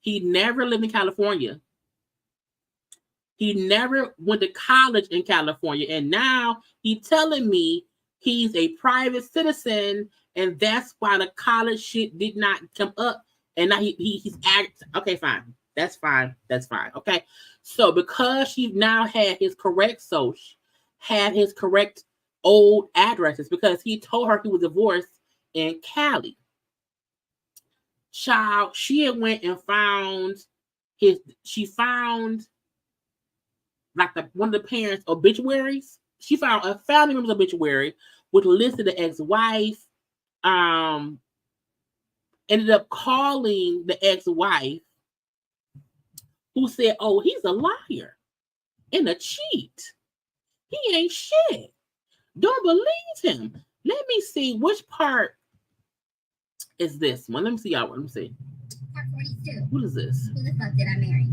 He never lived in California. He never went to college in California. And now he's telling me he's a private citizen, and that's why the college shit did not come up. And now he's okay, fine. That's fine. That's fine. Okay. So because she now had his correct social, had his correct old addresses, because he told her he was divorced in Cali. Child, she had went and found she found like one of the parents' obituaries. She found a family member's obituary, which listed the ex-wife. Ended up calling the ex-wife, who said, oh, he's a liar and a cheat. He ain't shit. Don't believe him. Let me see which part is this one. Let me see y'all. Let me see. Part 42. What is this? Who the fuck did I marry?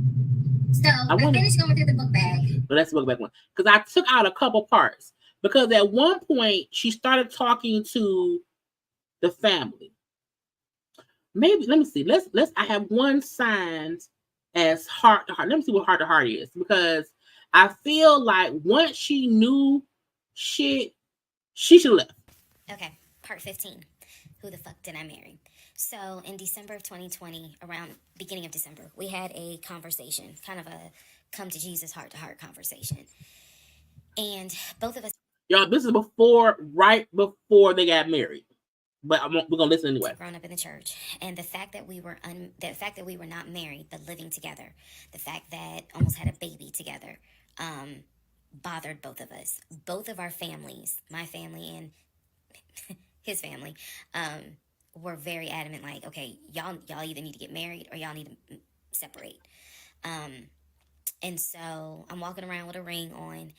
So I finished going through the book bag. But that's the book bag one. Because I took out a couple parts. Because at one point she started talking to the family. Maybe let me see. Let's I have one signed as heart to heart. Let me see what heart to heart is. Because I feel like once she knew shit, she should have left. Okay, part 15. Who the fuck did I marry? So in December of 2020, around beginning of December, we had a conversation, kind of a come to Jesus heart-to-heart conversation. And both of us... Y'all, this is right before they got married. But we're going to listen anyway. Grown up in the church. And the fact that we were not married, but living together, the fact that almost had a baby together, bothered both of us. Both of our families, my family and his family, were very adamant, like, okay, y'all either need to get married or y'all need to separate. And so I'm walking around with a ring on,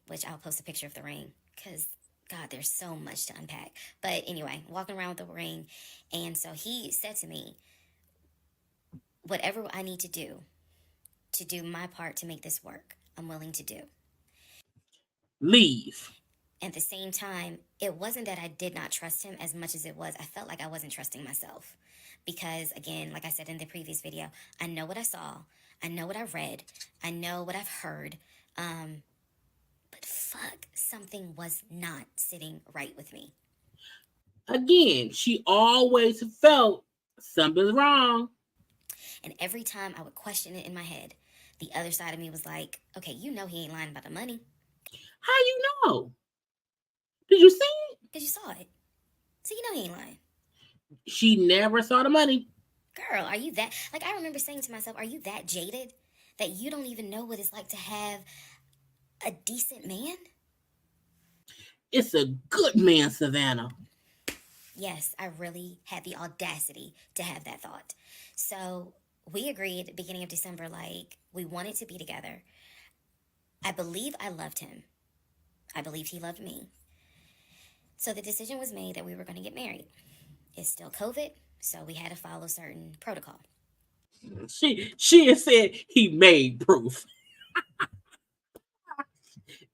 which I'll post a picture of the ring because, God, there's so much to unpack. But anyway, walking around with the ring. And so he said to me, whatever I need to do my part to make this work, I'm willing to do. Leave. At the same time, it wasn't that I did not trust him as much as it was I felt like I wasn't trusting myself. Because, again, like I said in the previous video, I know what I saw. I know what I read. I know what I've heard. But fuck, something was not sitting right with me. Again, she always felt something's wrong. And every time I would question it in my head, the other side of me was like, okay, you know he ain't lying about the money. How you know? Did you see it? Because you saw it. So you know he ain't lying. She never saw the money. Girl, are you that... Like, I remember saying to myself, are you that jaded that you don't even know what it's like to have a decent man? It's a good man, Savannah. Yes, I really had the audacity to have that thought. So we agreed at the beginning of December, like, we wanted to be together. I believe I loved him. I believed he loved me. So the decision was made that we were going to get married. It's still COVID, so we had to follow certain protocol. She has said he made proof.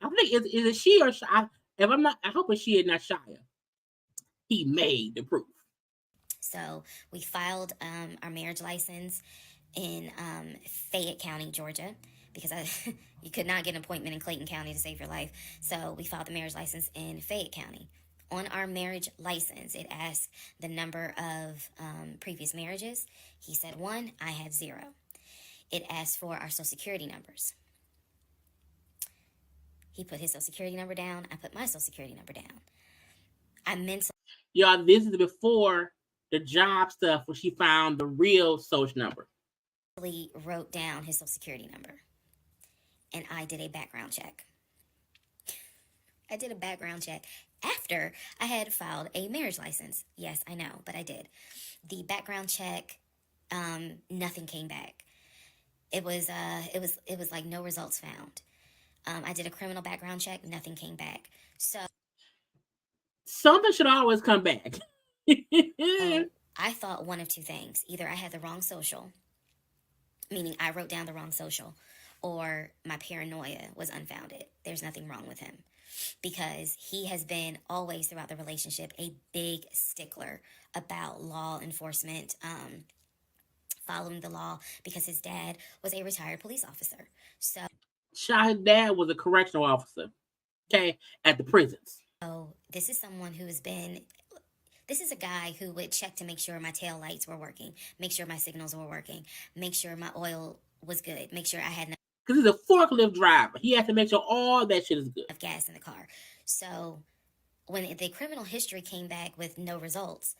I think is it she or if I'm not, I hope it's she and not Shia. He made the proof. So we filed our marriage license in Fayette County, Georgia, because you could not get an appointment in Clayton County to save your life. So we filed the marriage license in Fayette County. On our marriage license, it asked the number of previous marriages. He said 1, I had 0. It asked for our social security numbers. He put his social security number down. I put my social security number down. I mentally... Y'all, this is before the job stuff where she found the real social number. Wrote down his social security number. And I did a background check. I did a background check after I had filed a marriage license. Yes, I know, but I did. The background check, nothing came back. It was like no results found. I did a criminal background check, nothing came back. So something should always come back. I thought one of two things. Either I had the wrong social, meaning I wrote down the wrong social, or my paranoia was unfounded. There's nothing wrong with him, because he has been always throughout the relationship a big stickler about law enforcement, following the law, because his dad was a retired police officer. So his dad was a correctional officer, okay, at the prisons. So this is someone who has been... This is a guy who would check to make sure my tail lights were working, make sure my signals were working, make sure my oil was good, make sure I had... Because he's a forklift driver. He has to make sure all that shit is good. Of gas in the car. So when the criminal history came back with no results,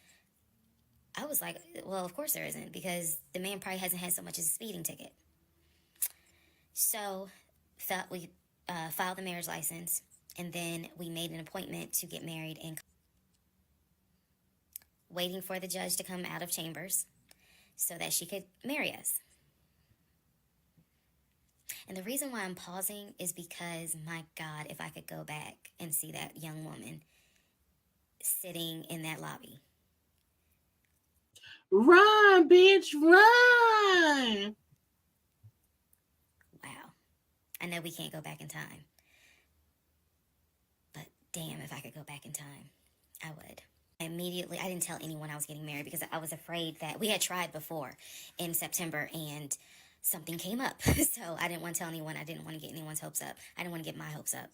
I was like, well, of course there isn't, because the man probably hasn't had so much as a speeding ticket. So we filed the marriage license, and then we made an appointment to get married, and waiting for the judge to come out of chambers so that she could marry us. And the reason why I'm pausing is because, my God, if I could go back and see that young woman sitting in that lobby. Run, bitch, run! Wow. I know we can't go back in time. But damn, if I could go back in time, I would. I didn't tell anyone I was getting married because I was afraid that we had tried before in September and something came up. So I didn't want to tell anyone. I didn't want to get anyone's hopes up. I didn't want to get my hopes up.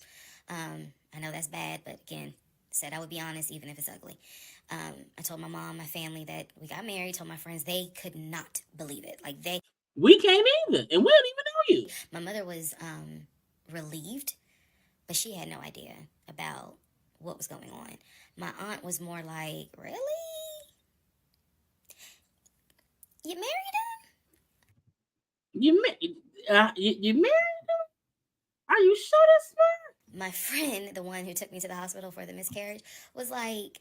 I know that's bad, but again, said I would be honest even if it's ugly. I told my mom, my family that we got married, told my friends. They could not believe it. We can't either, and we didn't even know you. My mother was relieved, but she had no idea about what was going on. My aunt was more like, really? You married him? You married him? Are you sure that's smart? My friend, the one who took me to the hospital for the miscarriage, was like,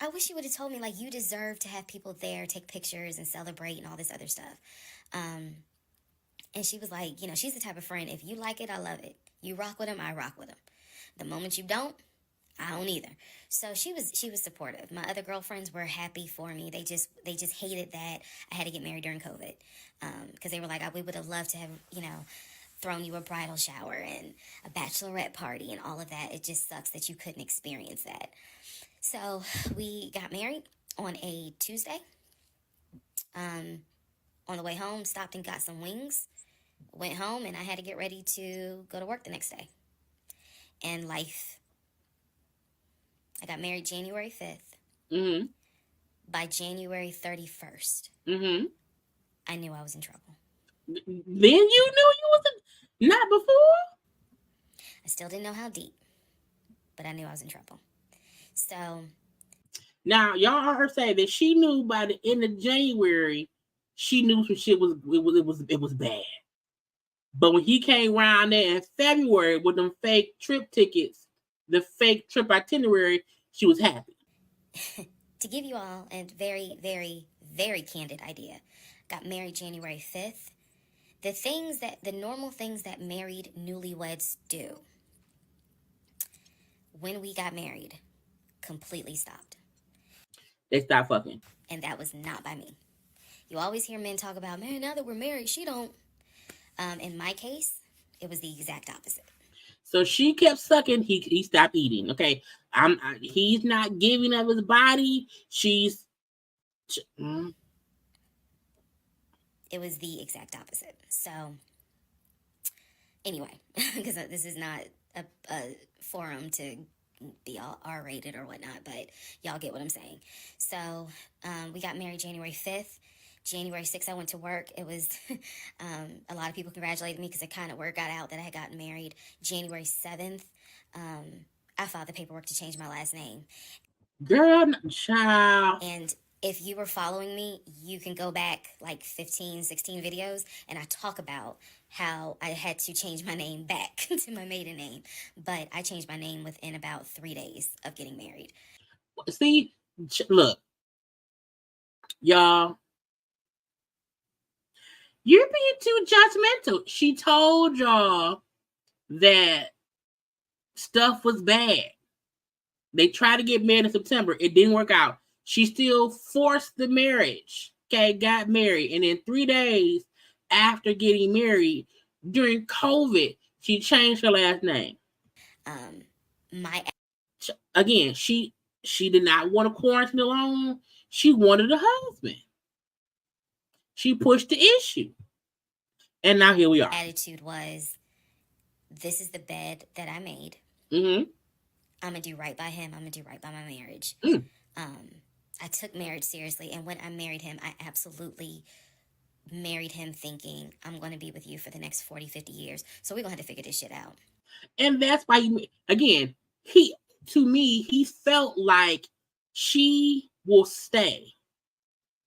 I wish you would have told me, like, you deserve to have people there, take pictures and celebrate and all this other stuff. And she was like, you know, she's the type of friend, if you like it, I love it. You rock with him, I rock with him. The moment you don't, I don't either. So she was supportive. My other girlfriends were happy for me. They just hated that I had to get married during COVID. Because they were like, we would have loved to have, you know, thrown you a bridal shower and a bachelorette party and all of that. It just sucks that you couldn't experience that. So we got married on a Tuesday. On the way home, stopped and got some wings. Went home, and I had to get ready to go to work the next day. And life... I got married January 5th. Mm-hmm. By January 31st, I knew I was in trouble. Then you knew you was not before? I still didn't know how deep, but I knew I was in trouble. So now y'all heard her say that she knew by the end of January, she knew some shit was bad. But when he came around there in February with them fake trip tickets, the fake trip itinerary, she was happy. To give you all a very, very, very candid idea, got married January 5th. The normal things that married newlyweds do, when we got married, completely stopped. They stopped fucking. And that was not by me. You always hear men talk about, man, now that we're married, she don't. In my case, it was the exact opposite. So she kept sucking. He stopped eating. Okay, he's not giving of his body. It was the exact opposite. So anyway, because this is not a forum to be all R-rated or whatnot, but y'all get what I'm saying. So we got married January 5th. January 6th, I went to work. It was a lot of people congratulated me because word got out that I had gotten married. January 7th, I filed the paperwork to change my last name. Girl, child. And if you were following me, you can go back like 15, 16 videos, and I talk about how I had to change my name back to my maiden name. But I changed my name within about 3 days of getting married. See, look, y'all. You're being too judgmental. She told y'all that stuff was bad. They tried to get married in September. It didn't work out. She still forced the marriage. Okay, got married. And in 3 days after getting married, during COVID, she changed her last name. Again, she did not want to quarantine alone. She wanted a husband. She pushed the issue. And now here we are. Attitude was, this is the bed that I made. Mm-hmm. I'm going to do right by him. I'm going to do right by my marriage. I took marriage seriously. And when I married him, I absolutely married him thinking, I'm going to be with you for the next 40, 50 years. So we're going to have to figure this shit out. And that's why, he felt like she will stay.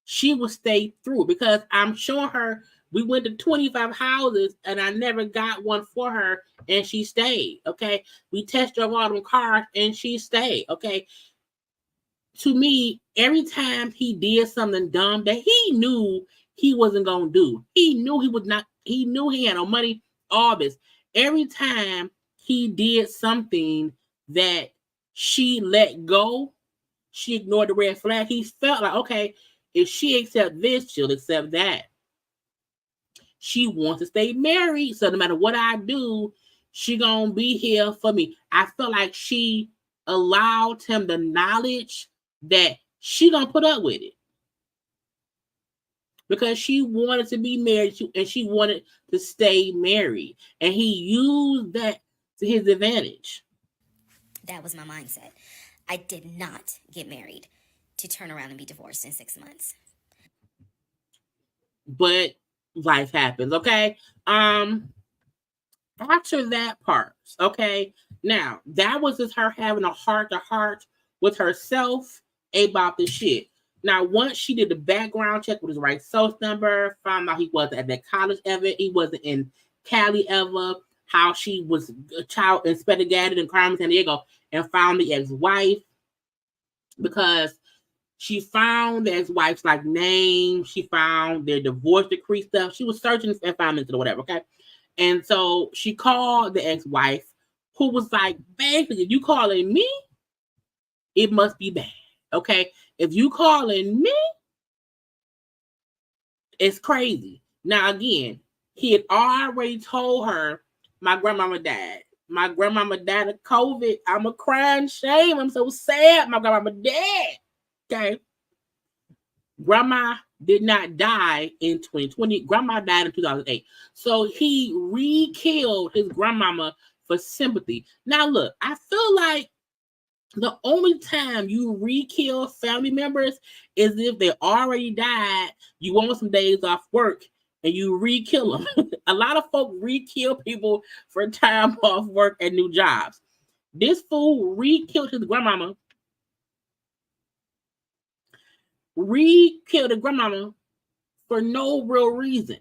She will stay through because I'm showing her, we went to 25 houses and I never got one for her and she stayed. Okay. We test drove all them cars and she stayed. Okay. To me, every time he did something dumb that he knew he wasn't going to do, he knew he had no money, all this. Every time he did something that she let go, she ignored the red flag. He felt like, okay, if she accepts this, she'll accept that. She wants to stay married, so no matter what I do, she gonna be here for me. I feel like she allowed him the knowledge that she gonna put up with it because she wanted to be married and she wanted to stay married, and he used that to his advantage. That was my mindset. I did not get married to turn around and be divorced in 6 months. But life happens, okay? After that part, okay? Now, that was just her having a heart-to-heart with herself about the shit. Now, once she did the background check with his right social number, found out he wasn't at that college ever, he wasn't in Cali ever, how she was a child investigated in Carmen, San Diego, and found the ex-wife because she found the ex-wife's name. She found their divorce decree stuff. She was searching and found it or whatever, okay? And so she called the ex-wife, who was like, basically, if you calling me, it must be bad, okay? If you calling me, it's crazy. Now, again, he had already told her, my grandmama died. My grandmama died of COVID. I'm a crying shame. I'm so sad. My grandmama died. Okay. Grandma did not die in 2020. Grandma died in 2008. So he re-killed his grandmama for sympathy. Now, look, I feel like The only time you re-kill family members is if they already died, you want some days off work, and you re-kill them. A lot of folk re-kill people for time off work and new jobs. This fool re-killed his grandmama. Re-killed the grandmama for no real reason.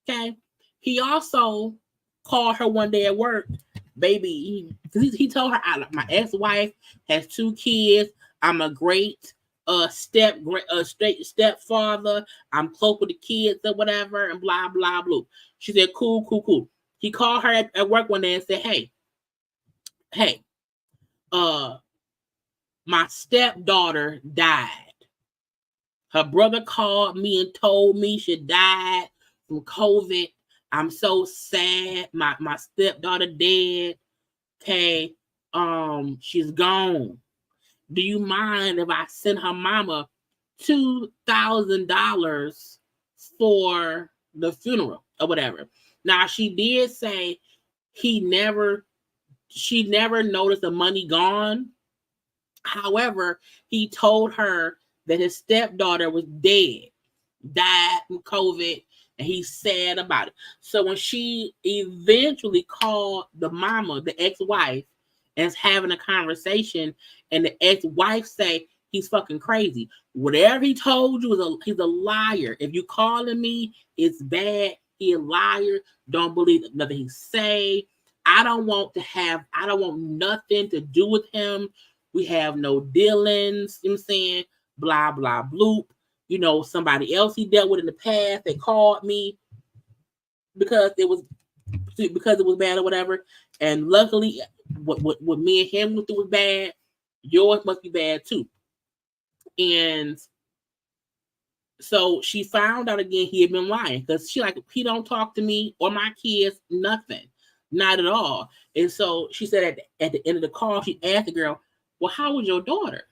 Okay? He also called her one day at work, baby, because he told her, my ex-wife has 2 kids. I'm a great stepfather. I'm close with the kids or whatever, and blah, blah, blah. She said, cool. He called her at work one day and said, hey, my stepdaughter died. Her brother called me and told me she died from COVID. I'm so sad. My stepdaughter dead. Okay. She's gone. Do you mind if I send her mama $2,000 for the funeral or whatever? Now, she did say she never noticed the money gone. However, he told her that his stepdaughter was dead, died from COVID, and he's sad about it. So when she eventually called the mama, the ex-wife, and is having a conversation, and the ex-wife say he's fucking crazy. Whatever he told you he's a liar. If you calling me, it's bad. He a liar. Don't believe nothing he say. I don't want nothing to do with him. We have no dealings. You know what I'm saying? Blah, blah, bloop. You know, somebody else he dealt with in the past, they called me because it was bad or whatever. And luckily, what me and him went through was bad. Yours must be bad too. And so she found out again he had been lying, because she like, he don't talk to me or my kids, nothing, not at all. And so she said at the end of the call, she asked the girl, well, how was your daughter?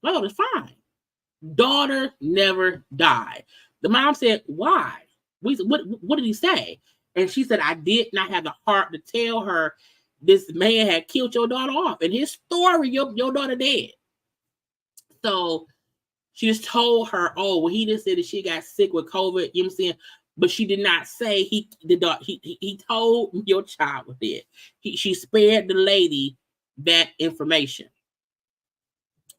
Well, it's fine. Daughter never died. The mom said, why? What did he say? And she said, I did not have the heart to tell her this man had killed your daughter off. In his story, your daughter dead. So she just told her, oh, well, he just said that she got sick with COVID, you know what I'm saying? But she did not say he told your child was dead. She spared the lady that information.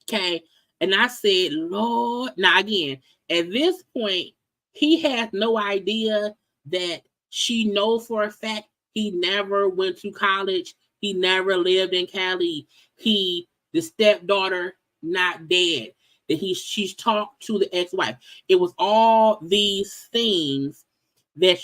Okay. And I said, Lord, now again, at this point, he has no idea that she knows for a fact he never went to college. He never lived in Cali. The stepdaughter, not dead. That she's talked to the ex-wife. It was all these things that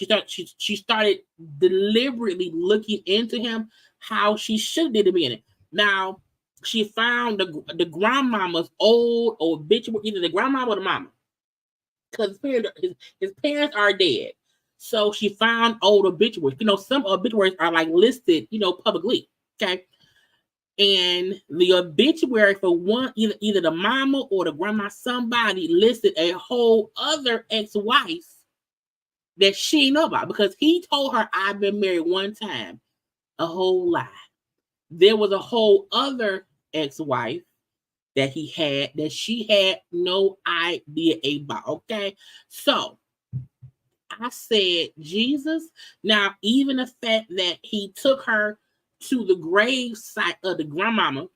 she started deliberately looking into him, how she should have did in the beginning. Now, she found the grandmama's old obituary, either the grandmama or the mama, because his parents are dead. So she found old obituaries. You know, some obituaries are like listed, you know, publicly. Okay. And the obituary for one, either the mama or the grandma, somebody listed a whole other ex-wife that she didn't know about, because he told her, I've been married one time. A whole lie. There was a whole other ex-wife that he had that she had no idea about. Okay. So I said, Jesus. Now, even the fact that he took her to the grave site of the grandmama,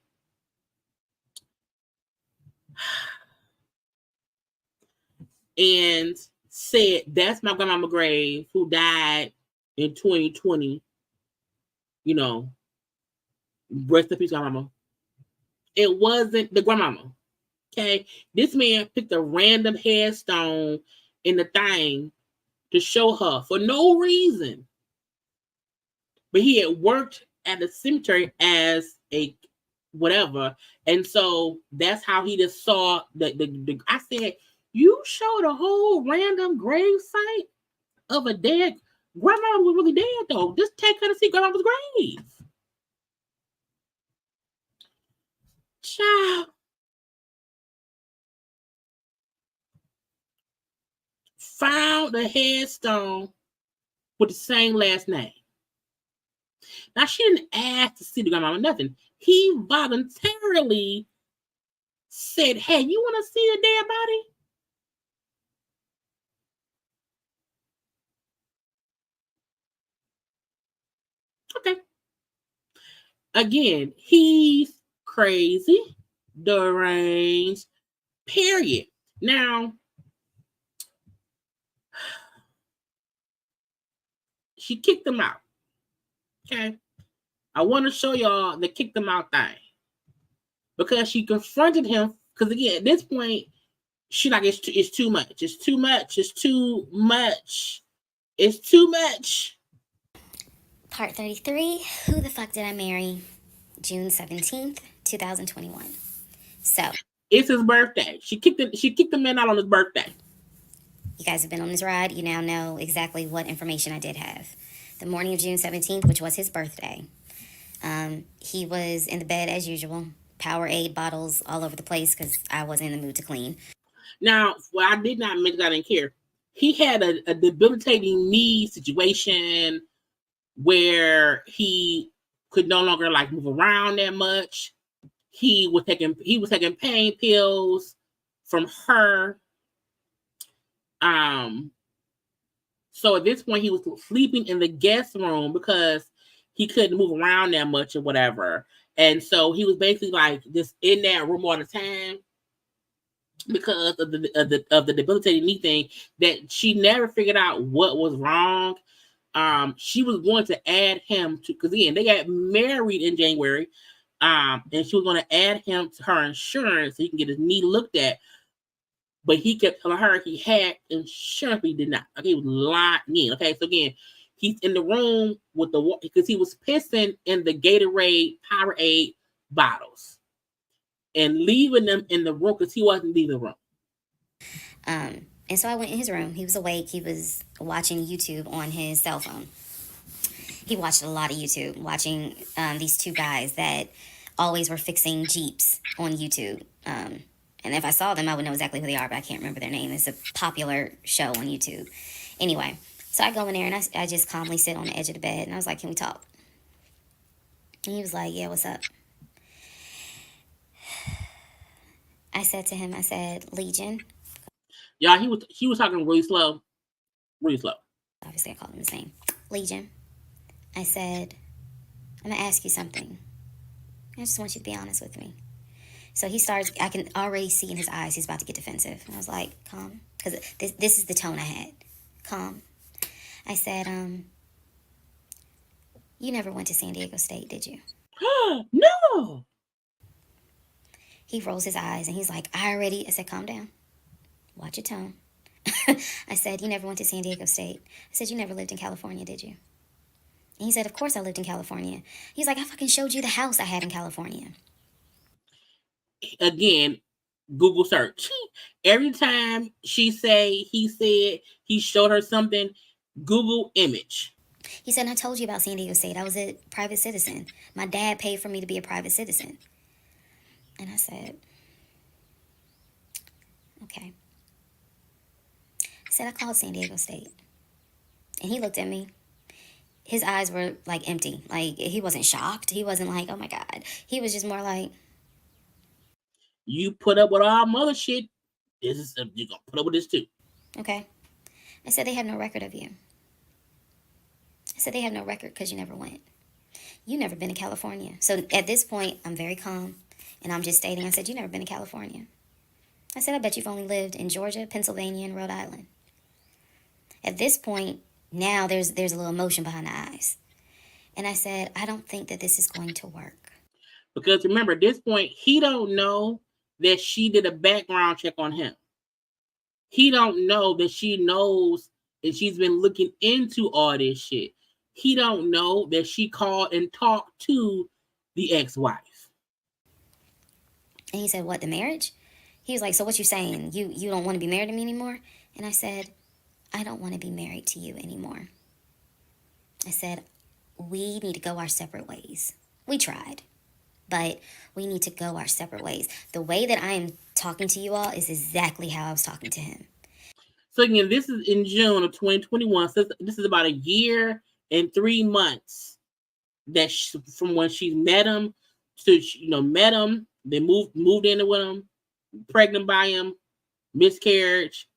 and said, that's my grandmama grave who died in 2020. You know, rest in peace, grandmama. It wasn't the grandmama. Okay. This man picked a random headstone in the thing to show her for no reason. But he had worked at the cemetery as a whatever. And so that's how he just saw the I said, you showed a whole random grave site of a dead grandma was really dead though. Just take her to see grandma's grave. Child. Found a headstone with the same last name. Now, she didn't ask to see the grandmama, nothing. He voluntarily said, hey, you want to see the dead body? Okay. Again, he's crazy, deranged, period. Now, she kicked him out. Okay. I want to show y'all the kicked him out thing. Because she confronted him. Because again, at this point, she like, it's too much. It's too much. It's too much. It's too much. Part 33, who the fuck did I marry? June 17th, 2021. So it's his birthday. She kicked the man out on his birthday. You guys have been on this ride. You now know exactly what information I did have. The morning of June 17th, which was his birthday, he was in the bed as usual. Powerade bottles all over the place because I wasn't in the mood to clean. Now, what I did not mention, I didn't care. He had a debilitating knee situation where he could no longer like move around that much. He was taking pain pills from her. So at this point he was sleeping in the guest room because he couldn't move around that much or whatever. And so he was basically like just in that room all the time because of the debilitating knee thing that she never figured out what was wrong. She was going to add him to, because again, they got married in January. And she was going to add him to her insurance so he can get his knee looked at. But he kept telling her he had insurance, but he did not. Okay, he was lying in. Okay, so again, he's in the room with the water because he was pissing in the Gatorade Powerade bottles and leaving them in the room because he wasn't leaving the room. And so I went in his room. He was awake. He was watching YouTube on his cell phone. He watched a lot of YouTube, watching these two guys that always were fixing Jeeps on YouTube. And if I saw them, I would know exactly who they are, but I can't remember their name. It's a popular show on YouTube. Anyway, so I go in there and I just calmly sit on the edge of the bed and I was like, can we talk? And he was like, yeah, what's up? I said to him, I said, Legion. Yeah, he was talking really slow. Really slow. Obviously, I called him his name. Legion. I said, I'm going to ask you something. I just want you to be honest with me. So he starts, I can already see in his eyes, he's about to get defensive. And I was like, calm. Because this is the tone I had. Calm. I said, you never went to San Diego State, did you? No. He rolls his eyes and he's like, I said, calm down. Watch your tone. I said, you never went to San Diego State. I said, you never lived in California, did you? And he said, of course I lived in California. He's like, I fucking showed you the house I had in California. Again, Google search. Every time he said, he showed her something, Google image. He said, I told you about San Diego State. I was a private citizen. My dad paid for me to be a private citizen. And I said, okay. I said, I called San Diego State. And he looked at me. His eyes were like empty. Like he wasn't shocked. He wasn't like, oh my God. He was just more like, you put up with our mother shit. You're gonna put up with this too. Okay. I said, they have no record of you. I said, they have no record because you never went. You never been to California. So at this point, I'm very calm. And I'm just stating, I said, you never been to California. I said, I bet you've only lived in Georgia, Pennsylvania, and Rhode Island. At this point, now there's a little emotion behind the eyes. And I said, I don't think that this is going to work. Because remember, at this point, he don't know that she did a background check on him. He don't know that she knows and she's been looking into all this shit. He don't know that she called and talked to the ex-wife. And he said, what, the marriage? He was like, so what you saying? You don't want to be married to me anymore? And I said, I don't want to be married to you anymore. I said, we need to go our separate ways. We tried, but we need to go our separate ways. The way that I am talking to you all is exactly how I was talking to him. So again, this is in June of 2021. So this is about a year and 3 months that from when she met him to met him, then moved in with him, pregnant by him, miscarriage,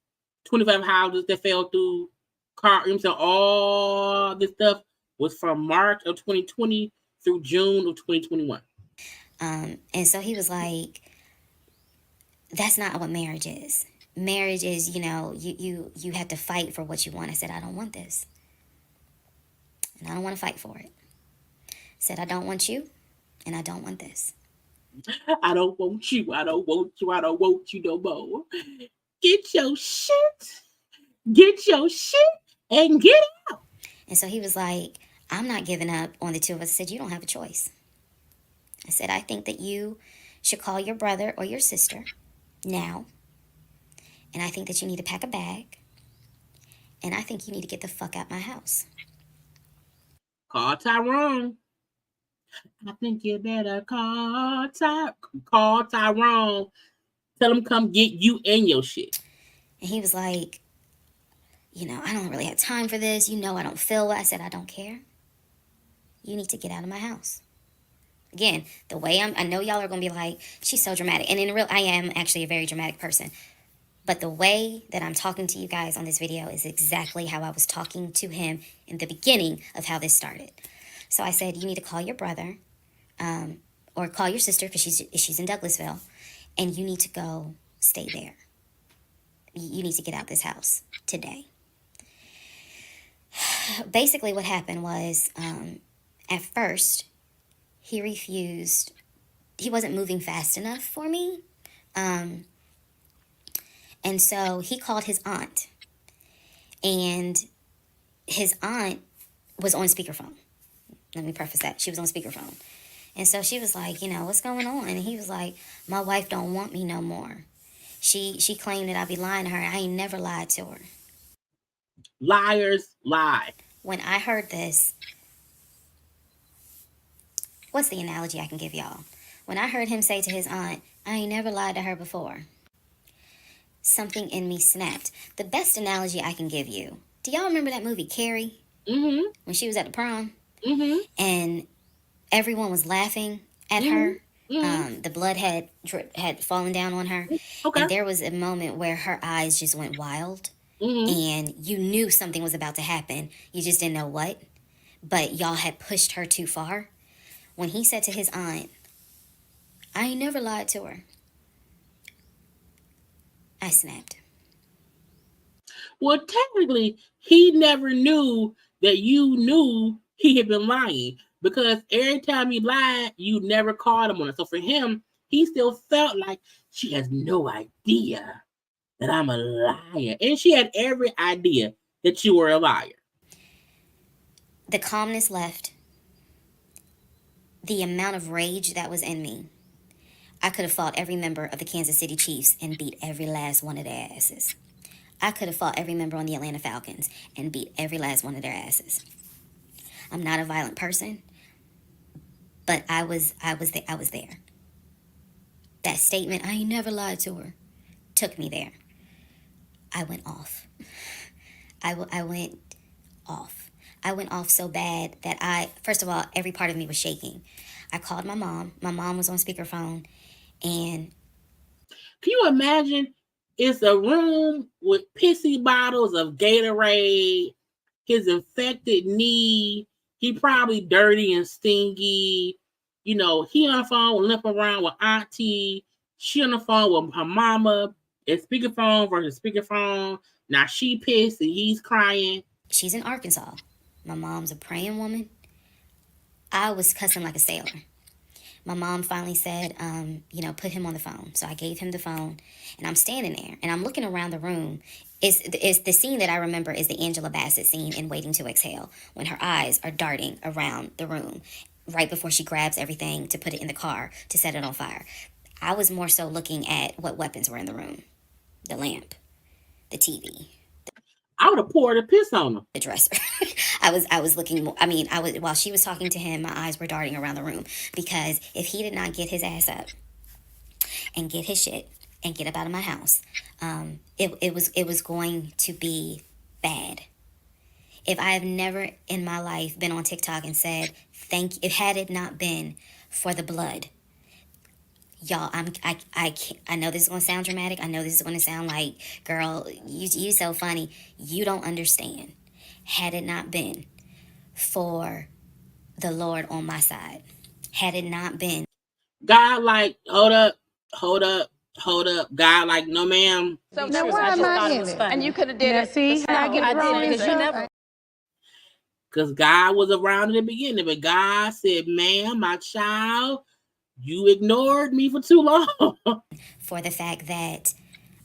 25 houses that fell through, car, so all this stuff was from March of 2020 through June of 2021. And so he was like, that's not what marriage is. Marriage is, you have to fight for what you want. I said, I don't want this. And I don't want to fight for it. I said, I don't want you, and I don't want this. I don't want you. I don't want you. I don't want you no more. Get your shit. Get your shit and get out. And so he was like, I'm not giving up on the two of us. I said, you don't have a choice. I said, I think that you should call your brother or your sister now. And I think that you need to pack a bag. And I think you need to get the fuck out my house. Call Tyrone. I think you better call Tyrone. Tell him come get you and your shit. And he was like, I don't really have time for this. I don't feel well. I said, I don't care. You need to get out of my house. Again, the way I know y'all are going to be like, she's so dramatic. And in real, I am actually a very dramatic person. But the way that I'm talking to you guys on this video is exactly how I was talking to him in the beginning of how this started. So I said, you need to call your brother or call your sister because she's in Douglasville. And you need to go stay there. You need to get out this house today. Basically what happened was at first he refused. He wasn't moving fast enough for me. And so he called his aunt. And his aunt was on speakerphone. Let me preface that. She was on speakerphone. And so she was like, what's going on? And he was like, my wife don't want me no more. She claimed that I be lying to her. I ain't never lied to her. Liars lie. When I heard this, what's the analogy I can give y'all? When I heard him say to his aunt, I ain't never lied to her before, something in me snapped. The best analogy I can give you, do y'all remember that movie Carrie? Mm-hmm. When she was at the prom? Mm-hmm. And everyone was laughing at her. Mm-hmm. The blood had fallen down on her. Okay. And there was a moment where her eyes just went wild. Mm-hmm. And you knew something was about to happen. You just didn't know what. But y'all had pushed her too far. When he said to his aunt, I ain't never lied to her, I snapped. Well, technically, he never knew that you knew he had been lying. Because every time he lied, you never called him on it. So for him, he still felt like she has no idea that I'm a liar. And she had every idea that you were a liar. The calmness left. The amount of rage that was in me. I could have fought every member of the Kansas City Chiefs and beat every last one of their asses. I could have fought every member on the Atlanta Falcons and beat every last one of their asses. I'm not a violent person, but I was there. That statement, I ain't never lied to her, took me there. I went off. I went off. I went off so bad that first of all, every part of me was shaking. I called my mom. My mom was on speakerphone. And can you imagine? It's a room with pissy bottles of Gatorade, his infected knee. He probably dirty and stingy. He on the phone, limp around with auntie. She on the phone with her mama. It's speakerphone versus speakerphone. Now she pissed and he's crying. She's in Arkansas. My mom's a praying woman. I was cussing like a sailor. My mom finally said, put him on the phone. So I gave him the phone, and I'm standing there, and I'm looking around the room. It's the scene that I remember is the Angela Bassett scene in Waiting to Exhale, when her eyes are darting around the room right before she grabs everything to put it in the car to set it on fire. I was more so looking at what weapons were in the room. The lamp, the TV. I would have poured a piss on him. The dresser. I was looking. While she was talking to him, my eyes were darting around the room, because if he did not get his ass up and get his shit and get up out of my house, it was going to be bad. If I have never in my life been on TikTok and said, thank you, had it not been for the blood, y'all, I know this is going to sound dramatic. I know this is going to sound like, girl, you so funny. You don't understand. Had it not been for the Lord on my side, had it not been. God, like, hold up. God, like, no, ma'am. So now why am I in it? And you could have did it. See how I get thrown in stuff? Because God was around in the beginning, but God said, ma'am, my child, you ignored me for too long. For the fact that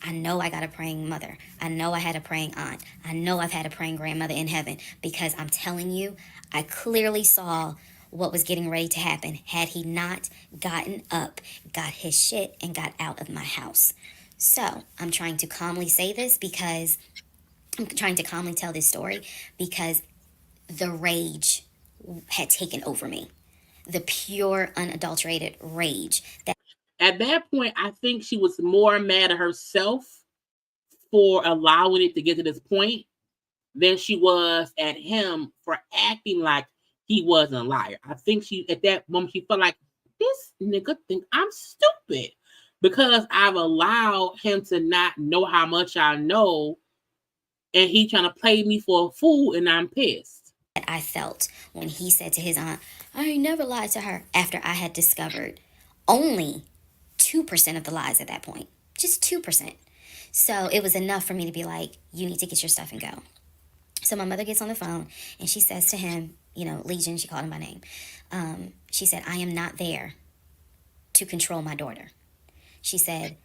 I know I got a praying mother. I know I had a praying aunt. I know I've had a praying grandmother in heaven, because I'm telling you, I clearly saw what was getting ready to happen had he not gotten up, got his shit, and got out of my house. So I'm trying to calmly say this because I'm trying to calmly tell this story because the rage had taken over me. The pure, unadulterated rage. At that point, I think she was more mad at herself for allowing it to get to this point than she was at him for acting like he wasn't a liar. I think she, at that moment, she felt like, this nigga think I'm stupid because I've allowed him to not know how much I know, and he trying to play me for a fool, and I'm pissed. I felt when he said to his aunt, I ain't never lied to her, after I had discovered only 2% of the lies at that point. Just 2%. So it was enough for me to be like, you need to get your stuff and go. So my mother gets on the phone and she says to him, you know, Legion, she called him by name. She said, I am not there to control my daughter. She said,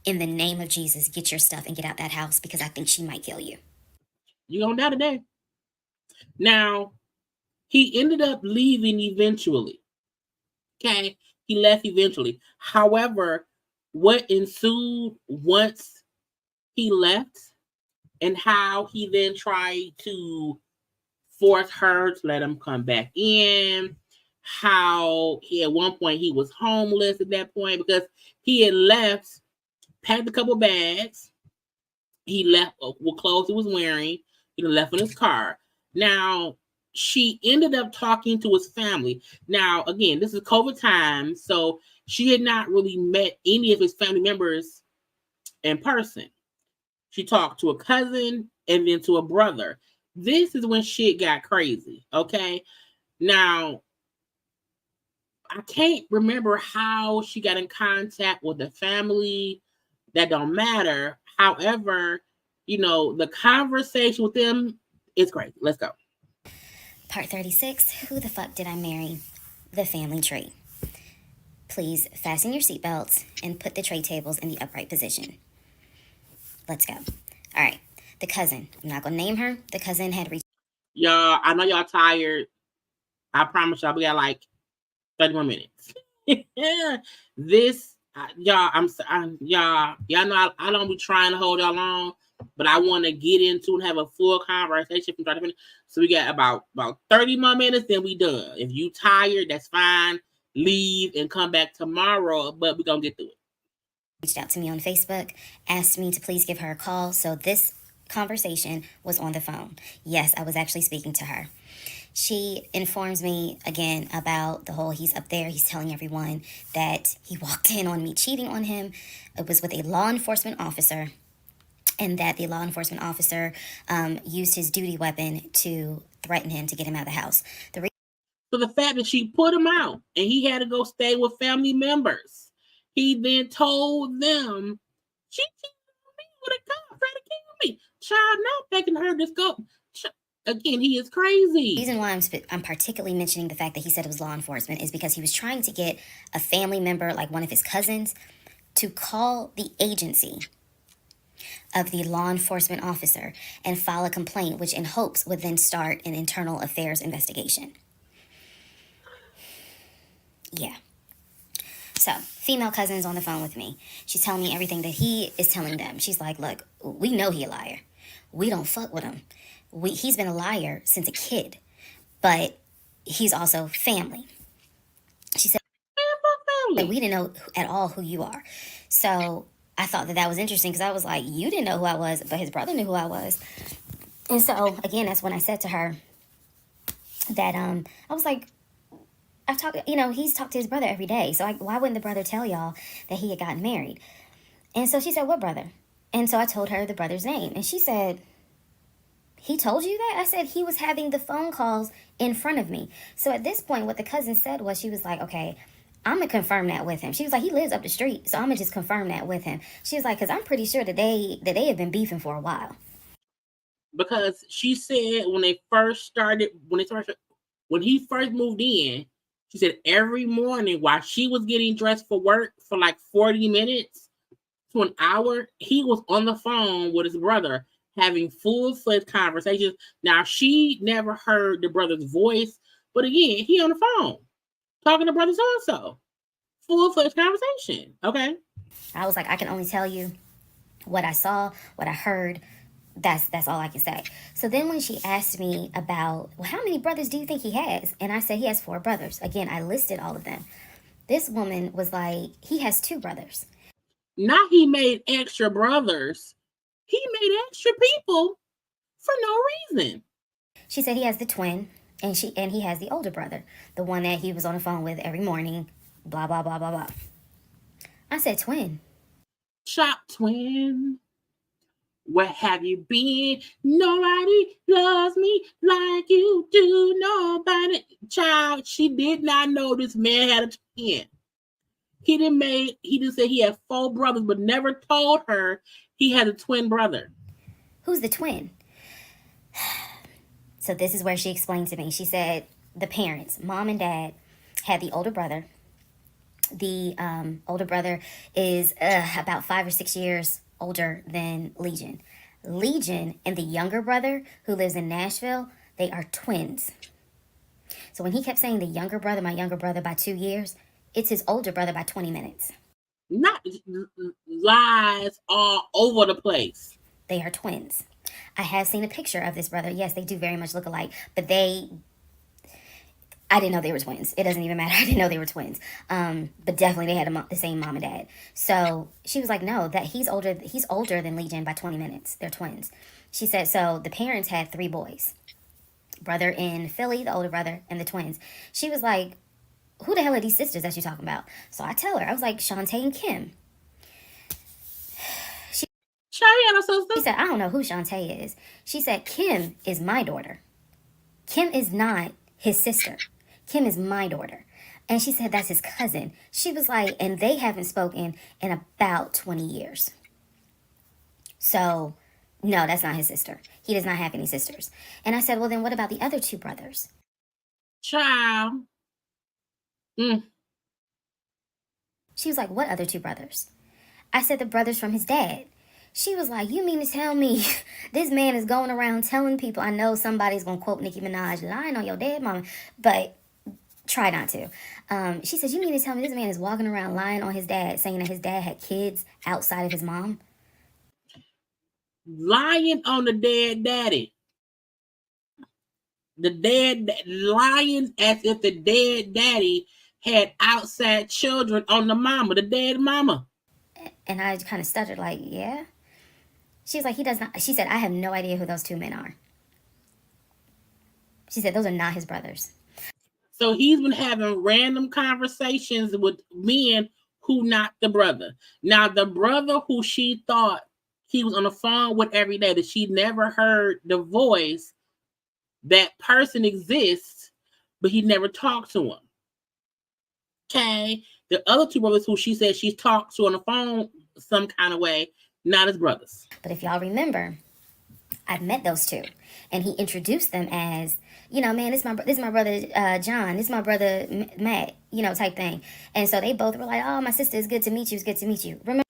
in the name of Jesus, get your stuff and get out that house because I think she might kill you. You gonna die today. Now, he ended up leaving eventually. Okay, he left eventually. However, what ensued once he left and how he then tried to force her to let him come back in, how he, at one point he was homeless at that point because he had left, packed a couple bags. He left what clothes he was wearing. He left in his car. Now, she ended up talking to his family. Now, again, this is COVID time, so she had not really met any of his family members in person. She talked to a cousin and then to a brother. This is when shit got crazy, okay? Now, I can't remember how she got in contact with the family. That don't matter. However, you know, the conversation with them is great. Let's go. Part 36, who the fuck did I marry? The family tree. Please fasten your seatbelts and put the tray tables in the upright position. Let's go. All right. The cousin. I'm not going to name her. The cousin had reached. Y'all, I know y'all tired. I promise y'all we got like 30 more minutes. This, y'all, y'all know I don't be trying to hold y'all long, but I want to get into and have a full conversation from 30 minutes. So we got about 30 more minutes, then we done. If you tired, that's fine. Leave and come back tomorrow, but we're going to get through it. Reached out to me on Facebook, asked me to please give her a call. So this conversation was on the phone. Yes, I was actually speaking to her. She informs me again about the whole he's up there. He's telling everyone that he walked in on me cheating on him. It was with a law enforcement officer, and that the law enforcement officer used his duty weapon to threaten him to get him out of the house. So the fact that she put him out and he had to go stay with family members, he then told them, she cheated on me with a gun, trying to kill me. Child, not thinking her to go. Again, he is crazy. The reason why I'm particularly mentioning the fact that he said it was law enforcement is because he was trying to get a family member, like one of his cousins, to call the agency of the law enforcement officer and file a complaint, which in hopes would then start an internal affairs investigation. Yeah. So, female cousin is on the phone with me. She's telling me everything that he is telling them. She's like, look, we know he a liar. We don't fuck with him. He's been a liar since a kid, but he's also family. She said, we didn't know at all who you are. So I thought that was interesting because I was like, you didn't know who I was, but his brother knew who I was. And so, again, that's when I said to her that I was like, I've talked, he's talked to his brother every day. So why wouldn't the brother tell y'all that he had gotten married? And so she said, what brother? And so I told her the brother's name. And she said, he told you that? I said, he was having the phone calls in front of me. So at this point, what the cousin said was, she was like, okay, I'm going to confirm that with him. She was like, he lives up the street, so I'm going to just confirm that with him. She was like, because I'm pretty sure that they have been beefing for a while. Because she said when he first moved in, she said every morning while she was getting dressed for work for like 40 minutes to an hour, he was on the phone with his brother having full-fledged conversations. Now, she never heard the brother's voice, but again, he on the phone talking to brother so-and-so. Full-fledged conversation, okay? I was like, I can only tell you what I saw, what I heard. That's all I can say. So then when she asked me about, well, how many brothers do you think he has? And I said he has 4 brothers. Again, I listed all of them. This woman was like, he has 2 brothers. Not he made extra brothers. He made extra people for no reason. She said he has the twin, and he has the older brother, the one that he was on the phone with every morning, blah, blah, blah, blah, blah. I said, twin. Shop twin. Where have you been? Nobody loves me like you do. Nobody. Child, she did not know this man had a twin. He just said he had 4 brothers, but never told her he had a twin brother. Who's the twin? So this is where she explained to me. She said the parents, mom and dad, had the older brother. The older brother is about 5 or 6 years older than Legion. Legion and the younger brother who lives in Nashville, they are twins. So when he kept saying the younger brother, my younger brother by 2 years, it's his older brother by 20 minutes. Not lies all over the place. They are twins. I have seen a picture of this brother. Yes, they do very much look alike, but I didn't know they were twins. It doesn't even matter. I didn't know they were twins. But definitely they had the same mom and dad. So she was like, no, that he's older than Legion by 20 minutes. They're twins. She said, so the parents had 3 boys. Brother in Philly, the older brother, and the twins. She was like, who the hell are these sisters that you're talking about? So I tell her, I was like, Shantae and Kim. She said, I don't know who Shantae is. She said, Kim is my daughter. Kim is not his sister. Kim is my daughter. And she said, that's his cousin. She was like, and they haven't spoken in about 20 years. So, no, that's not his sister. He does not have any sisters. And I said, well, then what about the other 2 brothers? Child. She was like, what other 2 brothers? I said, the brothers from his dad. She was like, you mean to tell me this man is going around telling people, I know somebody's going to quote Nicki Minaj, lying on your dead mama, but try not to. She said, you mean to tell me this man is walking around lying on his dad, saying that his dad had kids outside of his mom? Lying on the dead daddy. Lying as if the dead daddy had outside children on the mama, the dead mama. And I kind of stuttered like, yeah. She was like, he does not. She said, I have no idea who those 2 men are. She said, those are not his brothers. So he's been having random conversations with men who not the brother. Now, the brother who she thought he was on the phone with every day, that she never heard the voice, that person exists, but he never talked to him. Okay? The other 2 brothers who she said she's talked to on the phone some kind of way, not his brothers. But if y'all remember, I've met those 2, and he introduced them as, man, this is my brother John, this is my brother Matt, type thing. And so they both were like, oh, my sister, it's good to meet you. It's good to meet you. Remember?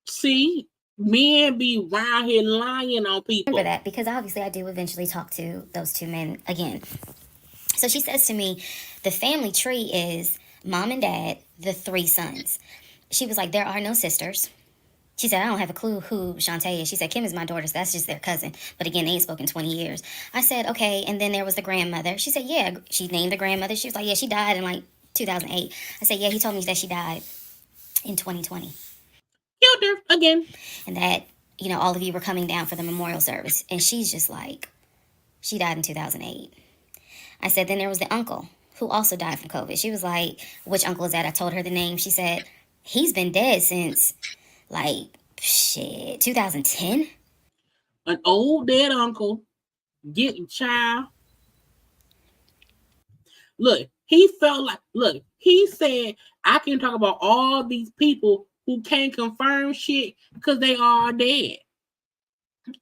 See, men be around here lying on people. Remember that, because obviously I do eventually talk to those 2 men again. So she says to me, the family tree is mom and dad, the 3 sons. She was like, there are no sisters. She said, I don't have a clue who Shantae is. She said, Kim is my daughter, so that's just their cousin. But again, they ain't spoken 20 years. I said, okay, and then there was the grandmother. She said, yeah, she named the grandmother. She was like, yeah, she died in like 2008. I said, yeah, he told me that she died in 2020. Killed her again. And that, all of you were coming down for the memorial service. And she's just like, She died in 2008. I said, then there was the uncle who also died from COVID. She was like, which uncle is that? I told her the name. She said, he's been dead since, like, shit, 2010. An old dead uncle getting child. Look, he felt like, look, he said, I can talk about all these people who can't confirm shit because they are dead.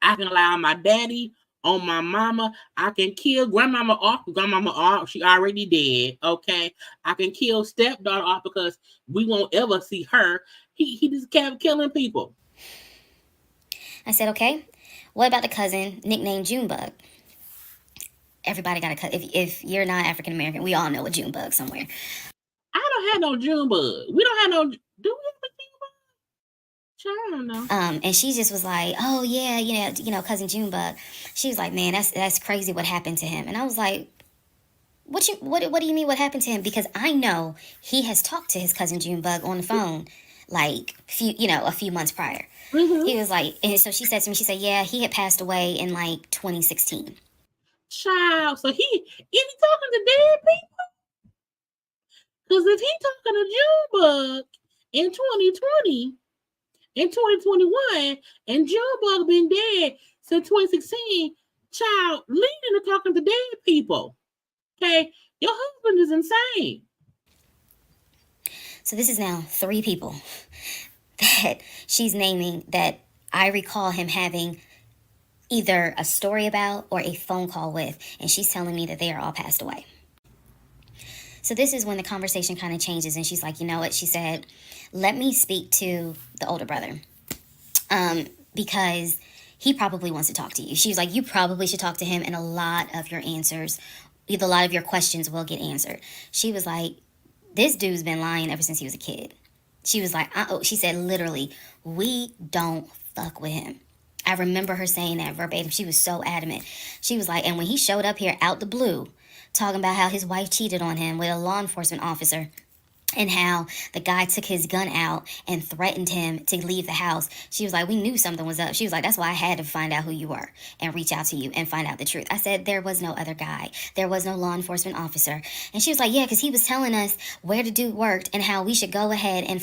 I can lie on my daddy, on my mama. I can kill grandmama off. Grandmama off, she already dead. Okay. I can kill stepdaughter off because we won't ever see her. He just kept killing people. I said, okay, what about the cousin nicknamed Junebug? Everybody got a cousin. If you're not African American, we all know a Junebug somewhere. I don't have no Junebug. We don't have no, do we have a Junebug? I don't know. And she just was like, oh yeah, you know, cousin Junebug. She was like, man, that's crazy what happened to him. And I was like, what do you mean what happened to him? Because I know he has talked to his cousin Junebug on the phone like a few months prior. Mm-hmm. He was like, and so she said to me, she said, yeah, he had passed away in like 2016. Child, so is he talking to dead people? Because if he talking to Junebug in 2020, in 2021, and Junebug been dead since 2016, child, leading to talking to dead people. Okay, your husband is insane. So this is now 3 people that she's naming that I recall him having either a story about or a phone call with, and she's telling me that they are all passed away. So this is when the conversation kind of changes, and she's like, you know what? She said, let me speak to the older brother because he probably wants to talk to you. She was like, you probably should talk to him, and a lot of your questions will get answered. She was like, this dude's been lying ever since he was a kid. She was like, she said, literally, we don't fuck with him. I remember her saying that verbatim. She was so adamant. She was like, and when he showed up here out the blue, talking about how his wife cheated on him with a law enforcement officer and how the guy took his gun out and threatened him to leave the house, she was like, we knew something was up. She was like, that's why I had to find out who you were and reach out to you and find out the truth. I said, there was no other guy. There was no law enforcement officer. And she was like, yeah, because he was telling us where the dude worked and how we should go ahead and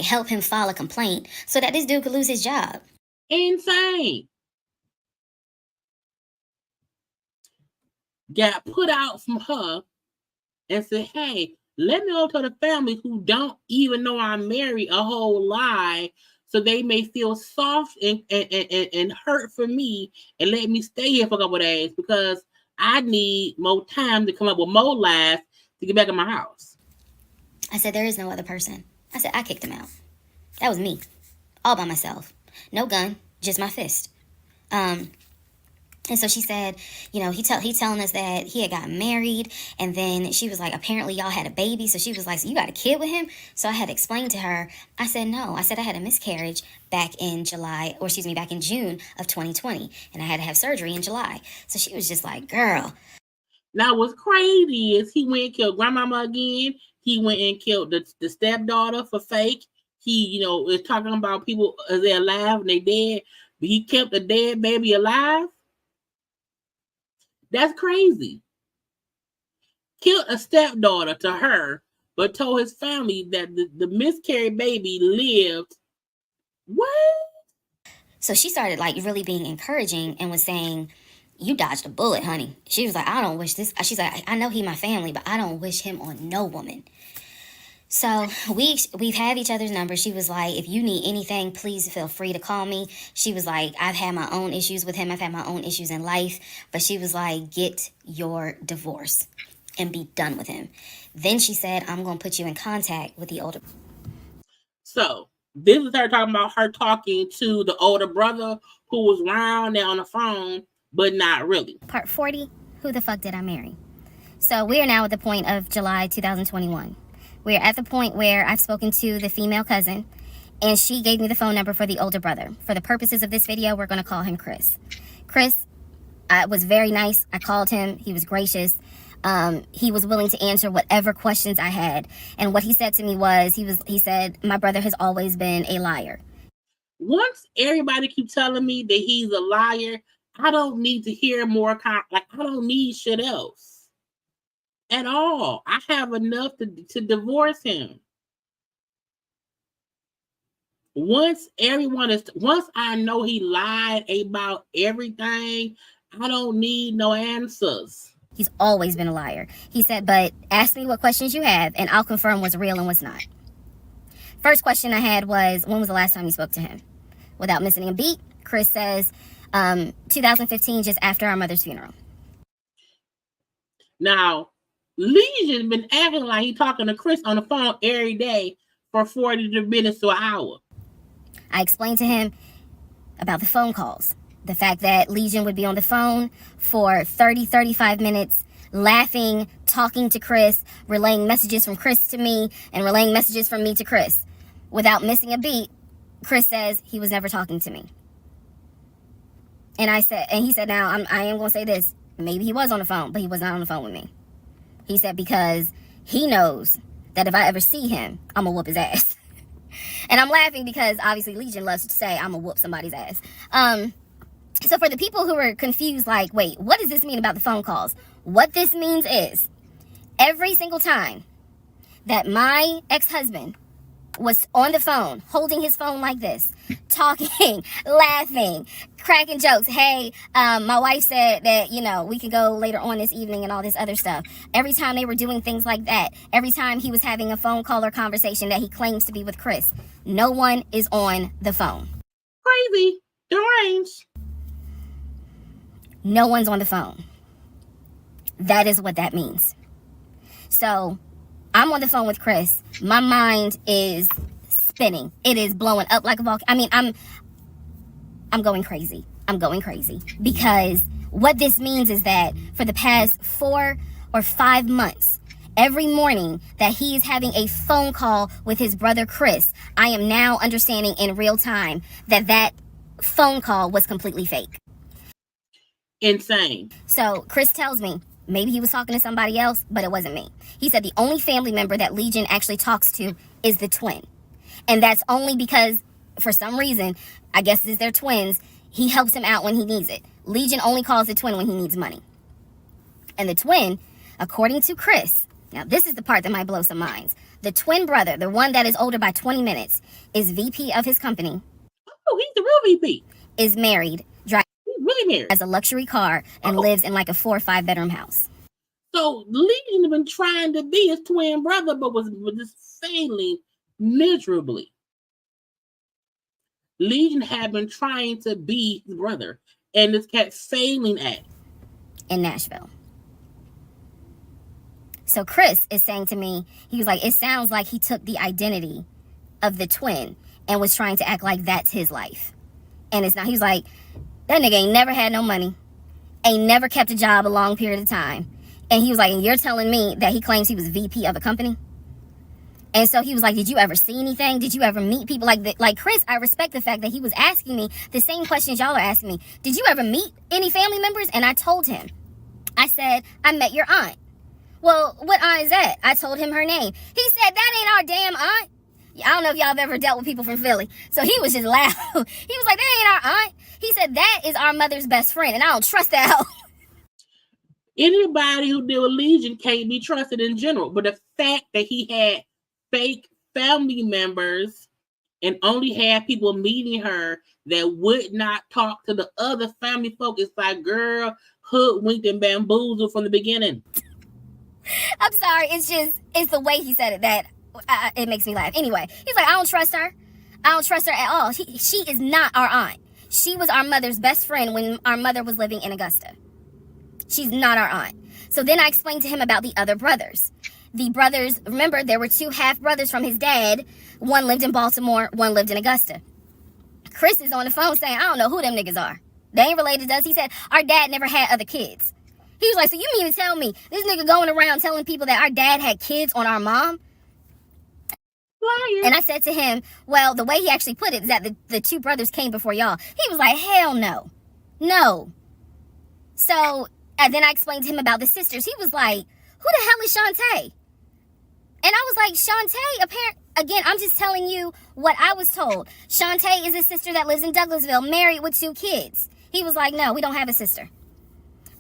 help him file a complaint so that this dude could lose his job. Insane. Got put out from her and said, hey, let me go to the family who don't even know I'm married a whole lie so they may feel soft and hurt for me and let me stay here for a couple of days because I need more time to come up with more lies to get back in my house. I said, there is no other person. I said, I kicked him out. That was me. All by myself. No gun, just my fist. And so she said, you know, he telling us that he had gotten married, and then she was like, apparently y'all had a baby. So she was like, so you got a kid with him? So I had explained to her, I said, no. I said I had a miscarriage back in June of 2020, and I had to have surgery in July. So she was just like, girl. Now what's crazy is he went and killed grandmama again. He went and killed the stepdaughter for fake. He, is talking about people as they're alive and they dead, but he kept a dead baby alive. That's crazy. Killed a stepdaughter to her, but told his family that the miscarried baby lived. What? So she started really being encouraging and was saying, you dodged a bullet, honey. She was like, I don't wish this. She's like, I know he my family, but I don't wish him on no woman. So we've had each other's numbers. She was like, if you need anything, please feel free to call me. She was like, I've had my own issues with him. I've had my own issues in life. But she was like, get your divorce and be done with him. Then she said, I'm going to put you in contact with the older. So this is her talking about her talking to the older brother who was around there on the phone, but not really. Part 40, who the fuck did I marry? So we are now at the point of July 2021. We're at the point where I've spoken to the female cousin, and she gave me the phone number for the older brother. For the purposes of this video, we're going to call him Chris. Chris was very nice. I called him. He was gracious. He was willing to answer whatever questions I had. And what he said to me was, he said, my brother has always been a liar. Once everybody keeps telling me that he's a liar, I don't need to hear more. Like, I don't need shit else at all. I have enough to divorce him. Once I know he lied about everything, I don't need no answers. He's always been a liar. He said, but ask me what questions you have and I'll confirm what's real and what's not. First question I had was, when was the last time you spoke to him? Without missing a beat, Chris says, 2015, just after our mother's funeral. Now, Legion been acting like he talking to Chris on the phone every day for 40 minutes to an hour. I explained to him about the phone calls. The fact that Legion would be on the phone for 30, 35 minutes, laughing, talking to Chris, relaying messages from Chris to me, and relaying messages from me to Chris. Without missing a beat, Chris says he was never talking to me. And he said, now, I am going to say this. Maybe he was on the phone, but he was not on the phone with me. He said because he knows that if I ever see him, I'm going to whoop his ass. And I'm laughing because obviously Legion loves to say I'm going to whoop somebody's ass. So for the people who are confused, like, wait, what does this mean about the phone calls? What this means is every single time that my ex-husband was on the phone, holding his phone like this, talking, laughing, cracking jokes. Hey, my wife said that, we could go later on this evening and all this other stuff. Every time they were doing things like that, every time he was having a phone call or conversation that he claims to be with Chris, no one is on the phone. Crazy. Deranged. No one's on the phone. That is what that means. So I'm on the phone with Chris. My mind is spinning. It is blowing up like a volcano. I mean, I'm going crazy. I'm going crazy because what this means is that for the past 4 or 5 months, every morning that he is having a phone call with his brother Chris, I am now understanding in real time that phone call was completely fake. Insane. So Chris tells me maybe he was talking to somebody else, but it wasn't me. He said the only family member that Legion actually talks to is the twin. And that's only because, for some reason, I guess it's their twins, he helps him out when he needs it. Legion only calls the twin when he needs money. And the twin, according to Chris, now this is the part that might blow some minds. The twin brother, the one that is older by 20 minutes, is VP of his company. Oh, he's the real VP. Is married, drives really married, has a luxury car, and lives in like a 4 or 5 bedroom house. So Legion had been trying to be his twin brother, but was just failing miserably. Legion had been trying to be his brother, and this kept failing at in Nashville. So Chris is saying to me, he was like, it sounds like he took the identity of the twin and was trying to act like that's his life. And it's not. He was like, that nigga ain't never had no money, ain't never kept a job a long period of time. And he was like, and you're telling me that he claims he was VP of a company? And so he was like, did you ever see anything? Did you ever meet people? Like Chris, I respect the fact that he was asking me the same questions y'all are asking me. Did you ever meet any family members? And I told him. I said, I met your aunt. Well, what aunt is that? I told him her name. He said, that ain't our damn aunt. I don't know if y'all have ever dealt with people from Philly. So he was just loud. He was like, that ain't our aunt. He said, that is our mother's best friend. And I don't trust that hoe. Anybody who deal with Legion can't be trusted in general. But the fact that he had fake family members and only had people meeting her that would not talk to the other family folk, it's like, girl, hoodwinked and bamboozled from the beginning. I'm sorry. It's the way he said it that it makes me laugh. Anyway, he's like, I don't trust her. I don't trust her at all. She is not our aunt. She was our mother's best friend when our mother was living in Augusta. She's not our aunt. So then I explained to him about the other brothers. The brothers, remember, there were 2 half brothers from his dad. One lived in Baltimore, one lived in Augusta. Chris is on the phone saying, I don't know who them niggas are. They ain't related to us. He said, our dad never had other kids. He was like, so you mean to tell me this nigga going around telling people that our dad had kids on our mom? Liar. And I said to him, well, the way he actually put it is that the 2 brothers came before y'all. He was like, hell no. No. So then I explained to him about the sisters. He was like, who the hell is Shantae? And I was like, Shantae, again, I'm just telling you what I was told. Shantae is a sister that lives in Douglasville, married with 2 kids. He was like, no, we don't have a sister.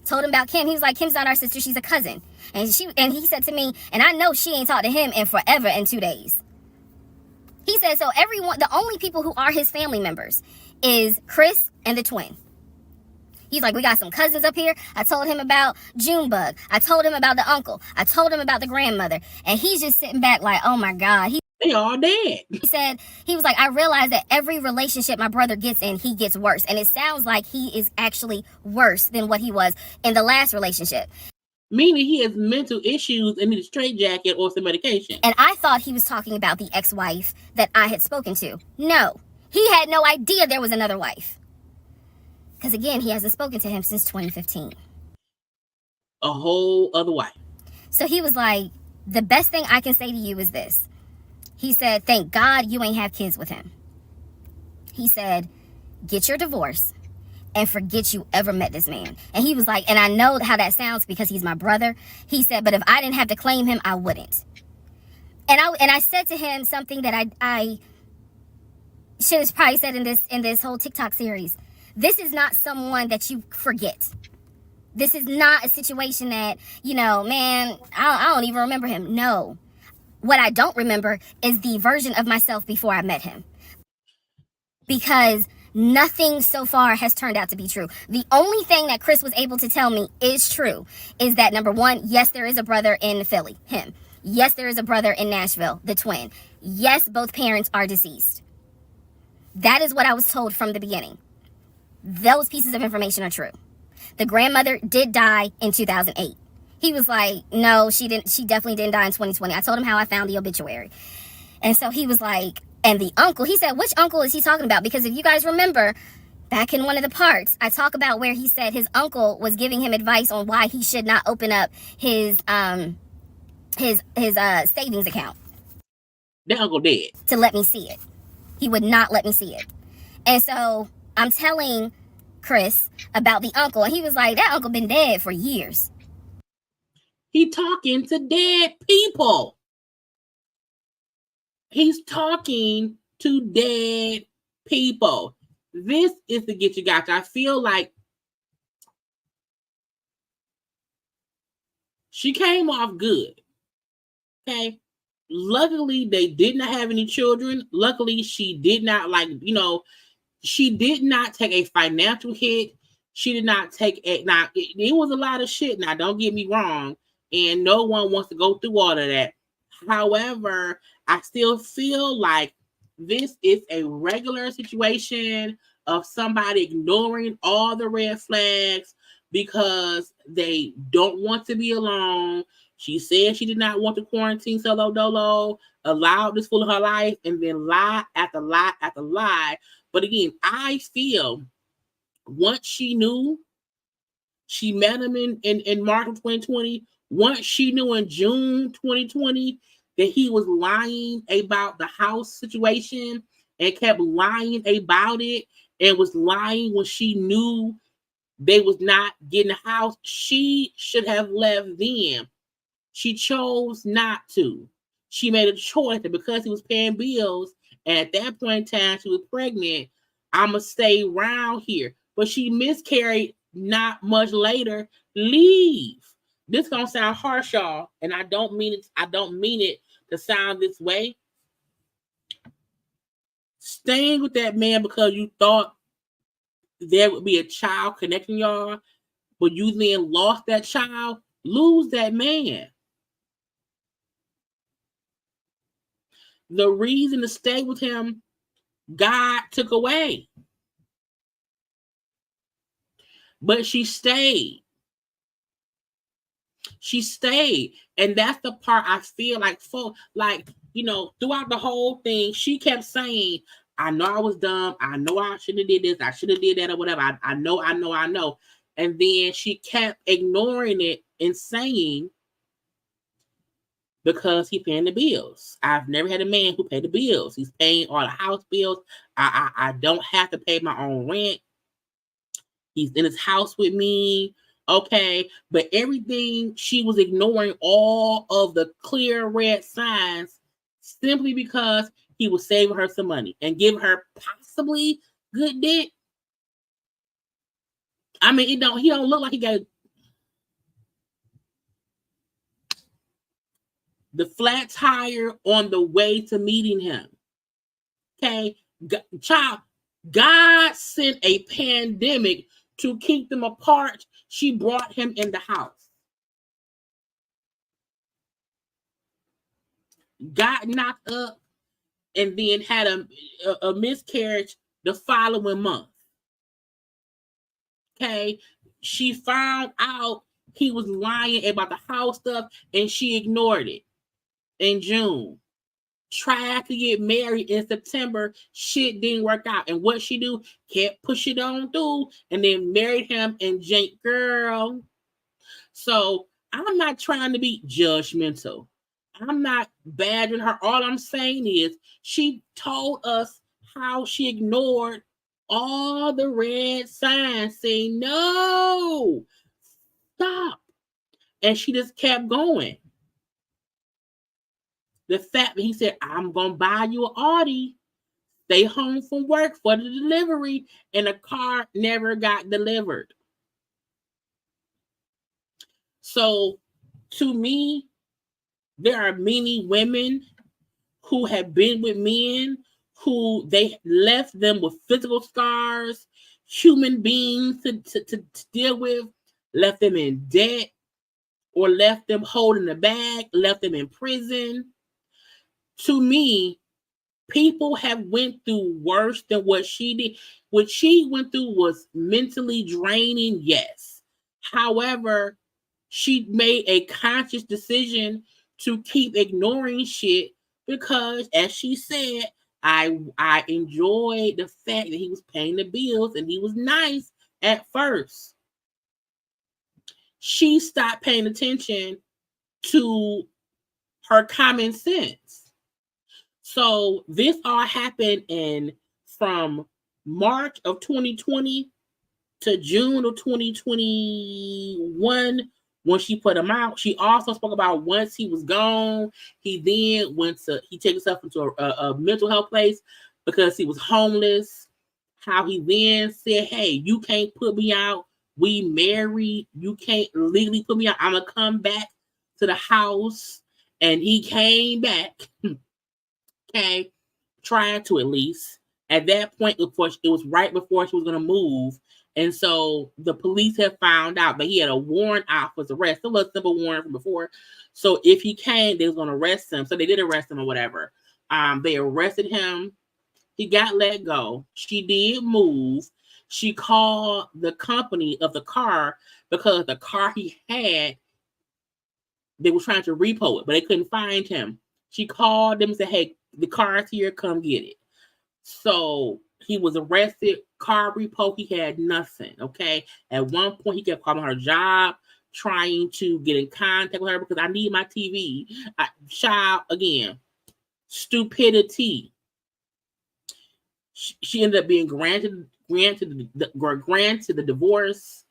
Told him about Kim. He was like, Kim's not our sister, she's a cousin. And he said to me, and I know she ain't talked to him in forever in 2 days. He said, so everyone, the only people who are his family members is Chris and the twin. He's like, we got some cousins up here. I told him about Junebug. I told him about the uncle. I told him about the grandmother. And he's just sitting back like, oh my God. They all dead. He said, he was like, I realized that every relationship my brother gets in, he gets worse. And it sounds like he is actually worse than what he was in the last relationship. Meaning he has mental issues and needs a straitjacket or some medication. And I thought he was talking about the ex-wife that I had spoken to. No, he had no idea there was another wife. Because again, he hasn't spoken to him since 2015. A whole other wife. So he was like, the best thing I can say to you is this. He said, thank God you ain't have kids with him. He said, get your divorce and forget you ever met this man. And he was like, and I know how that sounds because he's my brother. He said, but if I didn't have to claim him, I wouldn't. And I said to him something that I should have probably said in this whole TikTok series. This is not someone that you forget. This is not a situation that, you know, man, I don't even remember him. No. What I don't remember is the version of myself before I met him. Because nothing so far has turned out to be true. The only thing that Chris was able to tell me is true is that, number one, yes, there is a brother in Philly, him. Yes, there is a brother in Nashville, the twin. Yes, both parents are deceased. That is what I was told from the beginning. Those pieces of information are true. The grandmother did die in 2008. He was like, no, she definitely didn't die in 2020. I told him how I found the obituary. And so he was like, and the uncle, he said, which uncle is he talking about? Because if you guys remember, back in one of the parts, I talk about where he said his uncle was giving him advice on why he should not open up his savings account. That uncle dead. To let me see it. He would not let me see it. And so I'm telling Chris about the uncle, and he was like, that uncle been dead for years. He talking to dead people. He's talking to dead people. This is the get you gotcha. I feel like she came off good. Okay. Luckily, they did not have any children. Luckily, she did not she did not take a financial hit. She did not take it was a lot of shit. Now, don't get me wrong. And no one wants to go through all of that. However, I still feel like this is a regular situation of somebody ignoring all the red flags because they don't want to be alone. She said she did not want to quarantine solo dolo, allowed this fool of her life, and then lie after lie after lie. But again, I feel once she knew, she met him in March of 2020. Once she knew in June 2020 that he was lying about the house situation and kept lying about it and was lying when she knew they was not getting a house, she should have left them. She chose not to. She made a choice that because he was paying bills, and at that point in time she was pregnant, I'm going to stay around here. But she miscarried not much later. Leave. This gonna sound harsh, y'all, and I don't mean it to sound this way. Staying with that man because you thought there would be a child connecting y'all, but you then lost that child, lose that man. The reason to stay with him, God took away. But she stayed. She stayed. And that's the part I feel like, throughout the whole thing, she kept saying, I know I was dumb. I know I shouldn't have did this. I should have did that or whatever. I know. And then she kept ignoring it and saying, because he's paying the bills. I've never had a man who paid the bills. He's paying all the house bills. I don't have to pay my own rent. He's in his house with me. Okay. But everything, she was ignoring all of the clear red signs simply because he was saving her some money and giving her possibly good dick. I mean, he don't look like he got the flat tire on the way to meeting him. Okay, child, God sent a pandemic to keep them apart. She brought him in the house. Got knocked up and then had a miscarriage the following month. Okay, she found out he was lying about the house stuff and she ignored it in June. Tried to get married in September. Shit didn't work out. And what she do? Kept pushing on through and then married him in Jake, girl. So I'm not trying to be judgmental. I'm not badgering her. All I'm saying is she told us how she ignored all the red signs saying, no, stop. And she just kept going. The fact that he said, I'm going to buy you an Audi, stay home from work for the delivery, and the car never got delivered. So to me, there are many women who have been with men who they left them with physical scars, human beings to deal with, left them in debt, or left them holding the bag, left them in prison. To me, people have went through worse than what she did. What she went through was mentally draining, yes. However, she made a conscious decision to keep ignoring shit because, as she said, I enjoyed the fact that he was paying the bills and he was nice at first. She stopped paying attention to her common sense. So this all happened from March of 2020 to June of 2021 when she put him out. She also spoke about once he was gone, he then he took himself into a mental health place because he was homeless. How he then said, hey, you can't put me out. We married. You can't legally put me out. I'm going to come back to the house. And he came back. Okay. Trying to, at least. At that point, it was right before she was going to move. And so the police had found out that he had a warrant out for his arrest. It was a simple warrant from before. So if he came, they was going to arrest him. So they did arrest him or whatever. They arrested him. He got let go. She did move. She called the company of the car because the car he had, they were trying to repo it, but they couldn't find him. She called them and said, hey, the car's here, come get it. So he was arrested, car repo, he had nothing, okay? At one point, he kept calling her job, trying to get in contact with her because I need my TV. Child, again, stupidity. She ended up being granted the divorce.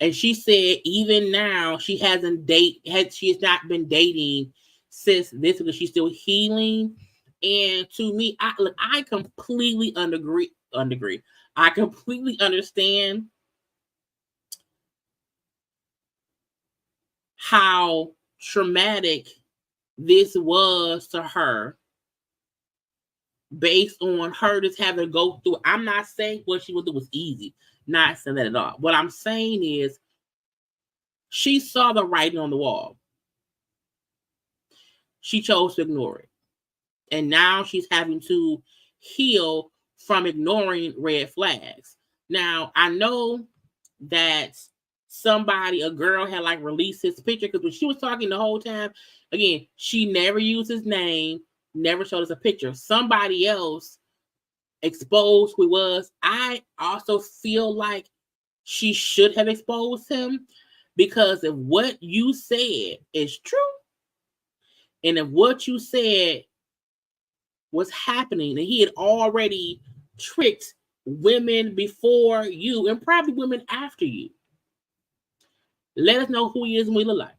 And she said even now she has not been dating since this because she's still healing. And to me, I completely agree. I completely understand how traumatic this was to her based on her just having to go through. I'm not saying what she would do was easy. Not saying that at all. What I'm saying is she saw the writing on the wall. She chose to ignore it. And now she's having to heal from ignoring red flags. Now, I know that a girl had like released his picture because when she was talking the whole time, again, she never used his name, never showed us a picture. Somebody else exposed who he was. I also feel like she should have exposed him because if what you said is true, and if what you said was happening, and he had already tricked women before you and probably women after you, let us know who he is and what he look like.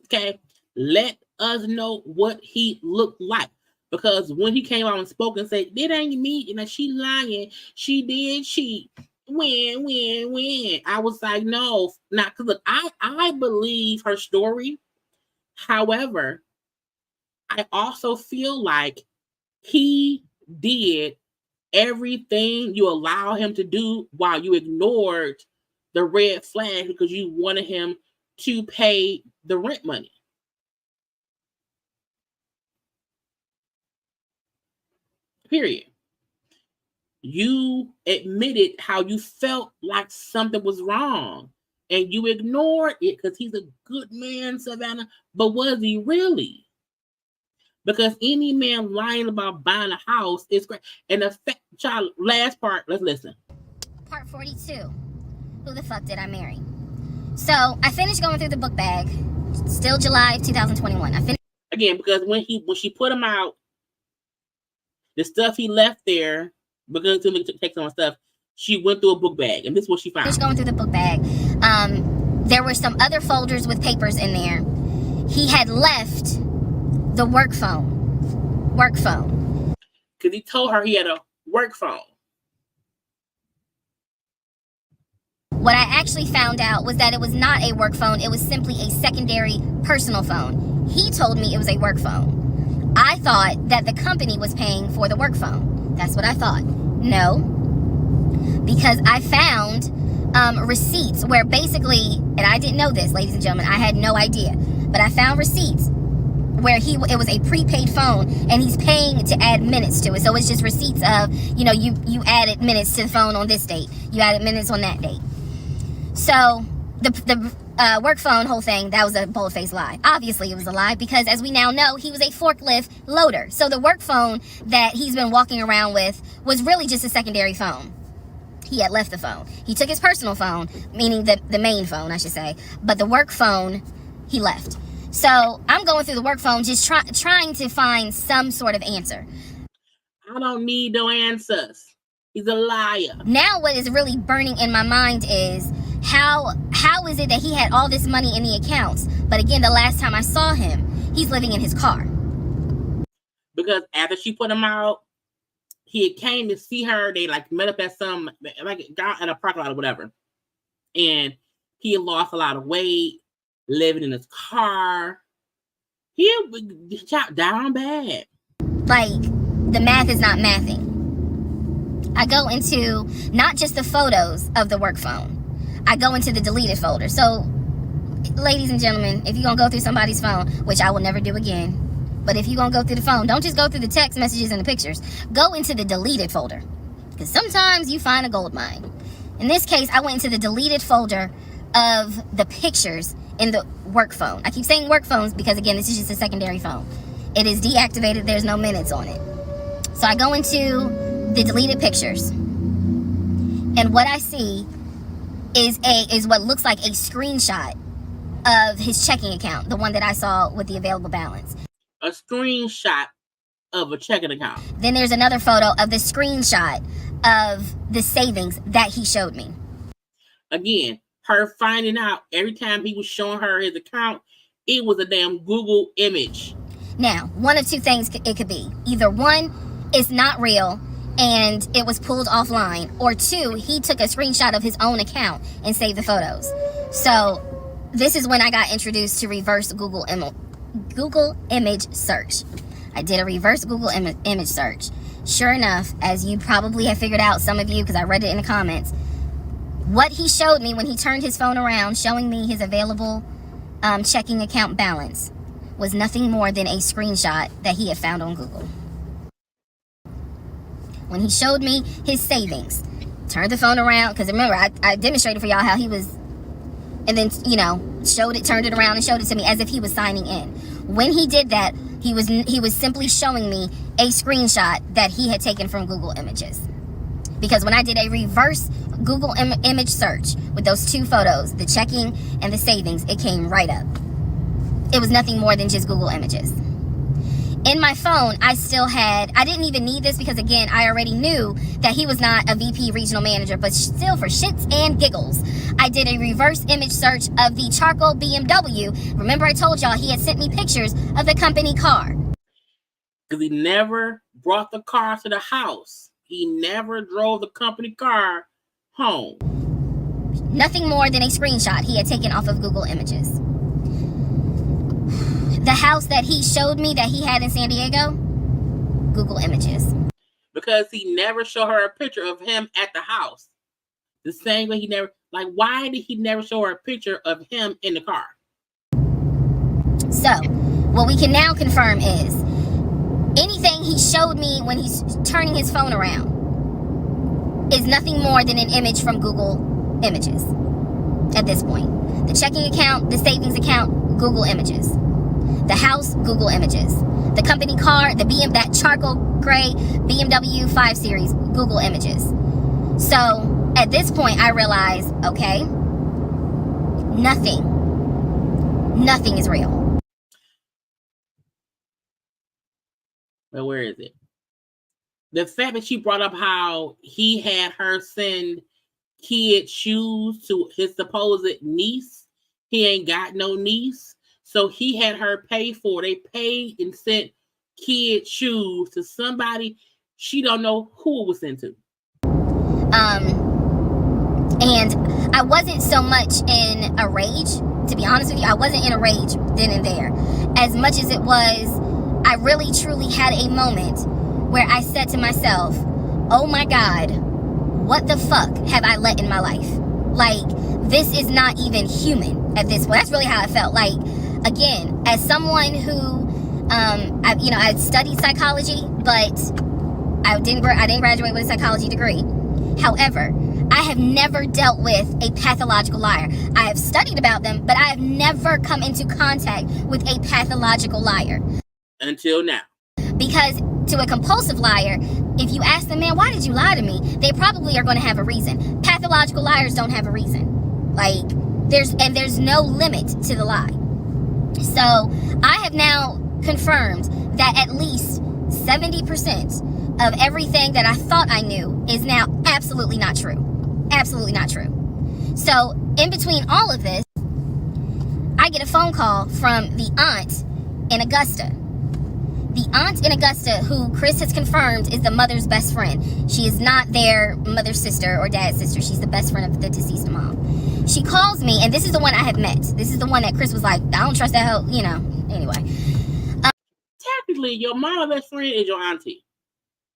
Okay? Let us know what he looked like. Because when he came out and spoke and said, "It ain't me," and she lying, she did cheat. When. I was like, no, not because look, I believe her story. However, I also feel like he did everything you allow him to do while you ignored the red flag because you wanted him to pay the rent money. Period. You admitted how you felt like something was wrong and you ignored it because he's a good man, Savannah. But was he really? Because any man lying about buying a house is great. And the child, last part, let's listen. Part 42. Who the fuck did I marry? So I finished going through the book bag. Still July 2021. I finished again because when she put him out, the stuff he left there because to take some stuff, she went through a book bag, and this is what she found. Finished going through the book bag. There were some other folders with papers in there. He had left the work phone. Because he told her he had a work phone. What I actually found out was that it was not a work phone. It was simply a secondary personal phone. He told me it was a work phone. I thought that the company was paying for the work phone. That's what I thought. No. Because I found receipts where basically, and I didn't know this, ladies and gentlemen, I had no idea. But I found receipts where it was a prepaid phone and he's paying to add minutes to it. So it's just receipts of, you added minutes to the phone on this date. You added minutes on that date. So the work phone whole thing, that was a bold-faced lie. Obviously it was a lie because as we now know, he was a forklift loader. So the work phone that he's been walking around with was really just a secondary phone. He had left the phone. He took his personal phone, meaning the main phone, I should say. But the work phone, he left. So I'm going through the work phone just trying to find some sort of answer. I don't need no answers. He's a liar. Now what is really burning in my mind is how is it that he had all this money in the accounts? But again, the last time I saw him, he's living in his car. Because after she put him out, he came to see her. They met up at some got in a parking lot or whatever. And he had lost a lot of weight, living in his car. He chopped down bad. The math is not mathing. I go into not just the photos of the work phone. I go into the deleted folder. So, ladies and gentlemen, if you're going to go through somebody's phone, which I will never do again, but if you're going to go through the phone, don't just go through the text messages and the pictures. Go into the deleted folder. Because sometimes you find a gold mine. In this case, I went into the deleted folder of the pictures in the work phone. I keep saying work phones because, again, this is just a secondary phone. It is deactivated. There's no minutes on it. So I go into the deleted pictures. And what I see is what looks like a screenshot of his checking account, the one that I saw with the available balance. A screenshot of a checking account. Then there's another photo of the screenshot of the savings that he showed me. Again, her finding out every time he was showing her his account, it was a damn Google image. Now, one of two things it could be. Either one, it's not real and it was pulled offline, or two, he took a screenshot of his own account and saved the photos. So this is when I got introduced to reverse Google image search. I did a reverse Google image search. Sure enough, as you probably have figured out, some of you, because I read it in the comments, what he showed me when he turned his phone around showing me his available checking account balance was nothing more than a screenshot that he had found on Google. When he showed me his savings, turned the phone around, because remember, I demonstrated for y'all how he was, and then, turned it around and showed it to me as if he was signing in. When he did that, he was simply showing me a screenshot that he had taken from Google Images. Because when I did a reverse Google image search with those two photos, the checking and the savings, it came right up. It was nothing more than just Google Images. In my phone, I didn't even need this because, again, I already knew that he was not a VP regional manager, but still, for shits and giggles, I did a reverse image search of the charcoal BMW. Remember I told y'all he had sent me pictures of the company car. Because he never brought the car to the house. He never drove the company car home. Nothing more than a screenshot he had taken off of Google Images. The house that he showed me that he had in San Diego, Google Images. Because he never showed her a picture of him at the house. The same way he never, like, why did he never show her a picture of him in the car? So, what we can now confirm is anything he showed me when he's turning his phone around is nothing more than an image from Google Images at this point. The checking account, the savings account, Google Images. The house, Google Images. The company car, that charcoal gray BMW 5 Series, Google Images. So, at this point, I realize, okay, nothing is real. But where is it? The fact that she brought up how he had her send kid shoes to his supposed niece. He ain't got no niece. So he had her pay for it. They paid and sent kid shoes to somebody she don't know who it was sent to. And I wasn't so much in a rage, to be honest with you. I wasn't in a rage then and there. As much as it was, I really truly had a moment where I said to myself, oh my God, what the fuck have I let in my life? Like, this is not even human at this point. That's really how I felt. Like, again, as someone who, I studied psychology, but I didn't graduate with a psychology degree. However, I have never dealt with a pathological liar. I have studied about them, but I have never come into contact with a pathological liar. Until now. Because to a compulsive liar, if you ask them, man, why did you lie to me? They probably are going to have a reason. Pathological liars don't have a reason. Like, there's no limit to the lie. So I have now confirmed that at least 70% of everything that I thought I knew is now absolutely not true. Absolutely not true. So in between all of this, I get a phone call from the aunt in Augusta. The aunt in Augusta, who Chris has confirmed is the mother's best friend. She is not their mother's sister or dad's sister. She's the best friend of the deceased mom. She calls me, and this is the one I have met. This is the one that Chris was like, I don't trust that hoe, anyway. Technically, your mama best friend is your auntie.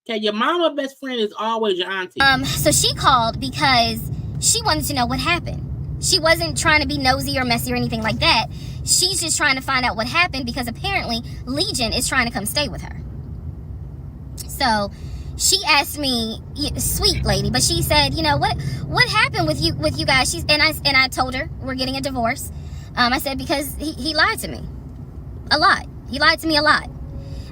Okay, your mama best friend is always your auntie. So she called because she wanted to know what happened. She wasn't trying to be nosy or messy or anything like that. She's just trying to find out what happened because apparently Legion is trying to come stay with her. So she asked me, sweet lady, but she said, what happened with you guys? And I told her we're getting a divorce. I said because he lied to me a lot. He lied to me a lot.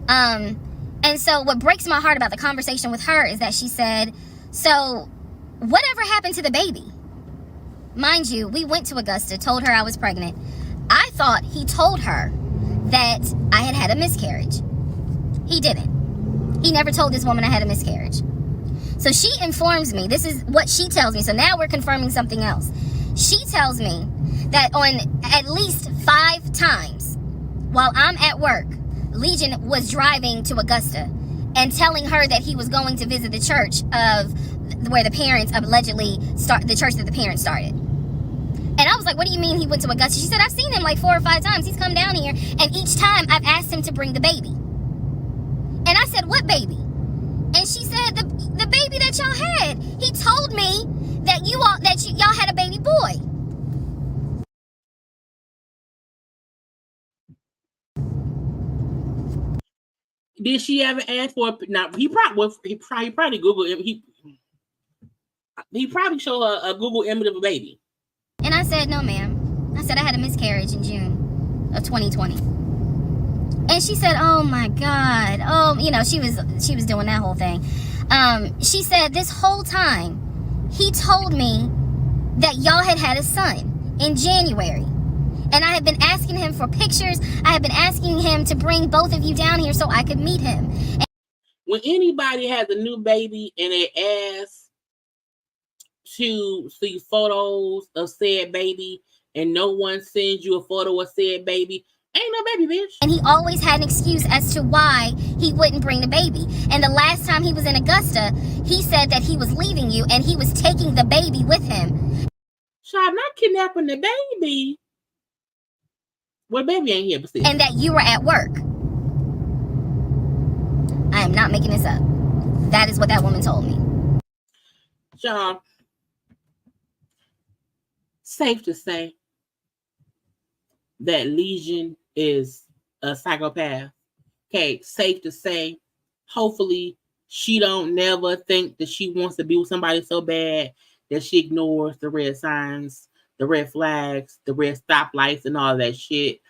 And so what breaks my heart about the conversation with her is that she said, so whatever happened to the baby? Mind you, we went to Augusta, told her I was pregnant. I thought he told her that I had a miscarriage. He didn't. He never told this woman I had a miscarriage. So she informs me, this is what she tells me. So now we're confirming something else. She tells me that on at least 5 times while I'm at work, Legion was driving to Augusta and telling her that he was going to visit the church of where the parents allegedly the church that the parents started. And I was like, what do you mean he went to Augusta? She said, I've seen him like 4 or 5 times. He's come down here, and each time I've asked him to bring the baby. And I said, what baby? And she said, the baby that y'all had. He told me that y'all had a baby boy. Did she ever ask for? Now he probably Google him. He probably showed her a Google image of a baby. And I said, no, ma'am. I said I had a miscarriage in June of 2020. And she said, oh my God. Oh, she was doing that whole thing. She said this whole time he told me that y'all had a son in January. And I have been asking him for pictures. I have been asking him to bring both of you down here so I could meet him. When anybody has a new baby and they ask to see photos of said baby and no one sends you a photo of said baby, Ain't no baby, bitch. And he always had an excuse as to why he wouldn't bring the baby. And the last time he was in Augusta, he said that he was leaving you and he was taking the baby with him. Child, not kidnapping the baby. Well, baby ain't here, but still. And that you were at work. I am not making this up. That is what that woman told me. Child, safe to say that Legion is a psychopath. Okay, safe to say, hopefully she don't never think that she wants to be with somebody so bad that she ignores the red signs, the red flags, the red stoplights, and all that shit.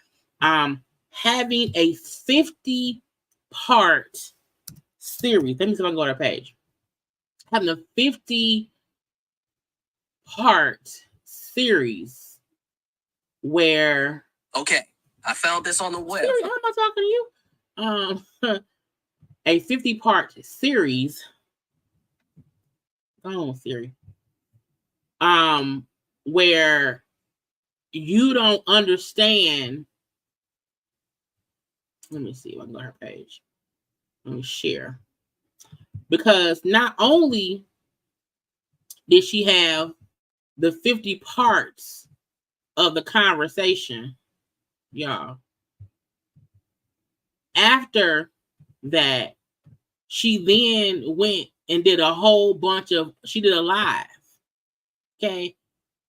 Having a 50-part series. Let me see if I can go to her page. Having a 50-part series where okay, I found this on the web. Siri, how am I talking to you? A 50-part series. Go on, Siri. Where you don't understand. Let me see if I can go to her page. Let me share. Because not only did she have the 50 parts of the conversation, y'all. After that, she then went and did a whole bunch of, she did a live. Okay.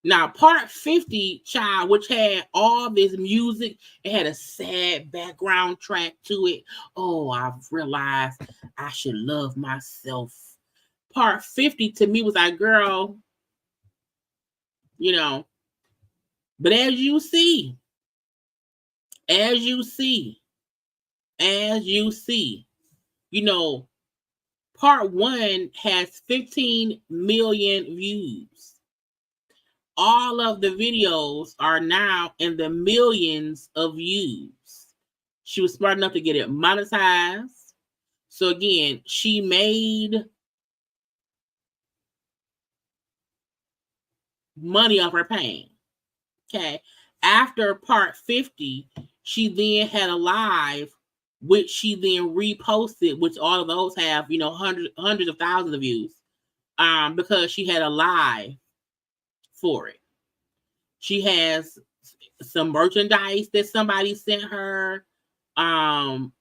Now, part 50, child, which had all this music, it had a sad background track to it. Oh, I've realized I should love myself. Part 50 to me was like, girl, you know, but as you see, you know, part 1 has 15 million views. All of the videos are now in the millions of views. She was smart enough to get it monetized. So again, she made money off her pain. Okay. After part 50, she then had a live, which she then reposted, which all of those have, you know, hundreds of thousands of views. Because she had a live for it. She has some merchandise that somebody sent her. Child.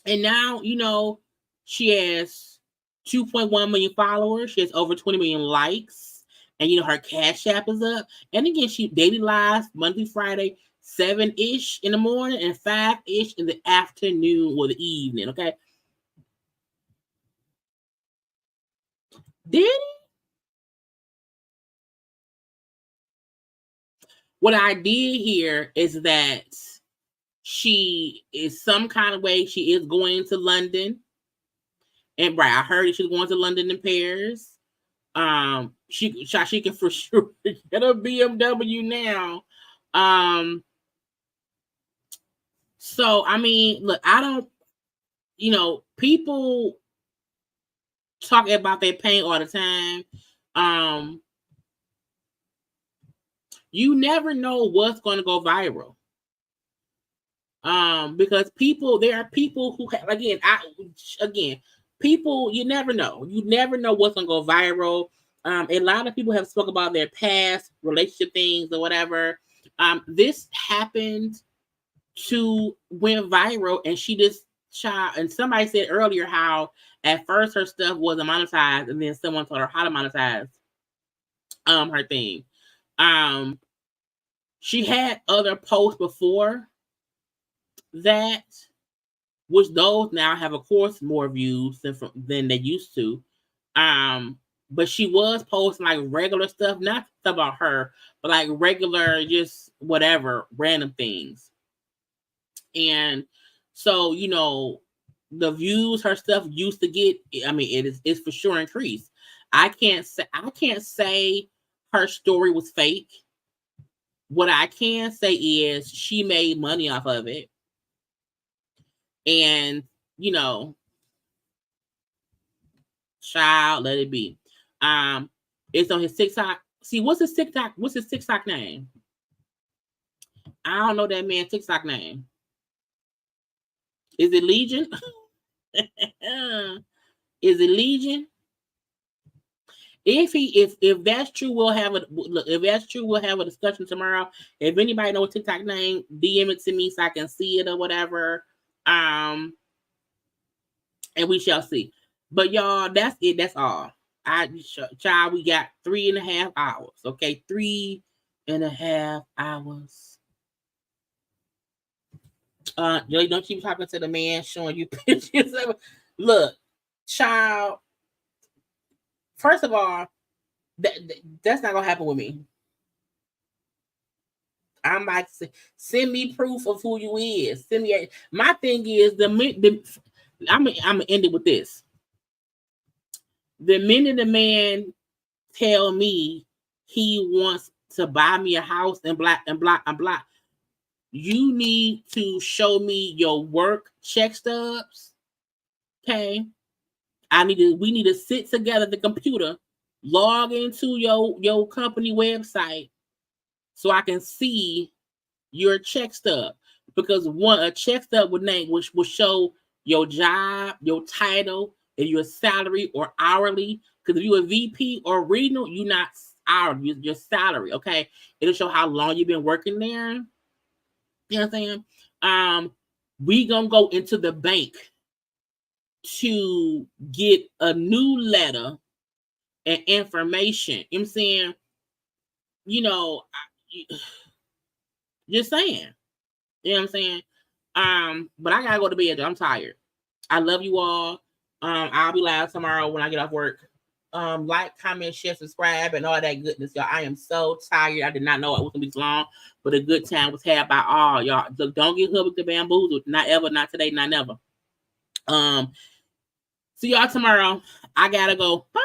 And now, you know, she has 2.1 million followers. She has over 20 million likes. And, you know, her CashApp is up. And again, she daily lives Monday, Friday, 7-ish in the morning and 5-ish in the afternoon or the evening, okay? Did he? What I did hear is that she is some kind of way, she is going to London. And right, I heard that she's going to London in Paris. She can for sure get a BMW now. So I mean, look, I don't, you know, people talk about their pain all the time. You never know what's going to go viral. Because there are people who have, people, you never know. You never know what's going to go viral. A lot of people have spoken about their past relationship things or whatever. This happened to went viral, and she just shot. And somebody said earlier how at first her stuff wasn't monetized, and then someone told her how to monetize her thing. She had other posts before that, which those now have, of course, more views than they used to. But she was posting like regular stuff, not stuff about her, but like regular, just whatever, random things. And so, you know, the views her stuff used to get, I mean, it's for sure increased. I can't say her story was fake. What I can say is she made money off of it. And, you know, child, let it be. It's on his TikTok. See, what's his TikTok name? I don't know that man's TikTok name. Is it Legion? Is it Legion? If that's true, we'll have a look. If that's true, we'll have a discussion tomorrow. If anybody knows TikTok name, DM it to me so I can see it or whatever. And we shall see. But y'all, that's it. That's all. Child, we got 3.5 hours. Okay, 3.5 hours. Joey, don't keep talking to the man showing you pictures. Look, child. First of all, that's not gonna happen with me. I'm like, send me proof of who you is. Send me. My thing is I'm gonna end it with this. The minute the man tell me he wants to buy me a house and blah, you need to show me your work check stubs. Okay. We need to sit together at the computer, log into your company website so I can see your check stub. Because a check stub will show your job, your title, and your salary or hourly. Because if you're a VP or regional, you're not hourly, your salary, okay? It'll show how long you've been working there. You know what I'm saying? We gonna go into the bank to get a new letter and information. You know what I'm saying? You know, just saying. You know what I'm saying? But I gotta go to bed. I'm tired. I love you all. I'll be live tomorrow when I get off work. Like, comment, share, subscribe, and all that goodness, y'all. I am so tired. I did not know it was gonna be so long, but a good time was had by all y'all. Look, don't get hooked with the bamboozled. Not ever, not today, not never. See y'all tomorrow. I gotta go. Bye.